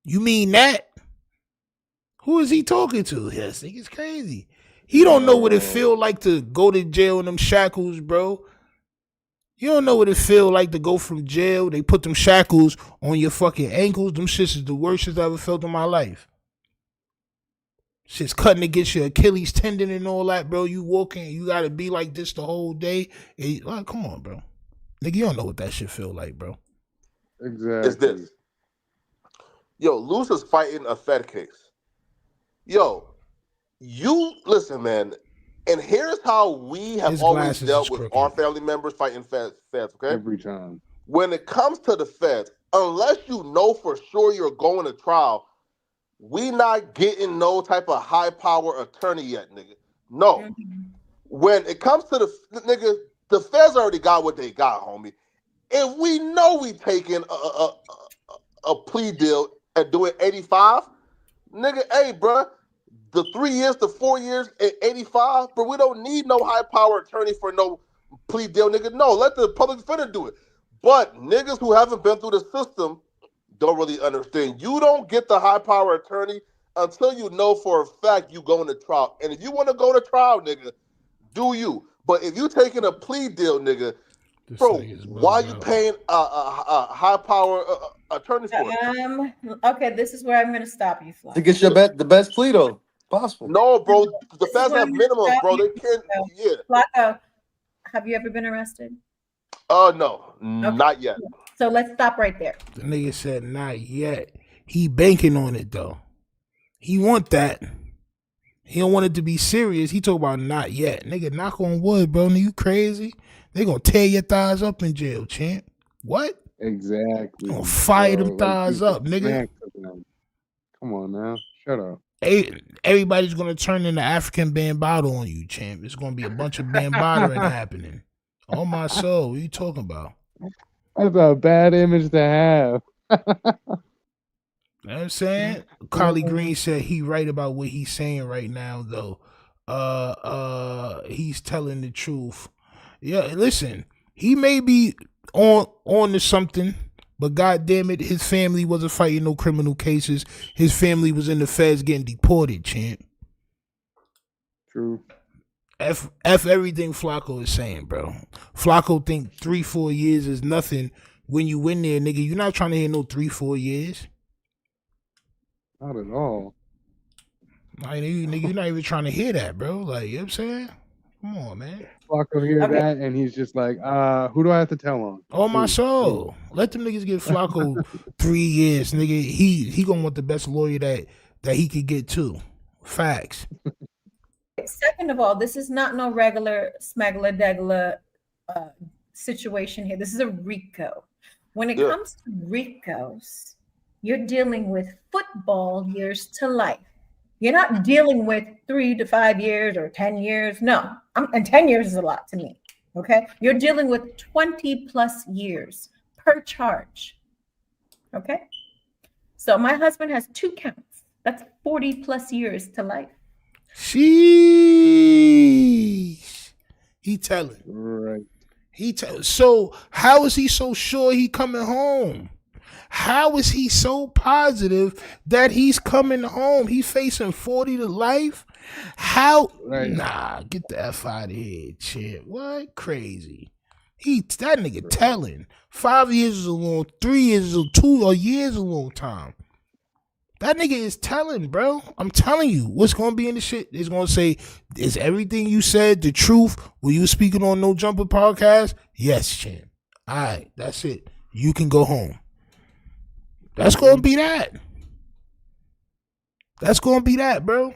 You mean that? Who is he talking to? Yes, nigga's crazy. He don't know what it feel like to go to jail in them shackles, bro. You don't know what it feel like to go from jail. They put them shackles on your fucking ankles. Them shits is the worst shit I ever felt in my life. Shit's cutting against your Achilles tendon and all that, bro. You walking, you gotta be like this the whole day. Like, come on, bro. Nigga, you don't know what that shit feel like, bro. Exactly. It's this. Yo, Luce is fighting a Fed case. Yo, you listen, man. And here's how we have always dealt with our family members fighting feds, okay? Every time. When it comes to the feds, unless you know for sure you're going to trial, we not getting no type of high power attorney yet, nigga. No. Mm-hmm. When it comes to the feds already got what they got, homie. If we know we taking a plea deal and doing 85, nigga, hey, bro. The 3 years to 4 years at 85, but we don't need no high power attorney for no plea deal, nigga. No, let the public defender do it. But niggas who haven't been through the system don't really understand. You don't get the high power attorney until you know for a fact you going to trial. And if you want to go to trial, nigga, do you. But if you taking a plea deal, nigga, bro, why you paying a high power attorney for it? Okay, this is where I'm going to stop you, Flo. To get your the best plea, though. Possible. No, bro. The feds have minimums, bro. They can't. Yeah. Flacco, have you ever been arrested? No, not yet. So let's stop right there. The nigga said not yet. He banking on it though. He want that. He don't want it to be serious. He talk about not yet. Nigga, knock on wood, bro. You crazy? They gonna tear your thighs up in jail, champ. What? Exactly. Gonna fire them thighs up, nigga. Come on now. Shut up. Everybody's gonna turn into African bambaataa on you, champ. It's gonna be a bunch of bambaatering happening. Oh my soul, what are you talking about? That's a bad image to have. You know what I'm saying? Carly Green said he right about what he's saying right now, though. He's telling the truth. Yeah, listen, he may be on to something. But goddamn it, his family wasn't fighting no criminal cases. His family was in the feds getting deported, champ. True. F everything Flacco is saying, bro. Flacco think 3-4 years is nothing when you in there, nigga. You're not trying to hear no 3-4 years. Not at all. Like, nigga, you're not even trying to hear that, bro. Like, you know what I'm saying? Come on, man. Flacco hear that, and he's just like, who do I have to tell on? Oh, my soul. Let them niggas give Flacco 3 years, nigga. He gonna want the best lawyer that he could get, too. Facts. Second of all, this is not no regular smuggler situation here. This is a RICO. When it comes to RICOs, you're dealing with football years to life. You're not dealing with 3 to 5 years or 10 years. No, and 10 years is a lot to me. Okay. You're dealing with 20 plus years per charge. Okay. So my husband has 2 counts. That's 40 plus years to life. Sheesh. He telling. Right. So how is he so sure he coming home? How is he so positive that he's coming home? He's facing 40 to life. How? Right. Nah, get the F out of here, champ. What? Crazy. That nigga telling. 5 years is a long, 3 years is a 2 years is a long time. That nigga is telling, bro. I'm telling you, what's gonna be in the shit is gonna say, is everything you said the truth? Were you speaking on No Jumper podcast? Yes, champ. All right, that's it. You can go home. That's gonna be that. That's gonna be that, bro.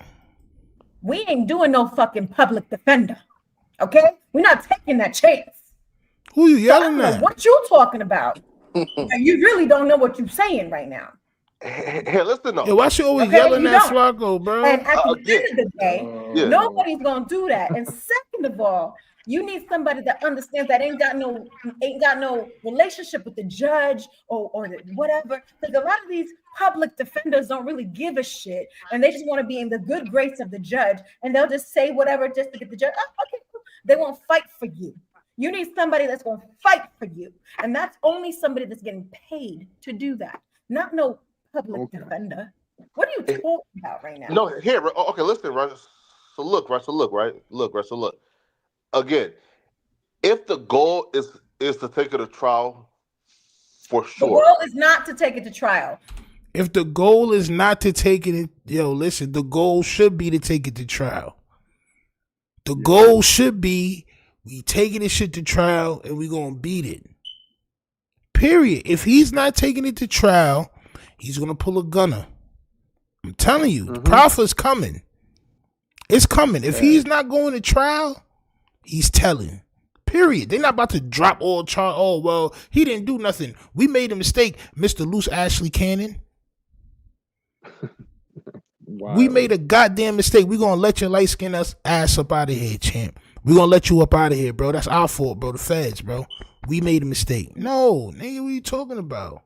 We ain't doing no fucking public defender. Okay? We're not taking that chance. Who you yelling at? What you talking about? You really don't know what you're saying right now. Hey, listen though. Yeah, why she always yelling at Flacco, bro? And at the end of the day, nobody's gonna do that. And second of all, you need somebody that understands that ain't got no relationship with the judge or whatever. Because a lot of these public defenders don't really give a shit, and they just want to be in the good grace of the judge, and they'll just say whatever just to get the judge. Oh, okay, cool. They won't fight for you. You need somebody that's gonna fight for you, and that's only somebody that's getting paid to do that. Not no public defender. What are you talking about right now? No, here. Okay, listen, right. So look. Again, if the goal is to take it to trial, for sure. The goal is not to take it to trial. If the goal is not to take it, listen, the goal should be to take it to trial. The goal should be we taking this shit to trial and we gonna beat it. Period. If he's not taking it to trial, he's gonna pull a gunner. I'm telling you, the profit's coming. It's coming. If he's not going to trial, he's telling. Period. They're not about to drop all charge. Oh, well, he didn't do nothing. We made a mistake, Mr. Luce Ashley Cannon. Wow. We made a goddamn mistake. We're going to let your light-skinned ass up out of here, champ. We're going to let you up out of here, bro. That's our fault, bro. The feds, bro. We made a mistake. No, nigga, what are you talking about?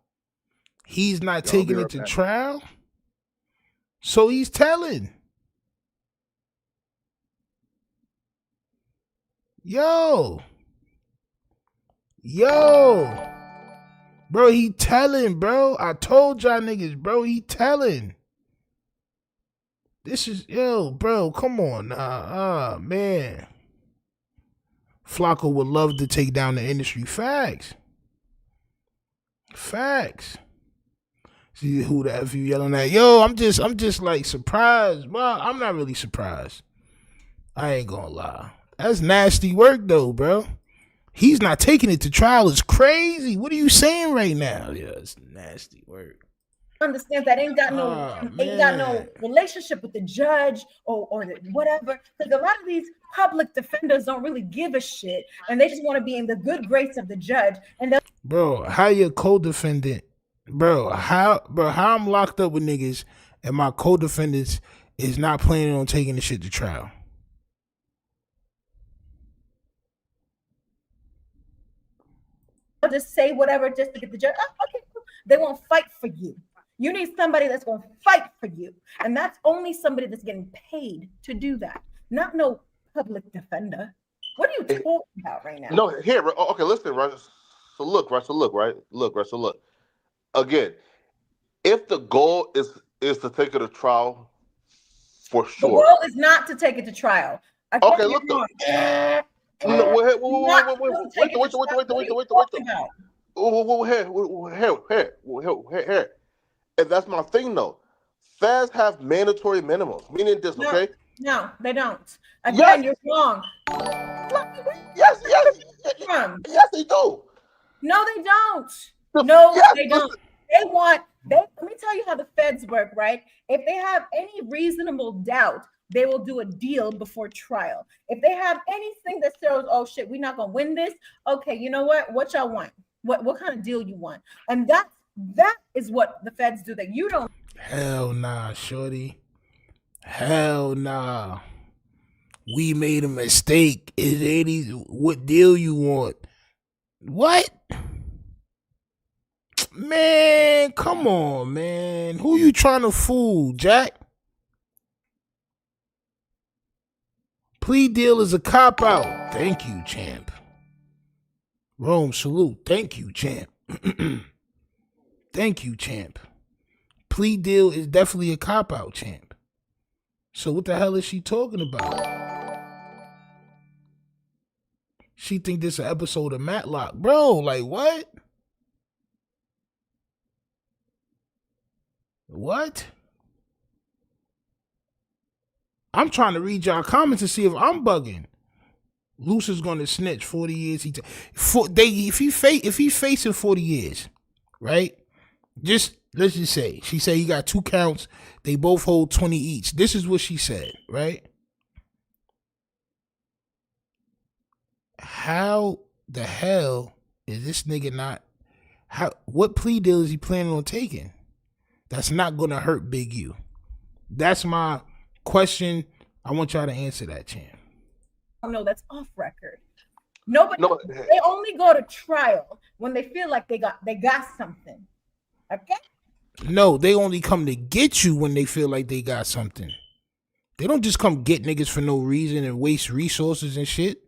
He's not taking it to trial. So he's telling. Yo. Bro, he telling, bro. I told y'all niggas, bro, he telling. This is, bro, come on now. Man. Flacco would love to take down the industry. Facts. See who the F you yelling at? Yo, I'm just like surprised. Well, I'm not really surprised. I ain't gonna lie. That's nasty work though, bro. He's not taking it to trial. It's crazy. What are you saying right now? Yeah, it's nasty work. Understand that ain't got no relationship with the judge or whatever. Because a lot of these public defenders don't really give a shit, and they just want to be in the good grace of the judge. And bro, how your co-defendant? Bro, how I'm locked up with niggas and my co-defendants is not planning on taking the shit to trial. They'll just say whatever just to get the judge. Oh, okay, cool. They won't fight for you. You need somebody that's going to fight for you. And that's only somebody that's getting paid to do that. Not no public defender. What are you talking about right now? No, here. Okay, listen, right. So look. Again, if the goal is to take it to trial, for sure. The goal is not to take it to trial. Okay, look though. Wait. Here. And that's my thing though. Feds have mandatory minimums, meaning this, okay? No, they don't. Again, you're wrong. Yes, they do. No, they don't. They don't. Let me tell you how the feds work, right? If they have any reasonable doubt, they will do a deal before trial. If they have anything that shows, oh shit, we're not gonna win this. Okay, you know what? What y'all want? What kind of deal you want? And that's That is what the feds do that you don't. Hell nah, shorty. Hell nah. We made a mistake. Is any what deal you want? What? Man, come on, man. Who you trying to fool, Jack? Plea deal is a cop out. Thank you, champ. Rome, salute. Thank you, champ. Thank you, champ. Plea deal is definitely a cop out, champ. So what the hell is she talking about? She think this an episode of Matlock. Bro, like what? What? I'm trying to read y'all comments to see if I'm bugging. Luce is going to snitch 40 years. If he facing 40 years, right? Let's just say she said he got 2 counts. They both hold 20 each. This is what she said, right? How the hell is this nigga not? What plea deal is he planning on taking? That's not going to hurt Big U. That's my question. I want y'all to answer that, champ. Oh no, that's off record. Nobody. No, they only go to trial when they feel like they got something. Okay. No, they only come to get you when they feel like they got something. They don't just come get niggas for no reason and waste resources and shit.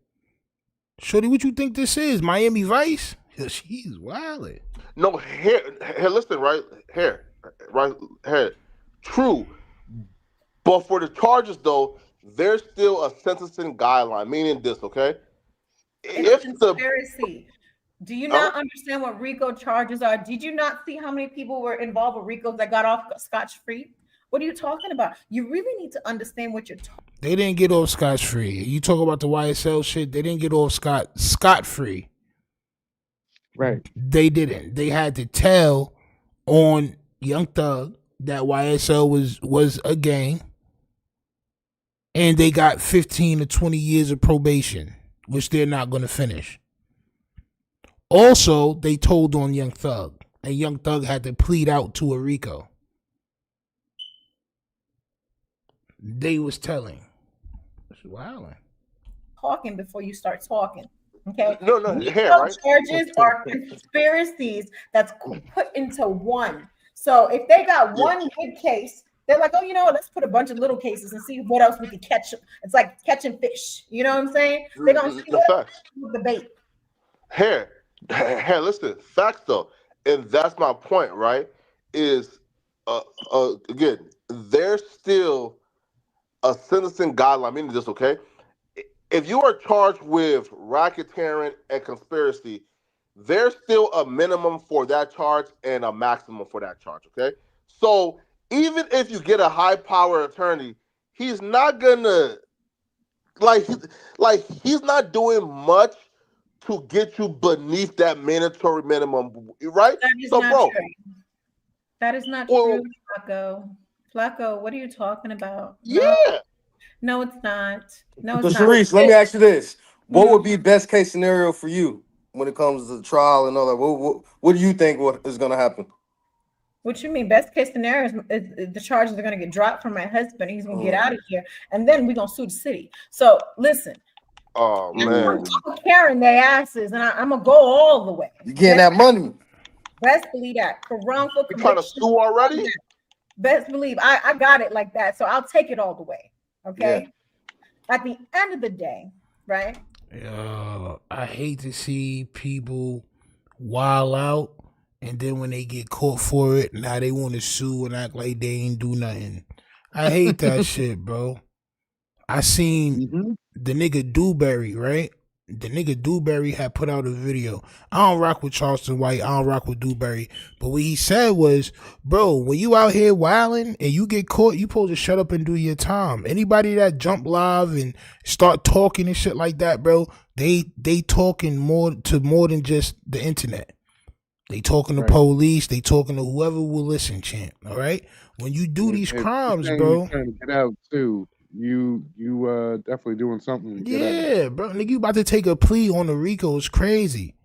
Shorty, what you think this is? Miami Vice? She's wildin'. No, here, listen, right here. True. But for the charges, though, there's still a sentencing guideline, meaning this, okay? It's a conspiracy. Do you not understand what RICO charges are? Did you not see how many people were involved with RICOs that got off scotch-free? What are you talking about? You really need to understand what you're talking about. They didn't get off scotch-free. You talk about the YSL shit, they didn't get off scot-free. Right. They didn't. They had to tell on Young Thug that YSL was a gang, and they got 15 to 20 years of probation, which they're not going to finish. Also, they told on Young Thug, and Young Thug had to plead out to a RICO. They was telling. It's wilding. Talking before you start talking. Okay. No, here, right? Charges are conspiracies that's put into one. So if they got one big case, they're like, oh, you know what? Let's put a bunch of little cases and see what else we can catch. It's like catching fish. You know what I'm saying? They're gonna see the bait. Here, listen. Facts though, and that's my point. Right? Is again, there's still a sentencing guideline. Meaning this, okay? If you are charged with racketeering and conspiracy, there's still a minimum for that charge and a maximum for that charge, okay? So even if you get a high-power attorney, he's not gonna, he's not doing much to get you beneath that mandatory minimum, right? That is not true. That is not true, Flacco. Flacco, what are you talking about? Yeah. No, it's not. No, So it's Shereice, not. let me ask you this: what would be best case scenario for you when it comes to the trial and all that? What do you think is going to happen? What you mean? Best case scenario is the charges are going to get dropped from my husband. He's going to get out of here, and then we're going to sue the city. So listen. Oh man. I'm carrying their asses, and I'm gonna go all the way. You getting that money? Best believe that. For wrongful conviction. You trying to sue already? Best believe I got it like that. So I'll take it all the way. Okay. Yeah. At the end of the day, right? I hate to see people wild out, and then when they get caught for it, now they want to sue and act like they ain't do nothing. I hate that shit, bro. I seen the nigga Dewberry, right? The nigga Dewberry had put out a video. I don't rock with Charleston White. I don't rock with Dewberry. But what he said was, bro, when you out here wilding and you get caught, you supposed to shut up and do your time. Anybody that jump live and start talking and shit like that, bro, they talking more than just the internet. They talking to police. They talking to whoever will listen, champ. All right? When you do these crimes, bro. Trying to get out too. You definitely doing something. Yeah, bro. Nigga, you about to take a plea on the RICO is crazy.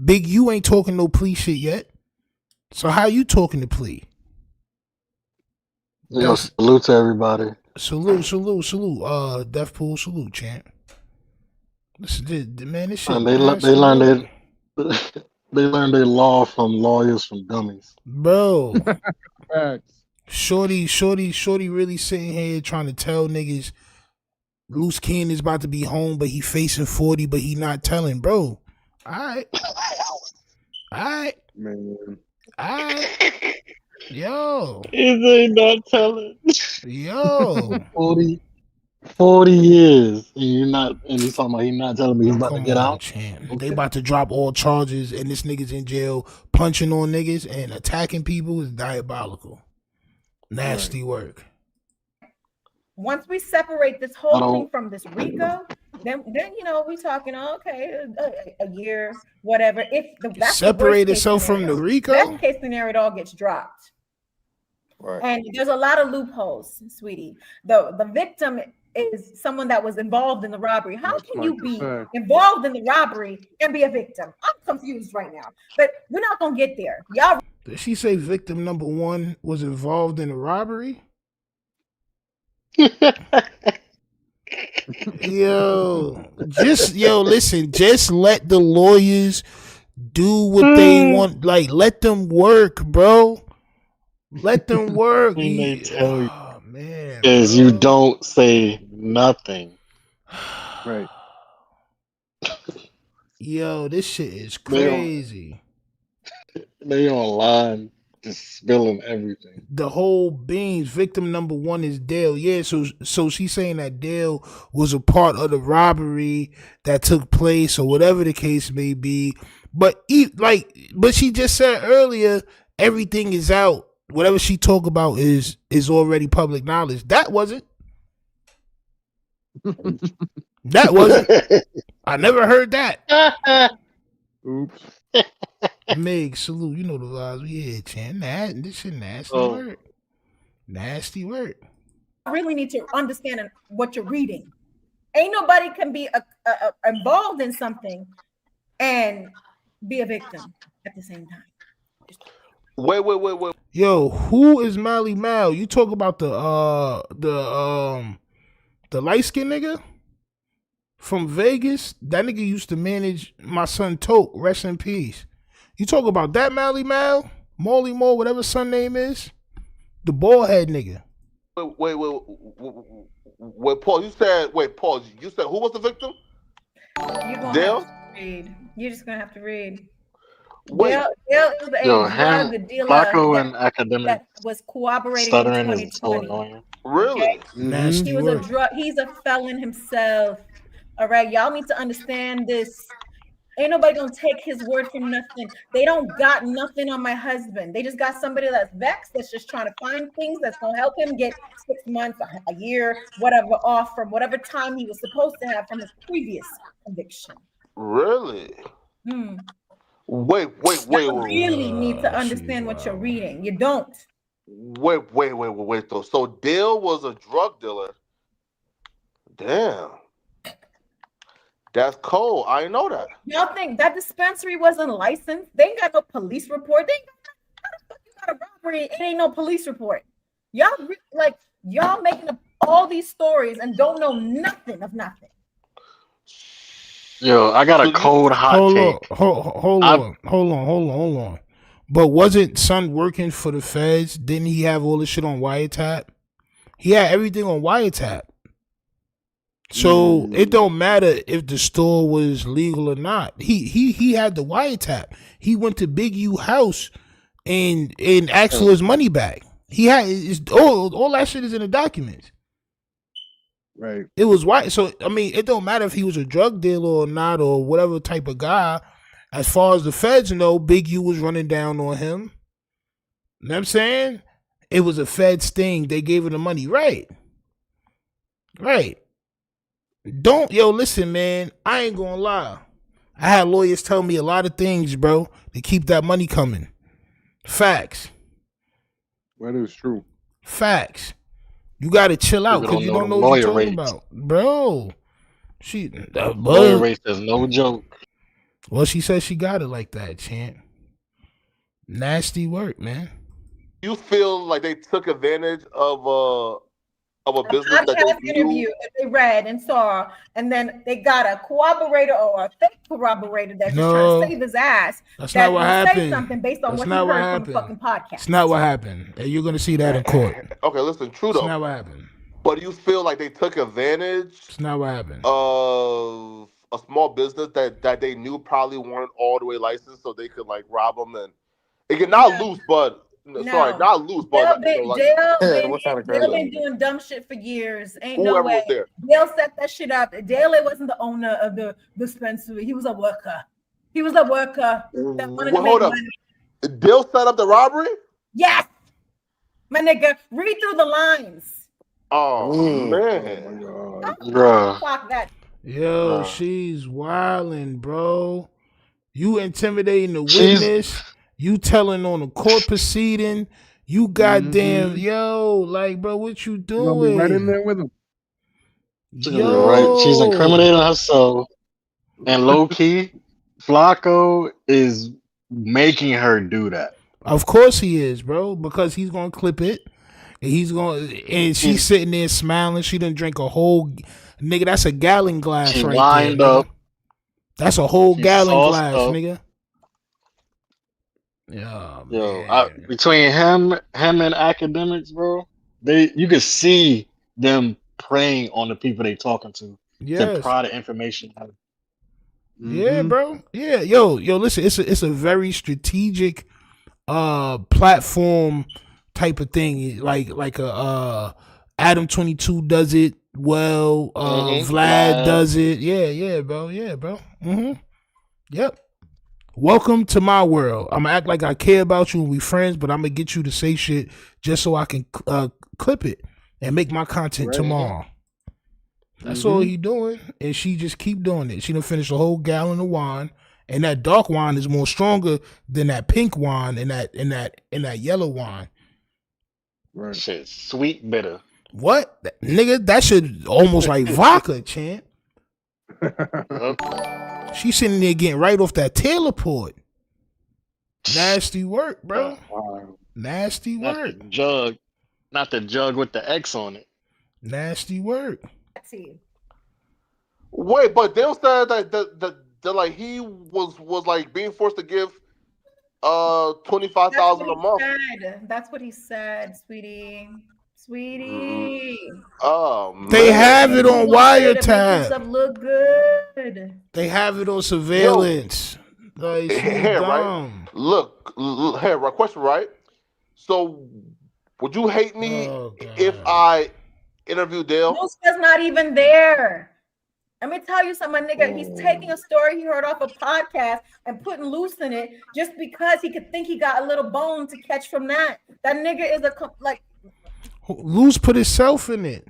Big U ain't talking no plea shit yet. So how you talking to plea? Yo, salute to everybody. Salute. Deathpool, salute, champ. Listen, man, this shit. They learned their law from lawyers from dummies. Bro. Shorty really sitting here trying to tell niggas Luce Ken is about to be home, but he facing 40, but he not telling, bro. Alright. Man. Alright. Yo. Is they not telling? Yo. 40 years. And he's talking about he not telling me he's about to get out. Champ. Okay. They about to drop all charges and this nigga's in jail punching on niggas and attacking people is diabolical. Nasty work. Once we separate this whole thing from this RICO, then we talking okay, a year, whatever. If that's separate itself from the RICO, best case scenario, it all gets dropped. Right. And there's a lot of loopholes, sweetie. The victim is someone that was involved in the robbery. How can you be involved in the robbery and be a victim? I'm confused right now, but we're not gonna get there. Y'all. Did she say victim number 1 was involved in the robbery? Listen, just let the lawyers do what they want. Like, let them work, bro. Let them work. They tell you, man, because you don't say nothing. Right. Yo, this shit is crazy. They online just spilling everything. The whole beans. Victim number 1 is Dale. Yeah, so she's saying that Dale was a part of the robbery that took place or whatever the case may be. But she just said earlier, everything is out. Whatever she talk about is already public knowledge. That wasn't. I never heard that. Oops. Meg, salute. You know the vibes. We here, Chan. This shit nasty work. Nasty work. I really need to understand what you're reading. Ain't nobody can be involved in something and be a victim at the same time. Wait. Yo, who is Mally Mal? You talk about the light skinned nigga from Vegas? That nigga used to manage my son Toke. Rest in peace. You talk about that Mally Mal? Molly Mo, whatever son name is? The bald head nigga. Wait, Paul, you said who was the victim? Dale? You're just gonna have to read. Wait. Dale is a drug dealer that was cooperating in 2020. Really? Okay? He's a felon himself. All right, y'all need to understand this. Ain't nobody gonna take his word for nothing. They don't got nothing on my husband. They just got somebody that's vexed, that's just trying to find things that's gonna help him get 6 months, a year, whatever, off from whatever time he was supposed to have from his previous conviction. Really? Wait. You really need to understand what you're reading. You don't. Wait, though. So Dale was a drug dealer. Damn. That's cold. I didn't know that. Y'all think that dispensary wasn't licensed? They ain't got no police report. They got a robbery. It ain't no police report. Y'all making up all these stories and don't know nothing of nothing. Yo, I got a cold hot take. Hold on. But wasn't son working for the feds? Didn't he have all this shit on wiretap? He had everything on wiretap. So it don't matter if the store was legal or not. He had the wiretap. He went to Big U house and asked for his money back. He had all that shit is in the documents. Right. It was white. So I mean, it don't matter if he was a drug dealer or not or whatever type of guy. As far as the feds know, Big U was running down on him. You know what I'm saying? It was a feds thing. They gave him the money. Right. Listen, man, I ain't gonna lie. I had lawyers tell me a lot of things, bro, to keep that money coming. Facts. That is true. Facts. You gotta chill out because you don't know what you're talking about. Bro. Lawyer race is no joke. Well, she said she got it like that, champ. Nasty work, man. You feel like they took advantage of a business that podcast they interview that they read and saw, and then they got a cooperator or a fake corroborator that's just trying to save his ass. That's not what happened. Say something based on That's what he heard from the fucking podcast. It's not what happened. And you're gonna see that in court. Okay, listen, true though. It's not what happened. But you feel like they took advantage. It's not what happened. Of a small business that they knew probably weren't all the way licensed, so they could like rob them and it get not loose, but. Sorry, not loose, but Dale been doing dumb shit for years. Ain't no way. Dale set that shit up. Dale wasn't the owner of the dispensary. He was a worker. That wanted to make money. Dale set up the robbery? Yes. My nigga, read through the lines. Oh man. Bro. Fuck that. Yo, she's wildin', bro. You intimidating the witness. You telling on a court proceeding. You goddamn, yo, like, bro, what you doing? Right in there with him. Yo. Right, she's incriminating herself. And low key, Flacco is making her do that. Of course he is, bro, because he's gonna clip it. And she's sitting there smiling. She done drink a whole nigga. That's a gallon glass right lined there. up. That's a whole gallon glass, up. nigga. Between him and academics, bro, you can see them preying on the people they talking to pry the information out. Yeah, bro. Yeah, yo, listen, it's a very strategic platform type of thing. Like a Adam 22 does it well. Vlad does it. Yeah, bro. Yep. Welcome to my world. I'm gonna act like I care about you and we friends, but I'm gonna get you to say shit just so I can clip it and make my content tomorrow. That's all he doing, and she just keep doing it. She done finished a whole gallon of wine, and that dark wine is more stronger than that pink wine and that yellow wine. Right. Shit, sweet bitter. What, nigga? That shit almost like vodka, champ. She's sitting there getting right off that Taylor port. Nasty work, bro. Nasty work. Not the jug with the X on it. Nasty work. Wait, but Dale said that like he was like being forced to give $25,000 a month. That's what he said, sweetie. Oh, man. They have it on wiretap. Stuff look good. They have it on surveillance. Like, right? Look, here, right question, right? So, would you hate me if I interviewed Dale? Luce was not even there. Let me tell you something, my nigga. He's taking a story he heard off a podcast and putting Luce in it just because he could think he got a little bone to catch from that. That nigga is Luce put himself in it.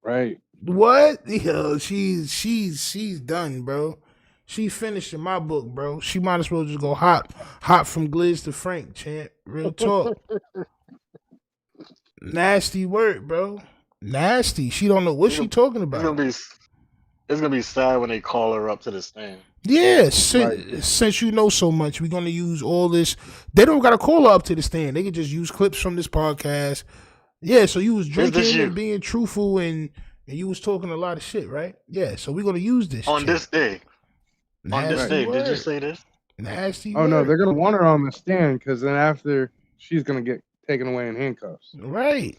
Right. What? Yo, she's done, bro. She finished in my book, bro. She might as well just go hop from Gliz to Frank, champ. Real talk. Nasty work, bro. Nasty. She don't know what she talking about. It's gonna be sad when they call her up to the stand. Yeah, since you know so much, we're gonna use all this. They don't gotta call her up to the stand. They can just use clips from this podcast. Yeah, so you was drinking and being truthful and you was talking a lot of shit, right? Yeah, so we're gonna use this on this day. Nasty on this day, work. did you say this? Nasty. Oh no, they're gonna want her on the stand because then after she's gonna get taken away in handcuffs. Right.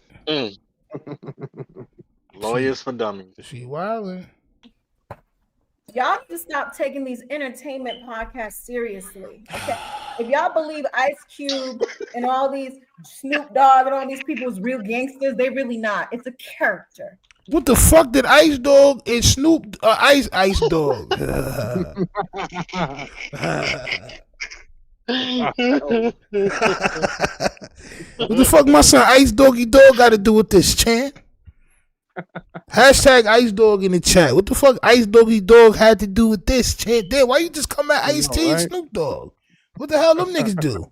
Lawyers for dummies. She wildin'. Y'all need to stop taking these entertainment podcasts seriously. Okay, if y'all believe Ice Cube and all these Snoop Dogg and all these people is real gangsters, they really not. It's a character. What the fuck did Ice Dog and Snoop Ice Dog? What the fuck my son Ice Doggy Dog got to do with this, champ? Hashtag Ice Dog in the chat. What the fuck Ice Doggy Dog had to do with this, champ? Damn, why you just come at Ice T and Snoop Dogg? What the hell them niggas do?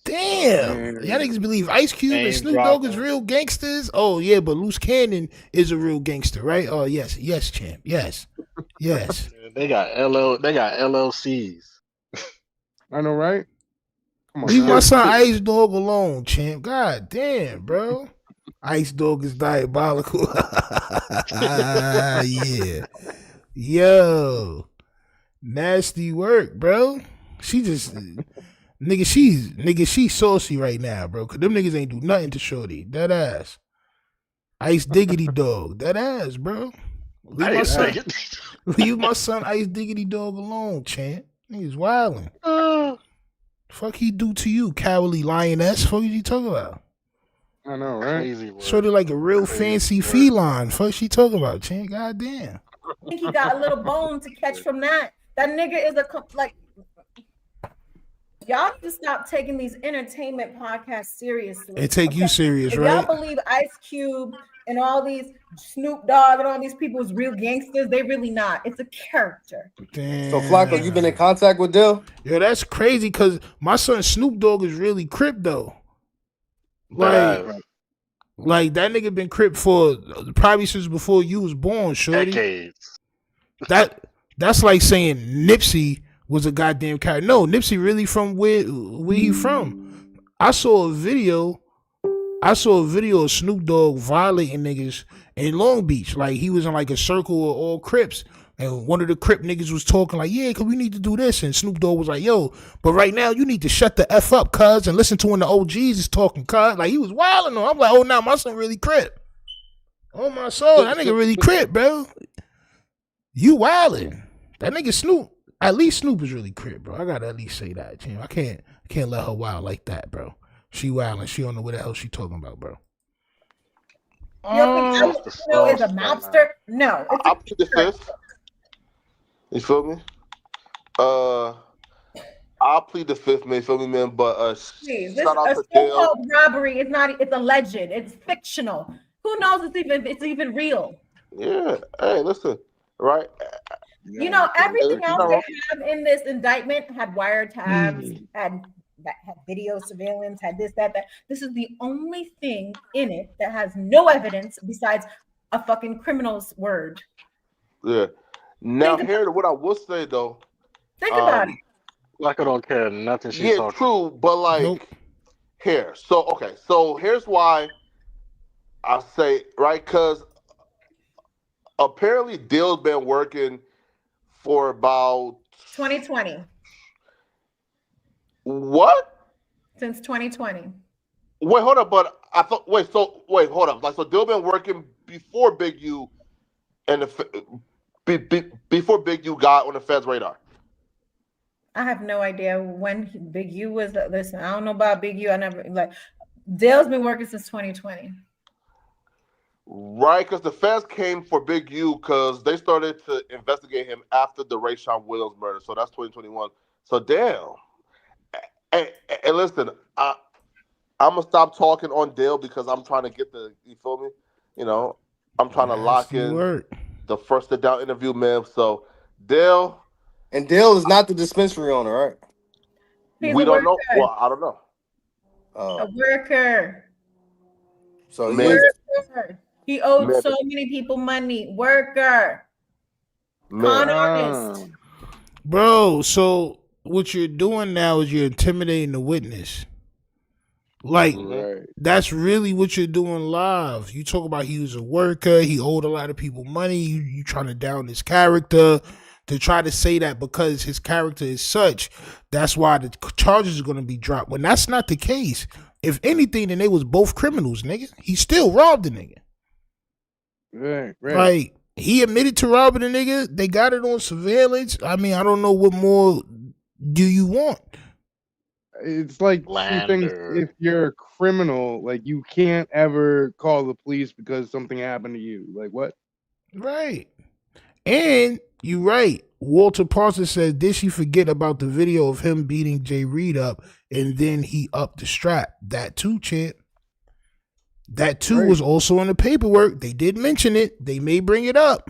Damn. Y'all niggas believe Ice Cube and Snoop Dogg is real gangsters? Oh, yeah, but Luce Cannon is a real gangster, right? Oh, yes, champ. Yes. They got LLCs. I know, right? Come on, Leave man. my son Ice Dog alone, champ. God damn, bro. Ice Dog is diabolical. Yeah. Yo. Nasty work, bro. She just she's saucy right now, bro. Cause them niggas ain't do nothing to Shorty. That ass. Ice Diggity Dog. That ass, bro. Leave my son Ice Diggity Dog alone, champ. Niggas wildin'. Fuck he do to you, cowardly lioness? Fuck you talking about? I know, right? Shorty like a real fancy feline. Fuck she talking about, champ? Goddamn. I think he got a little bone to catch from that. That nigga is like, y'all need to stop taking these entertainment podcasts seriously. And take you serious, if right? y'all believe Ice Cube and all these Snoop Dogg and all these people is real gangsters, they really not. It's a character. Damn. So Flacco, you been in contact with Dill? Yo, that's crazy because my son Snoop Dogg is really Crip though. Like that nigga been Crip for probably since before you was born, shorty. Decades. That's like saying Nipsey was a goddamn character. No, Nipsey really from where he from. I saw a video of Snoop Dogg violating niggas in Long Beach. Like he was in like a circle of all Crips. And one of the Crip niggas was talking like, yeah, cause we need to do this. And Snoop Dogg was like, yo, but right now you need to shut the F up, cuz, and listen to when the OGs is talking, cuz. Like he was wilding on. I'm like, oh, now my son really Crip. Oh my soul, that nigga really Crip, bro. You wilding. That nigga Snoop, at least Snoop is really Crip, bro. I gotta at least say that, Jim. I can't let her wild like that, bro. She wilding. She don't know what the hell she talking about, bro. You think is a mobster? No. I'll plead the fifth. You feel me? I'll plead the fifth, man. You feel me, man? But please, this a so-called robbery is not. It's alleged. It's fictional. Who knows? It's even real. Yeah. Hey, listen. Right. You know, everything else they have in this indictment had wiretaps, had video surveillance, had this, that. This is the only thing in it that has no evidence besides a fucking criminal's word. Yeah. Now, here, what I will say though. Think about it. Like I don't care nothing she's talking. Yeah, true, but like here. So okay, so here's why I say right, because apparently Dill's been working for about 2020. What? Since 2020. Wait, hold up, but I thought hold up. Like so Dill been working before Big U and before Big U got on the Fed's radar. I have no idea when Big U was. Listen, I don't know about Big U. I never like. Dale's been working since 2020. Right, because the feds came for Big U because they started to investigate him after the Rayshawn Williams murder. So that's 2021. So damn. And listen, I'm gonna stop talking on Dale because I'm trying to get the. You feel me? You know, I'm trying to lock in the first to down interview, man. So Dale. And Dale is not the dispensary owner, right? We don't know. Well, I don't know. A worker. So he owed so many people money. Worker. Con artist. Bro, so what you're doing now is you're intimidating the witness. Like, that's really what you're doing live. You talk about he was a worker, he owed a lot of people money, you trying to down his character. To try to say that because his character is such, that's why the charges are going to be dropped. When that's not the case. If anything, then they was both criminals, nigga. He still robbed the nigga. Right. Like, he admitted to robbing the nigga. They got it on surveillance. I mean, I don't know what more do you want. It's like two things. If you're a criminal, like you can't ever call the police because something happened to you. Like what? Right. And you're right. Walter Parsons says, did she forget about the video of him beating Jay Reed up and then he upped the strap? That too, champ. That too was also in the paperwork. They did mention it. They may bring it up.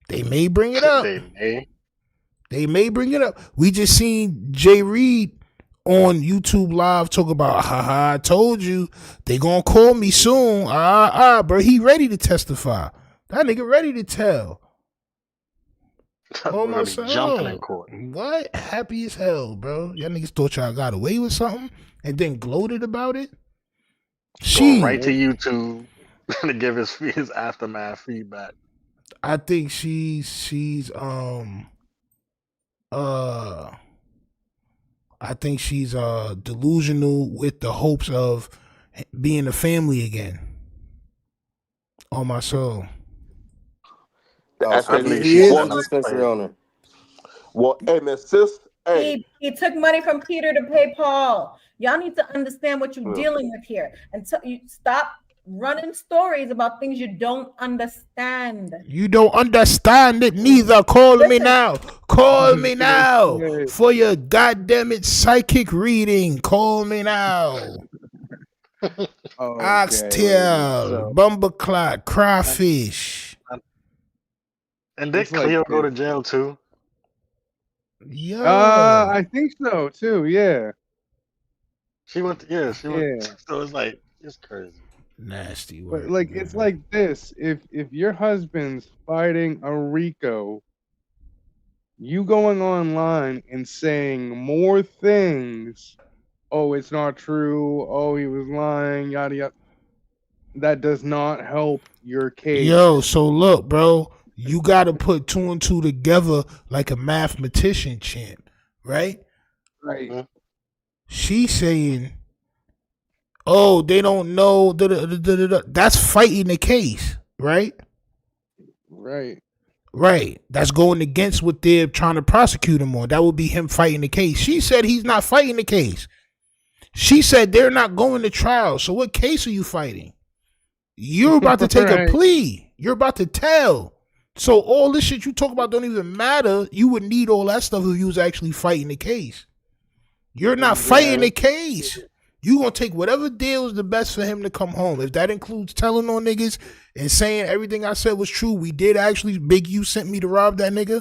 They may bring it up. They may bring it up. We just seen Jay Reed on YouTube Live talk about, I told you, they gonna call me soon. Bro, he ready to testify. That nigga ready to tell. Oh, We're my gonna be jumping in soul. court. What? Happy as hell, bro. Y'all niggas thought y'all got away with something and then gloated about it? Going right to YouTube to give his aftermath feedback. I think she's delusional with the hopes of being a family again. On my soul. So he is a dispensary owner. Well, hey man, sis. Hey, he took money from Peter to pay Paul. Y'all need to understand what you're dealing with here, and you stop running stories about things you don't understand. You don't understand it neither. Call me now. Call me now for your goddamn it psychic reading. Call me now. Oxtail, bumbleclot, crawfish. And did Cleo go to jail too? Yeah. I think so too. Yeah. She went. Yeah, she went. So it's like it's crazy. Nasty work. But like it's like this: if your husband's fighting a RICO, you going online and saying more things. Oh, it's not true. Oh, he was lying. Yada yada. That does not help your case. Yo, so look, bro. You got to put 2 and 2 together like a mathematician, champ, right? Right. She's saying, oh, they don't know. That's fighting the case, right? Right. Right. That's going against what they're trying to prosecute him on. That would be him fighting the case. She said he's not fighting the case. She said they're not going to trial. So what case are you fighting? You're about to take a plea. You're about to tell. So all this shit you talk about don't even matter. You would need all that stuff if you was actually fighting the case. You're not fighting the case. You gonna take whatever deal is the best for him to come home. If that includes telling on niggas and saying everything I said was true, we did actually, Big U sent me to rob that nigga,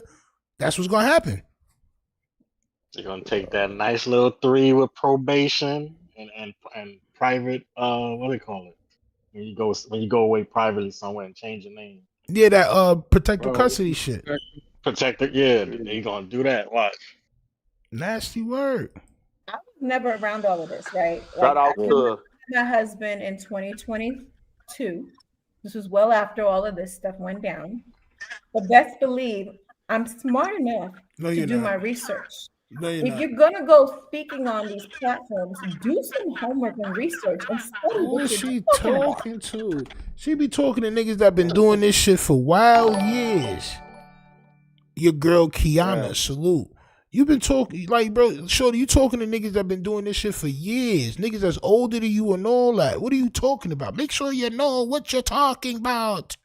that's what's gonna happen. You're gonna take that nice little 3 with probation and private what do they call it? When you go away privately somewhere and change your name. Yeah, that protective custody shit. Protected, yeah. They gonna do that. Watch. Nasty word. I was never around all of this, right? Shout out to my husband in 2022. This was well after all of this stuff went down. But best believe I'm smart enough to do my research. No, if you're gonna go speaking on these platforms, do some homework and research and study what she talking to. She be talking to niggas that been doing this shit for wild years. Your girl Kiana, salute. You been talking like, bro, shorty, you talking to niggas that been doing this shit for years. Niggas that's older than you and all that. What are you talking about? Make sure you know what you're talking about.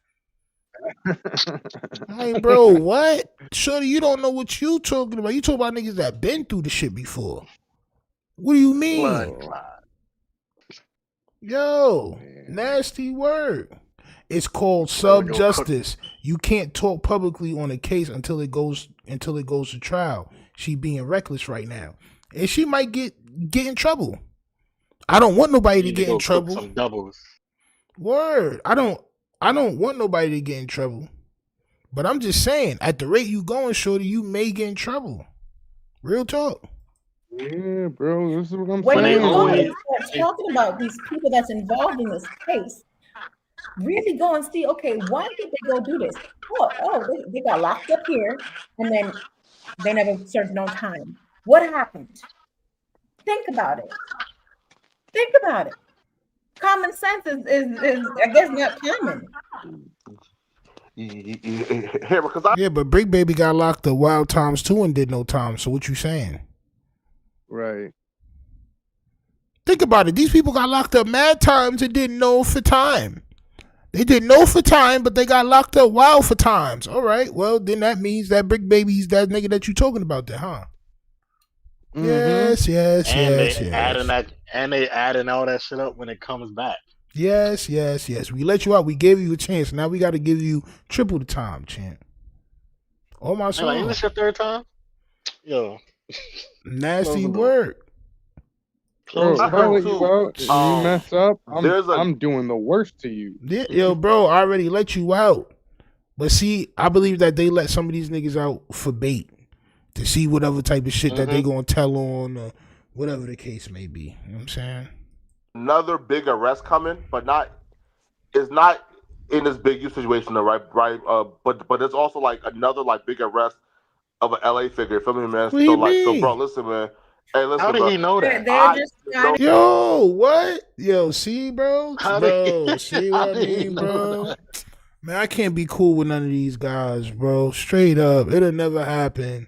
Hey, bro, what? Shorty, you don't know what you talking about. You talk about niggas that been through the shit before. What do you mean? Yo, nasty word. It's called sub-justice. You can't talk publicly on a case until it goes to trial. She being reckless right now. And she might get in trouble. I don't want nobody to get in trouble. Some doubles. Word. I don't want nobody to get in trouble. But I'm just saying, at the rate you going, shorty, you may get in trouble. Real talk. Yeah, bro. This is what I'm when saying. When you start talking about these people that's involved in this case, really go and see, okay, why did they go do this? They got locked up here, and then they never served no time. What happened? Think about it. Think about it. Common sense is I guess not common. Yeah, but Bricc Baby got locked up wild times too and did no time. So what you saying? Right. Think about it. These people got locked up mad times and didn't know for time. They didn't know for time, but they got locked up wild for times. All right. Well, then that means that Bricc Baby's that nigga that you talking about there, huh? Mm-hmm. Yes. And they adding all that shit up when it comes back. Yes. We let you out. We gave you a chance. Now we got to give you triple the time, champ. Oh my soul. Ain't this your 3rd time? Yo. Nasty work. Bro, if I let you out and you mess up, I'm doing the worst to you. Yo, bro, I already let you out. But see, I believe that they let some of these niggas out for bait to see whatever type of shit that they gonna tell on or whatever the case may be. You know what I'm saying? Another big arrest coming, but it's not in this big youth situation, though, right? But it's also like another like big arrest of an LA figure. You feel me, man? What do So you like, so mean? bro, listen, man. Hey, listen, How did bro. he know that? They're just trying to. Yo, what? Yo, see, bro? See what I did he mean, know bro? that? Man, I can't be cool with none of these guys, bro. Straight up. It'll never happen.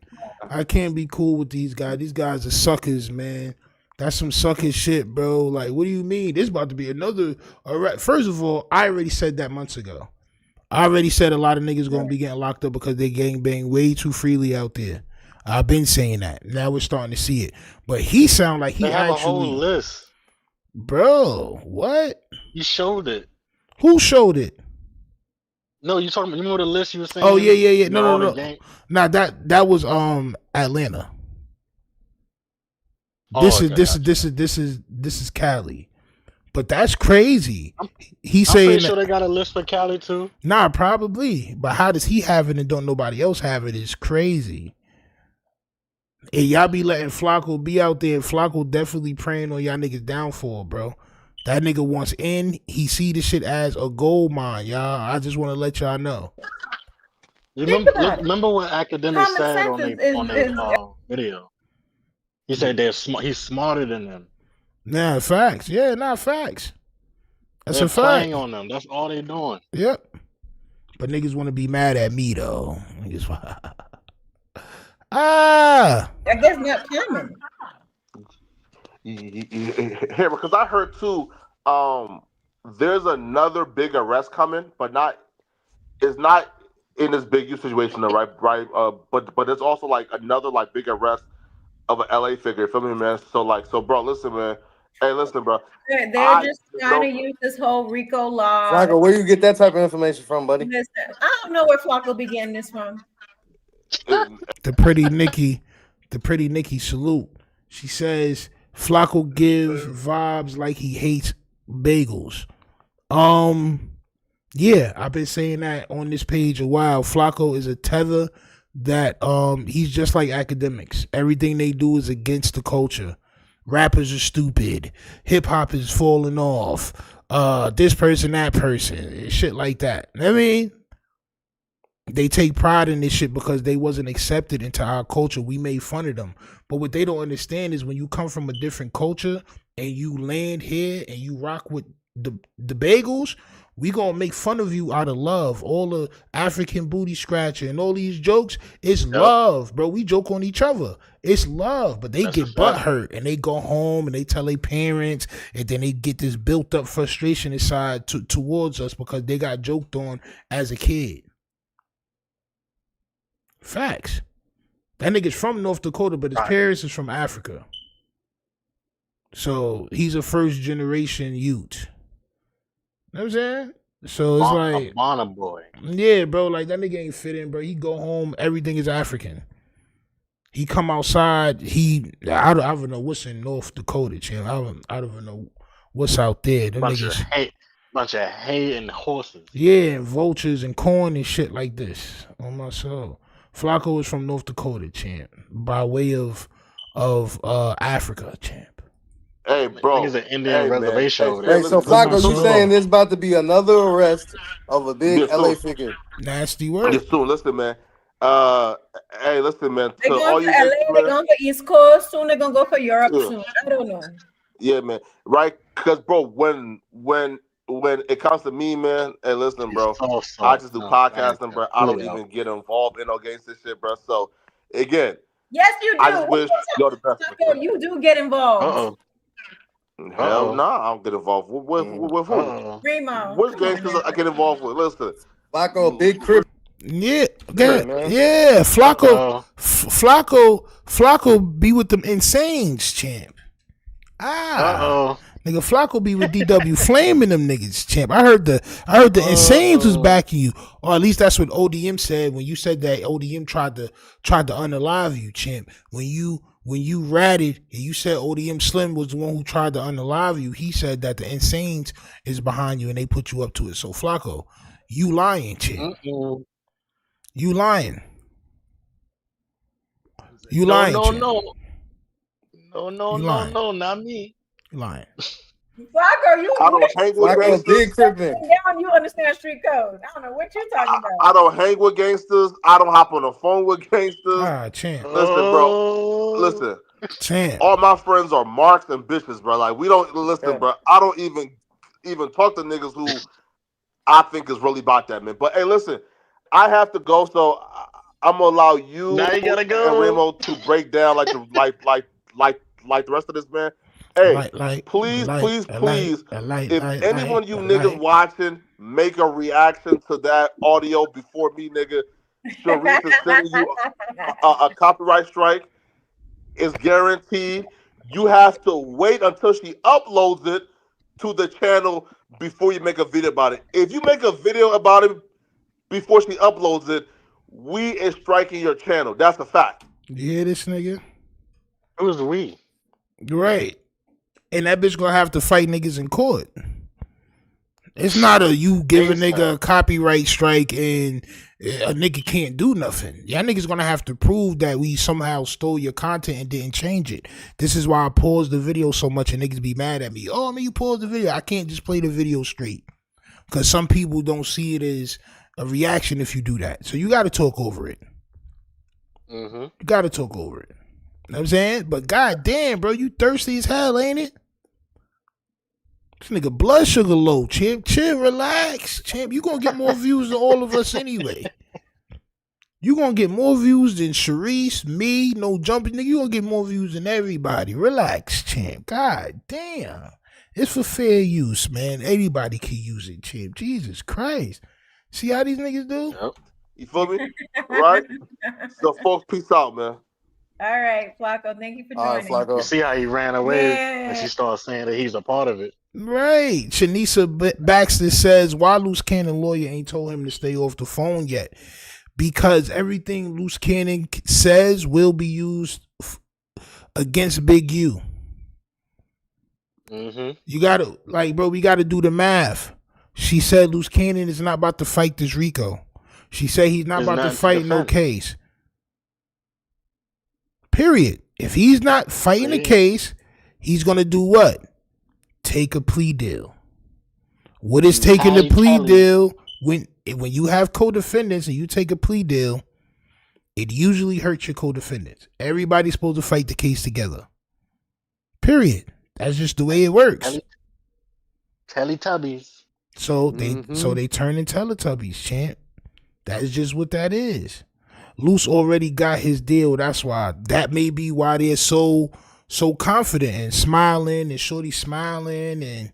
I can't be cool with these guys. These guys are suckers, man. That's some sucker shit, bro. Like, what do you mean? This about to be another arrest. First of all, I already said that months ago. I already said a lot of niggas gonna be getting locked up because they gangbang way too freely out there. I've been saying that. Now we're starting to see it. But he sound like he They have actually a whole list. Bro, what? You showed it. Who showed it? No, you talking? You remember the list you were saying? Oh yeah. No. Gang? Nah, that was Atlanta. Oh, This okay, is Cali. But that's crazy. He's I'm saying pretty sure they got a list for Cali too. Nah, probably. But how does he have it and don't nobody else have it is crazy. And y'all be letting Flacco be out there. Flacco definitely praying on y'all niggas' downfall, bro. That nigga wants in. He see this shit as a gold mine, y'all. I just want to let y'all know. You remember what academics said on their video? He said he's smarter than them. Nah, facts. Yeah, not facts. That's They're a fact. playing on them. That's all they doing. Yep. But niggas want to be mad at me though. Niggas, I guess not common. Here, because I heard too, there's another big arrest coming, but it's not in this big youth situation, though, right? But it's also like another like big arrest of an LA figure. Feel me, man? So bro, listen, man. Hey, listen, bro. They're just trying to use this whole RICO law. Flacco, where you get that type of information from, buddy? Listen, I don't know where Flacco be getting this from. The pretty Nikki salute. She says Flacco gives vibes like he hates bagels. Yeah, I've been saying that on this page a while. Flacco is a tether that he's just like academics. Everything they do is against the culture. Rappers are stupid. Hip hop is falling off. This person, that person, shit like that. I mean, they take pride in this shit because they wasn't accepted into our culture. We made fun of them. But what they don't understand is when you come from a different culture and you land here and you rock with the bagels, we gonna make fun of you out of love. All the African booty scratching and all these jokes, it's love, bro. We joke on each other. It's love, but they get butt hurt and they go home and they tell their parents, and then they get this built up frustration inside towards us because they got joked on as a kid. Facts. That nigga's from North Dakota, but his parents is from Africa. So he's a first generation Ute. You know what I'm saying? So it's like Bonner boy. Yeah, bro, like that nigga ain't fit in, bro. He go home, everything is African. He come outside, I don't even know what's in North Dakota, champ. I don't even know what's out there. Them Bunch niggas, of hay and horses. yeah, and vultures and corn and shit like this. On my soul. Flacco is from North Dakota, champ. By way of Africa, champ. Hey, bro. It's an Indian reservation over there. Hey, so Flacco, you saying there's about to be another arrest of a big LA figure? Nasty word. Just soon, listen, man. Hey, listen, man. They're going to LA, they're going to East Coast, soon they're going to go for Europe soon. I don't know. Yeah, man. Right? Because, bro, when it comes to me, man, hey, listen, bro, I just do podcasting, bro. I don't even get involved in no gangster shit, bro. So, again, yes, you do. I just wish you're the best. You do get involved. Hell no, I don't get involved with who? Remo. Which gangsters I get involved with? Listen, Flacco, big crib. Yeah. Flacco be with them insanes, champ. Nigga, Flacco be with DW flaming them niggas, champ. I heard the insanes was backing you, or at least that's what ODM said when you said that ODM tried to unalive you, champ. When you ratted and you said ODM Slim was the one who tried to unalive you, he said that the insanes is behind you and they put you up to it. So Flacco, you lying, champ. You lying. You lying. No, champ. No, not me. You lying. Flacco, you I don't hang with gangsters. Down, you understand street code. I don't know what you're talking about. I don't hang with gangsters. I don't hop on the phone with gangsters. Champ. Listen, bro. Listen. Champ. All my friends are marks and bitches, bro. Like we don't listen, bro. I don't even talk to niggas who I think is really about that, man. But hey, listen, I have to go, so I'm gonna allow you, now you gotta go. and Remo to break down like the rest of this, man. Hey, please, if any one of you niggas watching, make a reaction to that audio before me, nigga. Shereice is sending you a copyright strike. It's guaranteed. You have to wait until she uploads it to the channel before you make a video about it. If you make a video about it before she uploads it, we is striking your channel. That's a fact. You hear this nigga? It was we. Right. And that bitch gonna have to fight niggas in court. It's not a you give a nigga a copyright strike and a nigga can't do nothing. Y'all niggas gonna have to prove that we somehow stole your content and didn't change it. This is why I paused the video so much and niggas be mad at me. Oh, I mean, you paused the video. I can't just play the video straight. Because some people don't see it as a reaction if you do that. So you gotta talk over it. Mm-hmm. You gotta talk over it. You know what I'm saying? But goddamn, bro, you thirsty as hell, ain't it? This nigga blood sugar low, champ. Chill, relax, champ. You gonna get more views than all of us anyway. You gonna get more views than Shereice, me, no jumping. Nigga, you gonna get more views than everybody. Relax, champ. God damn. It's for fair use, man. Anybody can use it, champ. Jesus Christ. See how these niggas do? Yep. You feel me? Right? So, folks, peace out, man. All right, Flacco. Thank you for joining. All right, Flacco. You see how he ran away and she started saying that he's a part of it. Right. Shanisha Baxter says, why Luce Cannon lawyer ain't told him to stay off the phone yet? Because everything Luce Cannon says will be used against Big U. Mm-hmm. You gotta, bro, we gotta do the math. She said Luce Cannon is not about to fight this RICO. She said he's not about to fight no case. Period. If he's not fighting a case, he's gonna do what? Take a plea deal. What is taking the plea deal? When you have co-defendants and you take a plea deal, it usually hurts your co-defendants. Everybody's supposed to fight the case together. Period. That's just the way it works. Teletubbies. So they turn into Teletubbies, champ. That's just what that is. Luce already got his deal. That's why. That may be why they're so confident and smiling, and Shorty smiling, and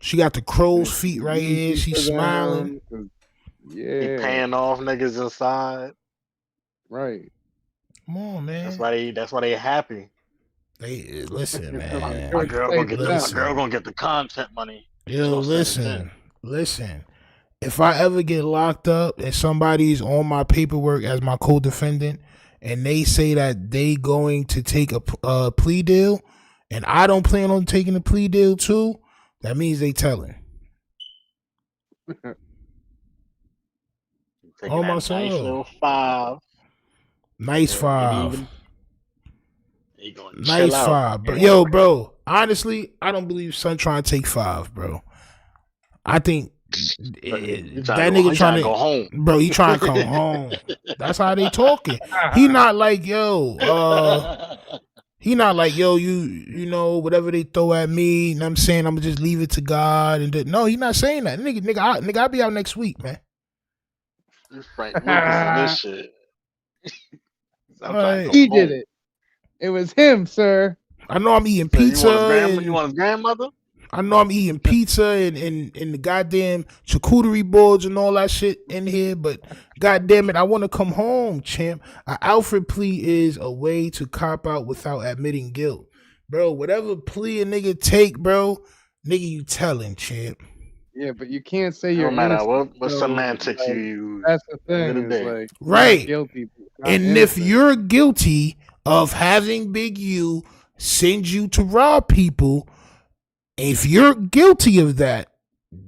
she got the crow's feet right here. She's smiling. Yeah. He paying off niggas inside. Right. Come on, man. That's why they happy. They listen, man. My girl gonna get the content money. Yo, listen. If I ever get locked up and somebody's on my paperwork as my co-defendant and they say that they going to take a plea deal and I don't plan on taking a plea deal too, that means they telling. Oh my soul. Nice little 5. Nice 5. Nice Nice 5. But yo, bro, honestly, I don't believe Son trying to take 5, bro. I think that nigga trying to go home. Bro, he trying to come home. That's how they talking. He not like, yo, you know, whatever they throw at me, and I'm saying I'm gonna just leave it to God. And no, he not saying that. Nigga, I'll be out next week, man. This Frank Lucas and this shit. He did it. It was him, sir. I know I'm eating pizza. You want his grandmother? I know I'm eating pizza and the goddamn charcuterie boards and all that shit in here, but goddamn it, I want to come home, champ. An Alfred plea is a way to cop out without admitting guilt. Bro, whatever plea a nigga take, bro, nigga, you telling, champ. Yeah, but you can't say you're innocent. No matter what semantics you use. That's the thing. It's like, right. Guilty, and innocent. If you're guilty of having Big U send you to rob people, if you're guilty of that,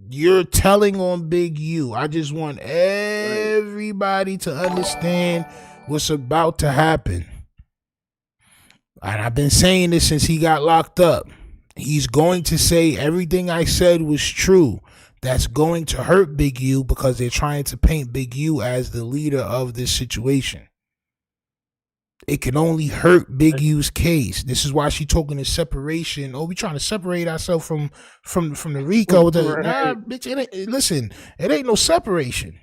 you're telling on Big U. I just want everybody everybody to understand what's about to happen. And I've been saying this since he got locked up. He's going to say everything I said was true. That's going to hurt Big U because they're trying to paint Big U as the leader of this situation. It can only hurt Big U's case. This is why she talking to separation. Oh, we trying to separate ourselves from the RICO. Right. Nah, bitch. Listen, it ain't no separation.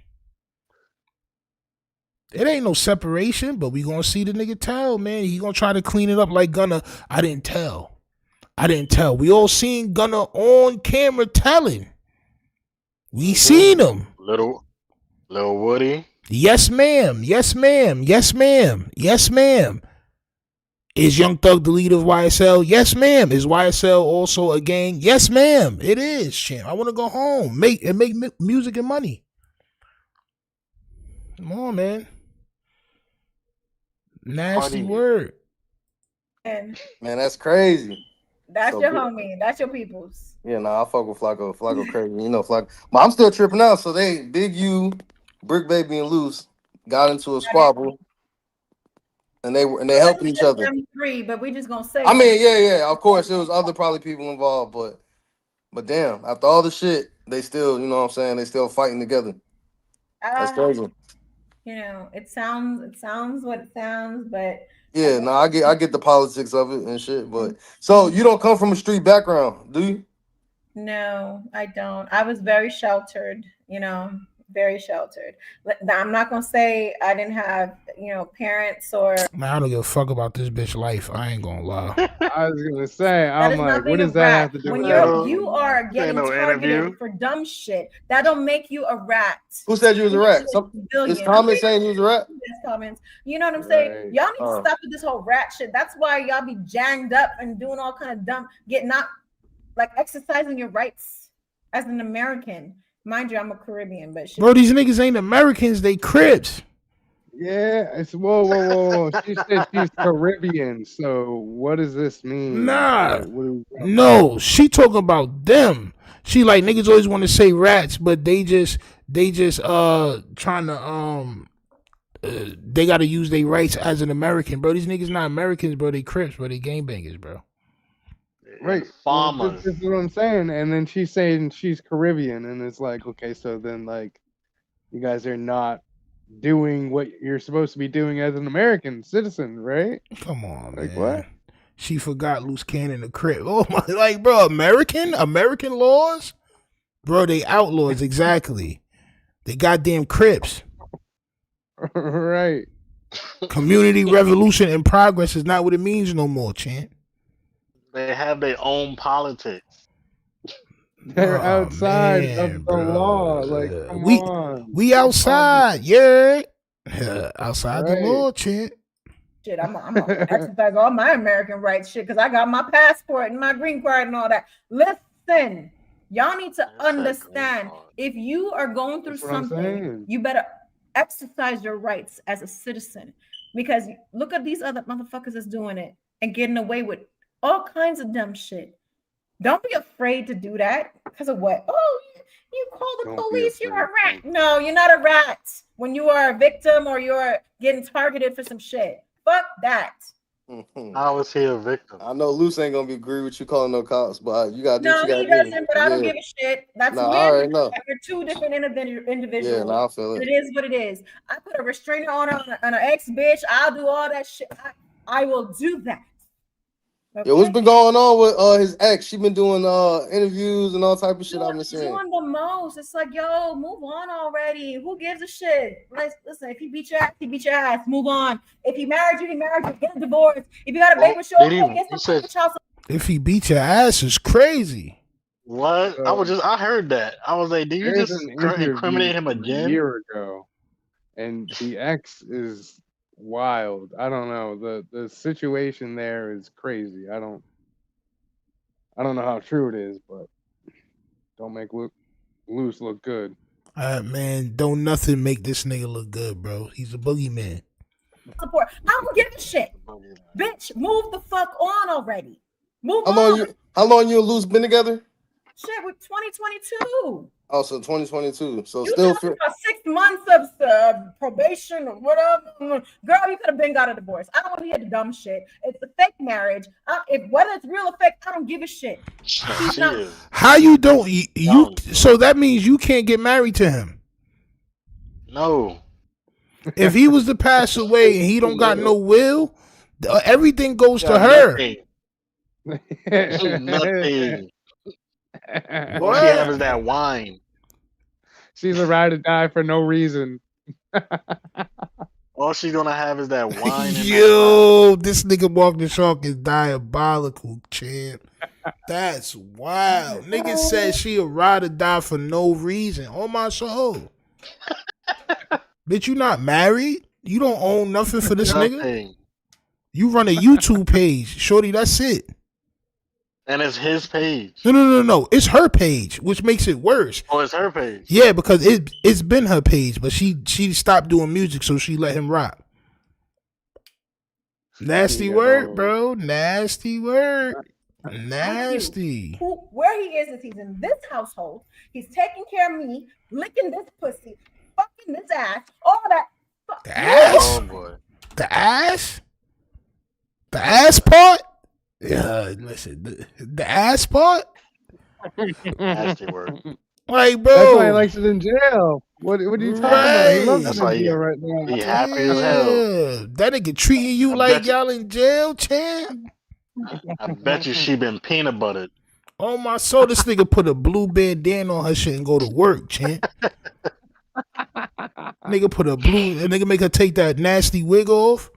It ain't no separation, but we gonna see the nigga tell, man. He gonna try to clean it up like Gunna. I didn't tell. We all seen Gunna on camera telling. We seen him. Little Woody. Yes, ma'am. Yes, ma'am. Yes, ma'am. Yes, ma'am. Is Young Thug the leader of YSL? Yes, ma'am. Is YSL also a gang? Yes, ma'am. It is, champ. I want to go home, make music and money. Come on, man. Nasty word. Man, that's crazy. That's so your homie. That's your peoples. Yeah, I fuck with Flacco. Flacco crazy. You know Flacco. But I'm still tripping out. So they, Big U, Bricc Baby, and Luce got into a squabble. And they helping each other. Three, but we just gonna say. I mean, yeah. Of course, there was other probably people involved, but damn, after all the shit, they still, you know what I'm saying, they still fighting together. That's crazy. You know, it sounds what it sounds, but yeah, I get the politics of it and shit. But so you don't come from a street background, do you? No, I don't. I was very sheltered, you know, very sheltered. I'm not gonna say I didn't have, you know, parents or. Man, I don't give a fuck about this bitch life. I ain't gonna lie. I was gonna say, I'm like, what does that have to do when with you are getting targeted for dumb shit? That don't make you a rat. Who said you was a rat? Is comments saying you was a rat? Comments. You know what I'm saying? Right. Y'all need to stop with this whole rat shit. That's why y'all be janged up and doing all kind of dumb, exercising your rights as an American. Mind you, I'm a Caribbean, but shit. Bro, these niggas ain't Americans, they Crips. Yeah, it's whoa. She said she's Caribbean, so what does this mean? Nah, no, she talking about them. She like niggas always want to say rats, but they just trying to they gotta use their rights as an American, bro. These niggas not Americans, bro. They Crips, bro. They gangbangers, bro. Right, farmers. This is what I'm saying. And then she's saying she's Caribbean, and it's like, okay, so then like, you guys are not doing what you're supposed to be doing as an American citizen, right? Come on, like man. What? She forgot Luce Cannon the Crip. Oh my, like, bro, American laws, bro. They outlaws exactly. They goddamn Crips. Right. Community revolution and progress is not what it means no more, champ. They have their own politics. They're outside of the law. Like, we outside, yeah. Outside the law, champ. Shit, I'm gonna exercise all my American rights, shit, because I got my passport and my green card and all that. Listen, y'all need to understand, if you are going through something, you better exercise your rights as a citizen. Because look at these other motherfuckers that's doing it and getting away with all kinds of dumb shit. Don't be afraid to do that. Because of what? Oh, you call the police, you're a rat. No, you're not a rat. When you are a victim or you're getting targeted for some shit. Fuck that. I was here a victim. I know Luce ain't gonna agree with you calling no cops, but you gotta do what you gotta do. No, he doesn't, but I don't give a shit. That's weird. You're two different individuals. Yeah, I feel it. It is what it is. I put a restraining order on an ex bitch. I'll do all that shit. I will do that. Okay. Yeah, what's been going on with his ex? She been doing interviews and all type of shit. I've been seeing. Doing the most. It's like, yo, move on already. Who gives a shit? Listen, if he beat your ass, he beat your ass. Move on. If he married you, he married you. Get a divorce. If you got a baby, if he beat your ass, is crazy. What? I heard that. I was like, did you just incriminate him again? A year ago, and the ex is wild. I don't know. The situation there is crazy. I don't know how true it is, but don't make Luce look good. Man, don't nothing make this nigga look good, bro. He's a boogeyman. Support. I don't give a shit. Bitch, move the fuck on already. Move on. How long you and Luce been together? Shit, with 2022. Also 2022. So You still talking about 6 months of probation or whatever. Girl, you could have been got a divorce. I don't want to hear the dumb shit. It's a fake marriage. Whether it's real or fake, I don't give a shit. How you don't you so that means you can't get married to him? No. If he was to pass away and he don't got no will, everything goes to her. Nothing. All she have is that wine. She's a ride or die for no reason. All she's gonna have is that wine. Yo, this nigga Mark the Shark is diabolical, champ. That's wild. Nigga said she a ride or die for no reason. On my soul. Bitch, you not married? You don't own nothing for this nigga? You run a YouTube page. Shorty, that's it. And it's his page. No. It's her page, which makes it worse. Oh, it's her page. Yeah, because it's been her page, but she stopped doing music, so she let him rock. Nasty word, bro. Nasty word. Nasty. Where he is he's in this household. He's taking care of me, licking this pussy, fucking this ass, all that. The ass? Oh boy. The ass? The ass part? Yeah, listen, the ass part? Nasty word. Like, bro. That's why he likes it in jail. What are you talking about? He loves That's it why in jail right now. He happy as hell. That nigga treating you like y'all in jail, champ. I bet you she been peanut buttered. Oh my soul, this nigga put a blue bandana on her shit and go to work, champ. Nigga make her take that nasty wig off.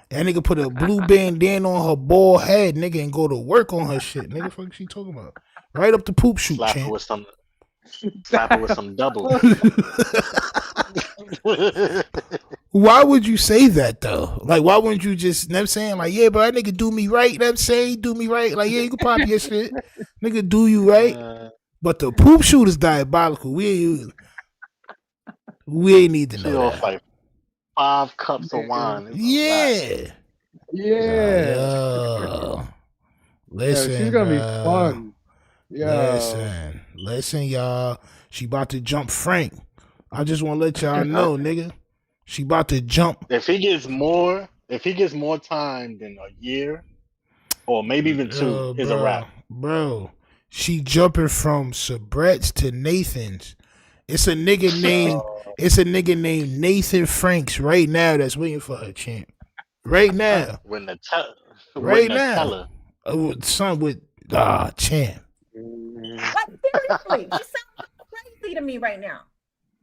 That nigga put a blue bandana on her bald head, nigga, and go to work on her shit. Nigga, fuck she talking about? Right up the poop chute, Slap her with some double. Why would you say that though? Like, why wouldn't you just, you know what I'm saying? Like, yeah, but that nigga do me right, you know what I'm saying? Do me right. Like, yeah, you can pop your shit. Nigga do you right. But the poop chute is diabolical. We ain't need to know that. Like 5 cups of wine. Yeah. Listen, she's gonna be fun. Listen, y'all. She about to jump Frank. I just want to let y'all know, nigga. She about to jump. If he gets more time than a year, or maybe even 2, is a wrap. Bro, she jumping from Sabrett's to Nathan's. It's a nigga named Nathan Franks right now that's waiting for her, champ. Right now. Right now. Son with champ. Like, seriously, you sound crazy to me right now.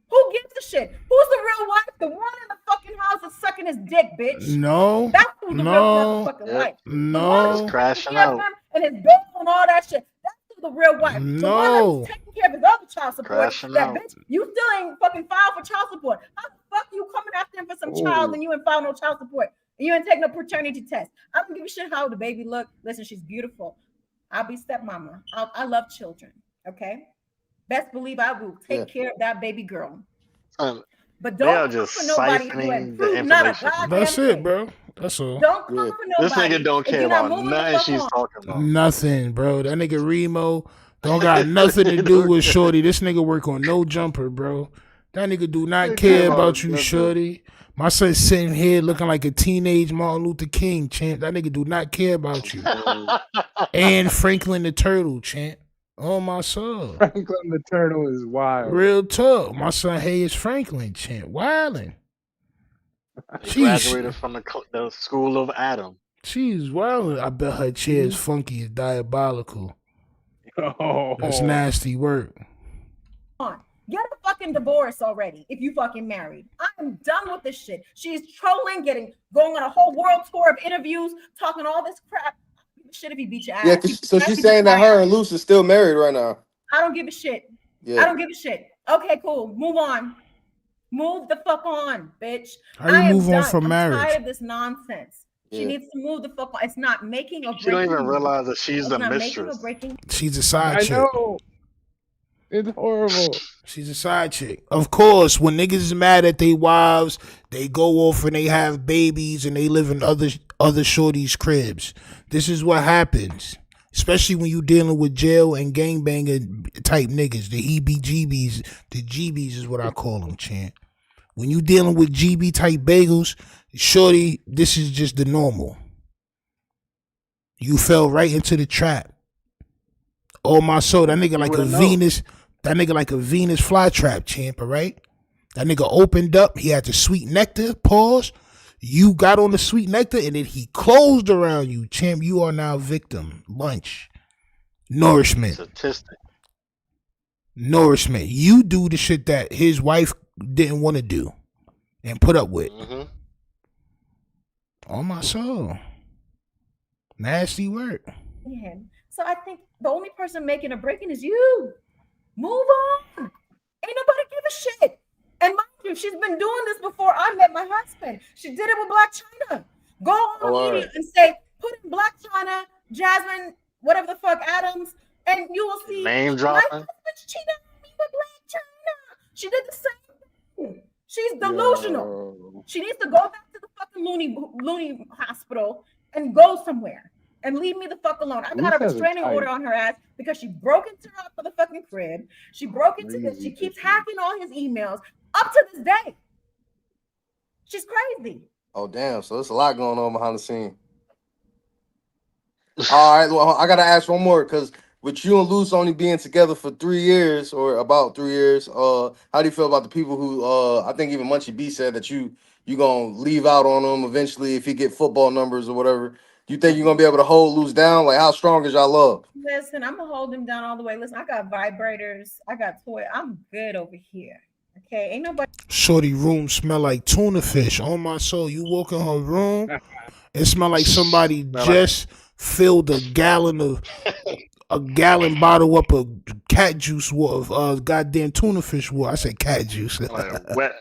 Who gives a shit? Who's the real wife? The one in the fucking house is sucking his dick, bitch. No. That's who's the real motherfucking wife. No. Just crashing out. And his baby and all that shit. That's who's the real wife. No. The one that's taking care of his other child support. Crashing that out. bitch, you still ain't fucking filed for child support. How the fuck you coming after him for some child and you ain't filed no child support? And you ain't taking a paternity test. I don't give a shit how the baby look. Listen, she's beautiful. I'll be stepmama. I love children. Okay. Best believe I will take care of that baby girl. But don't come for nobody who ain't proved not a goddamn That's thing. it, bro. That's all. Don't come for nobody. This nigga don't care about nothing she's talking about. Nothing, bro. That nigga Remo don't got nothing to do with Shorty. This nigga work on no jumper, bro. That nigga do not care about you, Shorty. My son's sitting here looking like a teenage Martin Luther King, champ. That nigga do not care about you. And Franklin the Turtle, champ. Oh, my soul. Franklin the Turtle is wild. Real talk. My son Hayes Franklin, champ. Wildin'. She graduated from the school of Adam. She's wildin'. I bet her chair is funky and diabolical. Oh. That's nasty work. Get a fucking divorce already if you fucking married. I am done with this shit. She's trolling, going on a whole world tour of interviews, talking all this crap. Shit if he beat your ass. Yeah, so she's saying that her and Luce is still married right now. I don't give a shit. Yeah. I don't give a shit. Okay, cool. Move on. Move the fuck on, bitch. How do you move on from marriage? I'm tired of this nonsense. She needs to move the fuck on. It's not making or breaking. She don't even realize that she's the mistress. She's a side chick. I know. It's horrible. She's a side chick. Of course, when niggas is mad at their wives, they go off and they have babies and they live in other shorties' cribs. This is what happens. Especially when you dealing with jail and gangbanger type niggas. The heebie-jeebies. The GBs is what I call them, champ. When you dealing with GB type bagels, shorty, this is just the normal. You fell right into the trap. Oh my soul, that nigga like a Venus. That nigga like a Venus flytrap, champ, all right? That nigga opened up. He had the sweet nectar. Pause. You got on the sweet nectar and then he closed around you. Champ, you are now victim. Lunch. Nourishment. Statistic. Nourishment. You do the shit that his wife didn't want to do and put up with. On my soul. Nasty work. Yeah. So I think the only person making a breaking is you. Move on. Ain't nobody give a shit. And mind you, she's been doing this before I met my husband. She did it with Black China. Go on media and say, put in Black China, Jasmine, whatever the fuck, Adams, and you will see name my dropping. husband cheated on me with Black China. She did the same thing. She's delusional. Yo. She needs to go back to the fucking loony hospital and go somewhere and leave me the fuck alone. I got a restraining order on her ass because she broke into her motherfucking crib. She broke into this. She keeps hacking all his emails up to this day. She's crazy. Oh, damn. So there's a lot going on behind the scene. All right. Well, I got to ask one more because with you and Luce only being together for 3 years or about 3 years, how do you feel about the people who, I think even Munchie B said that you going to leave out on them eventually if you get football numbers or whatever? Do you think you're going to be able to hold Luce down? Like, how strong is y'all love? Listen, I'm going to hold him down all the way. Listen, I got vibrators. I got toy. I'm good over here. Okay, ain't nobody. Shorty room smell like tuna fish. On my soul, you walk in her room, it smell like somebody just filled a gallon bottle up of cat juice of goddamn tuna fish water. I said cat juice. like wet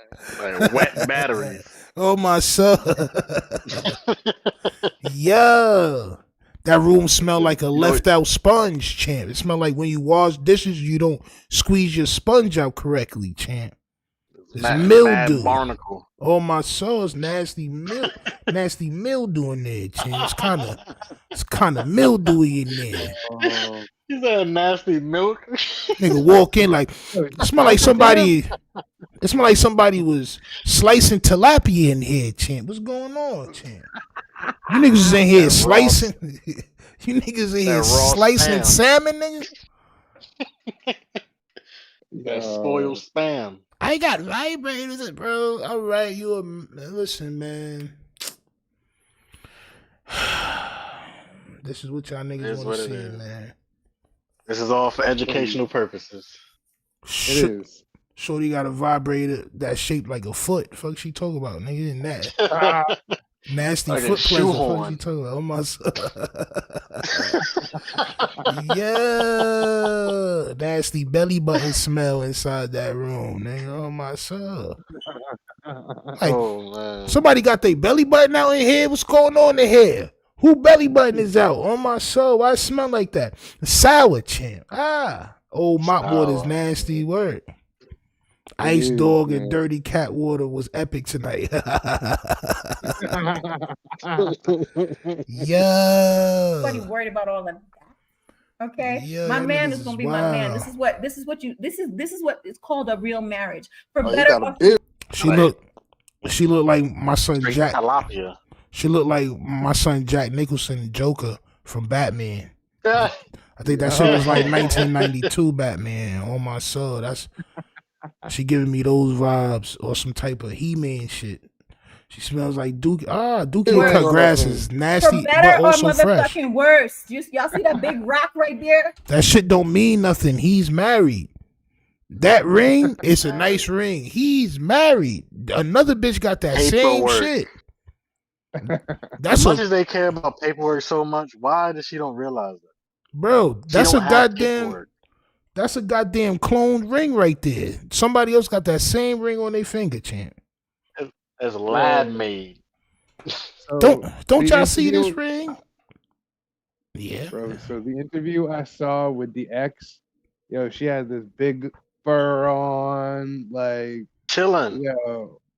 batteries. Oh my soul. Yeah. That room smell like a left out sponge, champ. It smell like when you wash dishes, you don't squeeze your sponge out correctly, champ. It's mildew. Barnacle. Oh my soul, it's nasty mildew in there, champ. It's kind of mildewy in there. Is that nasty milk? Nigga walk in like it smell like somebody. It smell like somebody was slicing tilapia in here, champ. What's going on, champ? You niggas is in here slicing. You niggas in here slicing salmon, niggas. That spoiled spam. I got vibrators, bro. All right, listen, man. This is what y'all niggas want to see, man. This is all for educational purposes. It is. Shorty got a vibrator that's shaped like a foot. Fuck she talking about, nigga? In that nasty like foot pleasure. Fuck she talking about? Oh my yeah, nasty belly button smell inside that room, nigga. Oh my soul. Like, man. Somebody got their belly button out in here. What's going on in here? Who belly button is out? On my soul. Why it smell like that? Sour, champ. Old mop water's nasty word. Ice dog and dirty cat water was epic tonight. Yeah. Nobody worried about all of that. Okay, yeah, my man is gonna be my man. This is what is called a real marriage. For better or she looked like my son Jack. She looked like my son Jack Nicholson, Joker from Batman. I think that shit was like 1992 Batman. On my soul, she giving me those vibes or some type of He-Man shit. She smells like Dookie. Dookie cut grass is nasty, but also fresh. Worse. Y'all see that big rock right there? That shit don't mean nothing. He's married. That ring is a nice ring. He's married. Another bitch got that same shit. As much as they care about paperwork so much, why does she don't realize that? Bro, that's a goddamn cloned ring right there. Somebody else got that same ring on their finger, champ. As lad made. So don't y'all see this ring? Yeah. Bro, so the interview I saw with the ex, she had this big fur on, like chilling.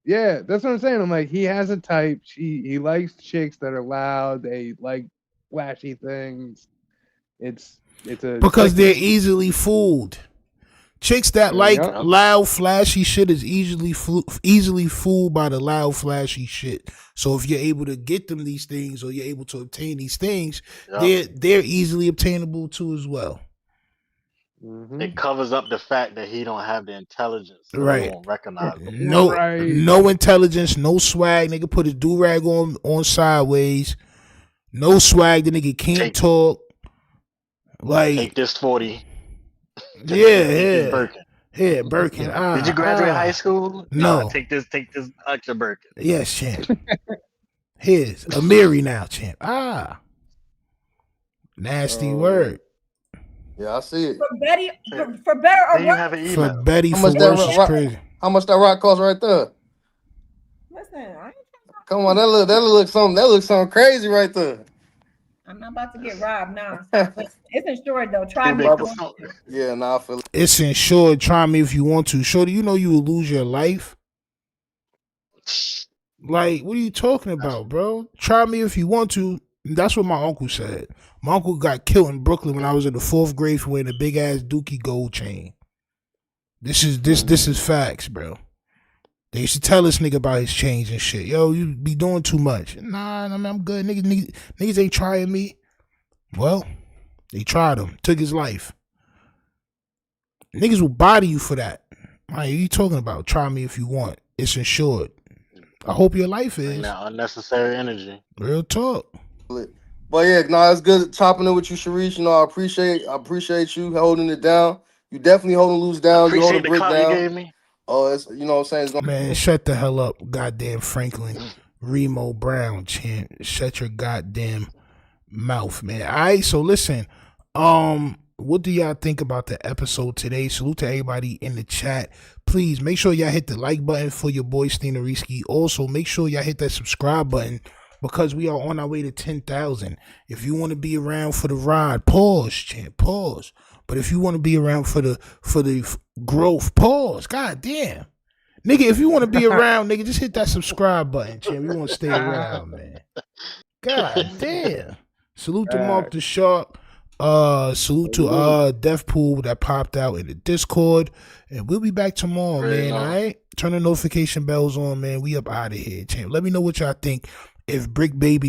Yeah, that's what I'm saying. I'm like, he has a type. He likes chicks that are loud. They like flashy things. It's a because they're easily fooled. Chicks that like loud, flashy shit is easily fooled by the loud, flashy shit. So if you're able to get them these things, or you're able to obtain these things, they're easily obtainable too as well. It covers up the fact that he don't have the intelligence, so they won't recognize him. No intelligence, no swag. Nigga put his do-rag on sideways. No swag. The nigga can't talk. Like, take this 40. Birkin. Did you graduate high school? No. Take this extra Birkin. Yes, champ. Here's Amiri now, champ. Nasty word. Yeah, I see it. For Betty, for better or worse. For Betty, for worse is crazy. How much that rock cost right there? Listen, come on, that look something crazy right there. I'm not about to get robbed now. It's insured though. Try me. Yeah, I feel it. It's insured. Try me if you want to. Shorty, you know you will lose your life. Like, what are you talking about, bro? Try me if you want to. That's what my uncle said. My uncle got killed in Brooklyn when I was in the 4th grade for wearing a big ass Dookie gold chain. This is facts, bro. They used to tell this nigga about his chains and shit. Yo, you be doing too much. Nah, I'm good. Niggas ain't trying me. Well, they tried him. Took his life. Niggas will body you for that. What are you talking about? Try me if you want. It's insured. I hope your life is. Now, unnecessary energy. Real talk. But yeah, no, it's good chopping it with you, Shereice. You know, I appreciate you holding it down. You definitely holding Luce down. You holding Bricc down. You gave me. Oh, it's, you know what I'm saying? Man, shut the hell up, goddamn Franklin Remo Brown, champ. Shut your goddamn mouth, man. All right, so listen. What do y'all think about the episode today? Salute to everybody in the chat. Please make sure y'all hit the like button for your boy Shereice. Also, make sure y'all hit that subscribe button, because we are on our way to 10,000. If you want to be around for the ride, pause, champ, pause. But if you want to be around for the growth, pause. God damn. Nigga, if you want to be around, nigga, just hit that subscribe button, champ. You want to stay around, man. God damn. Salute to Mark the Shark. Salute to Deathpool that popped out in the Discord. And we'll be back tomorrow, man. All right? Turn the notification bells on, man. We up out of here, champ. Let me know what y'all think. If Bricc Baby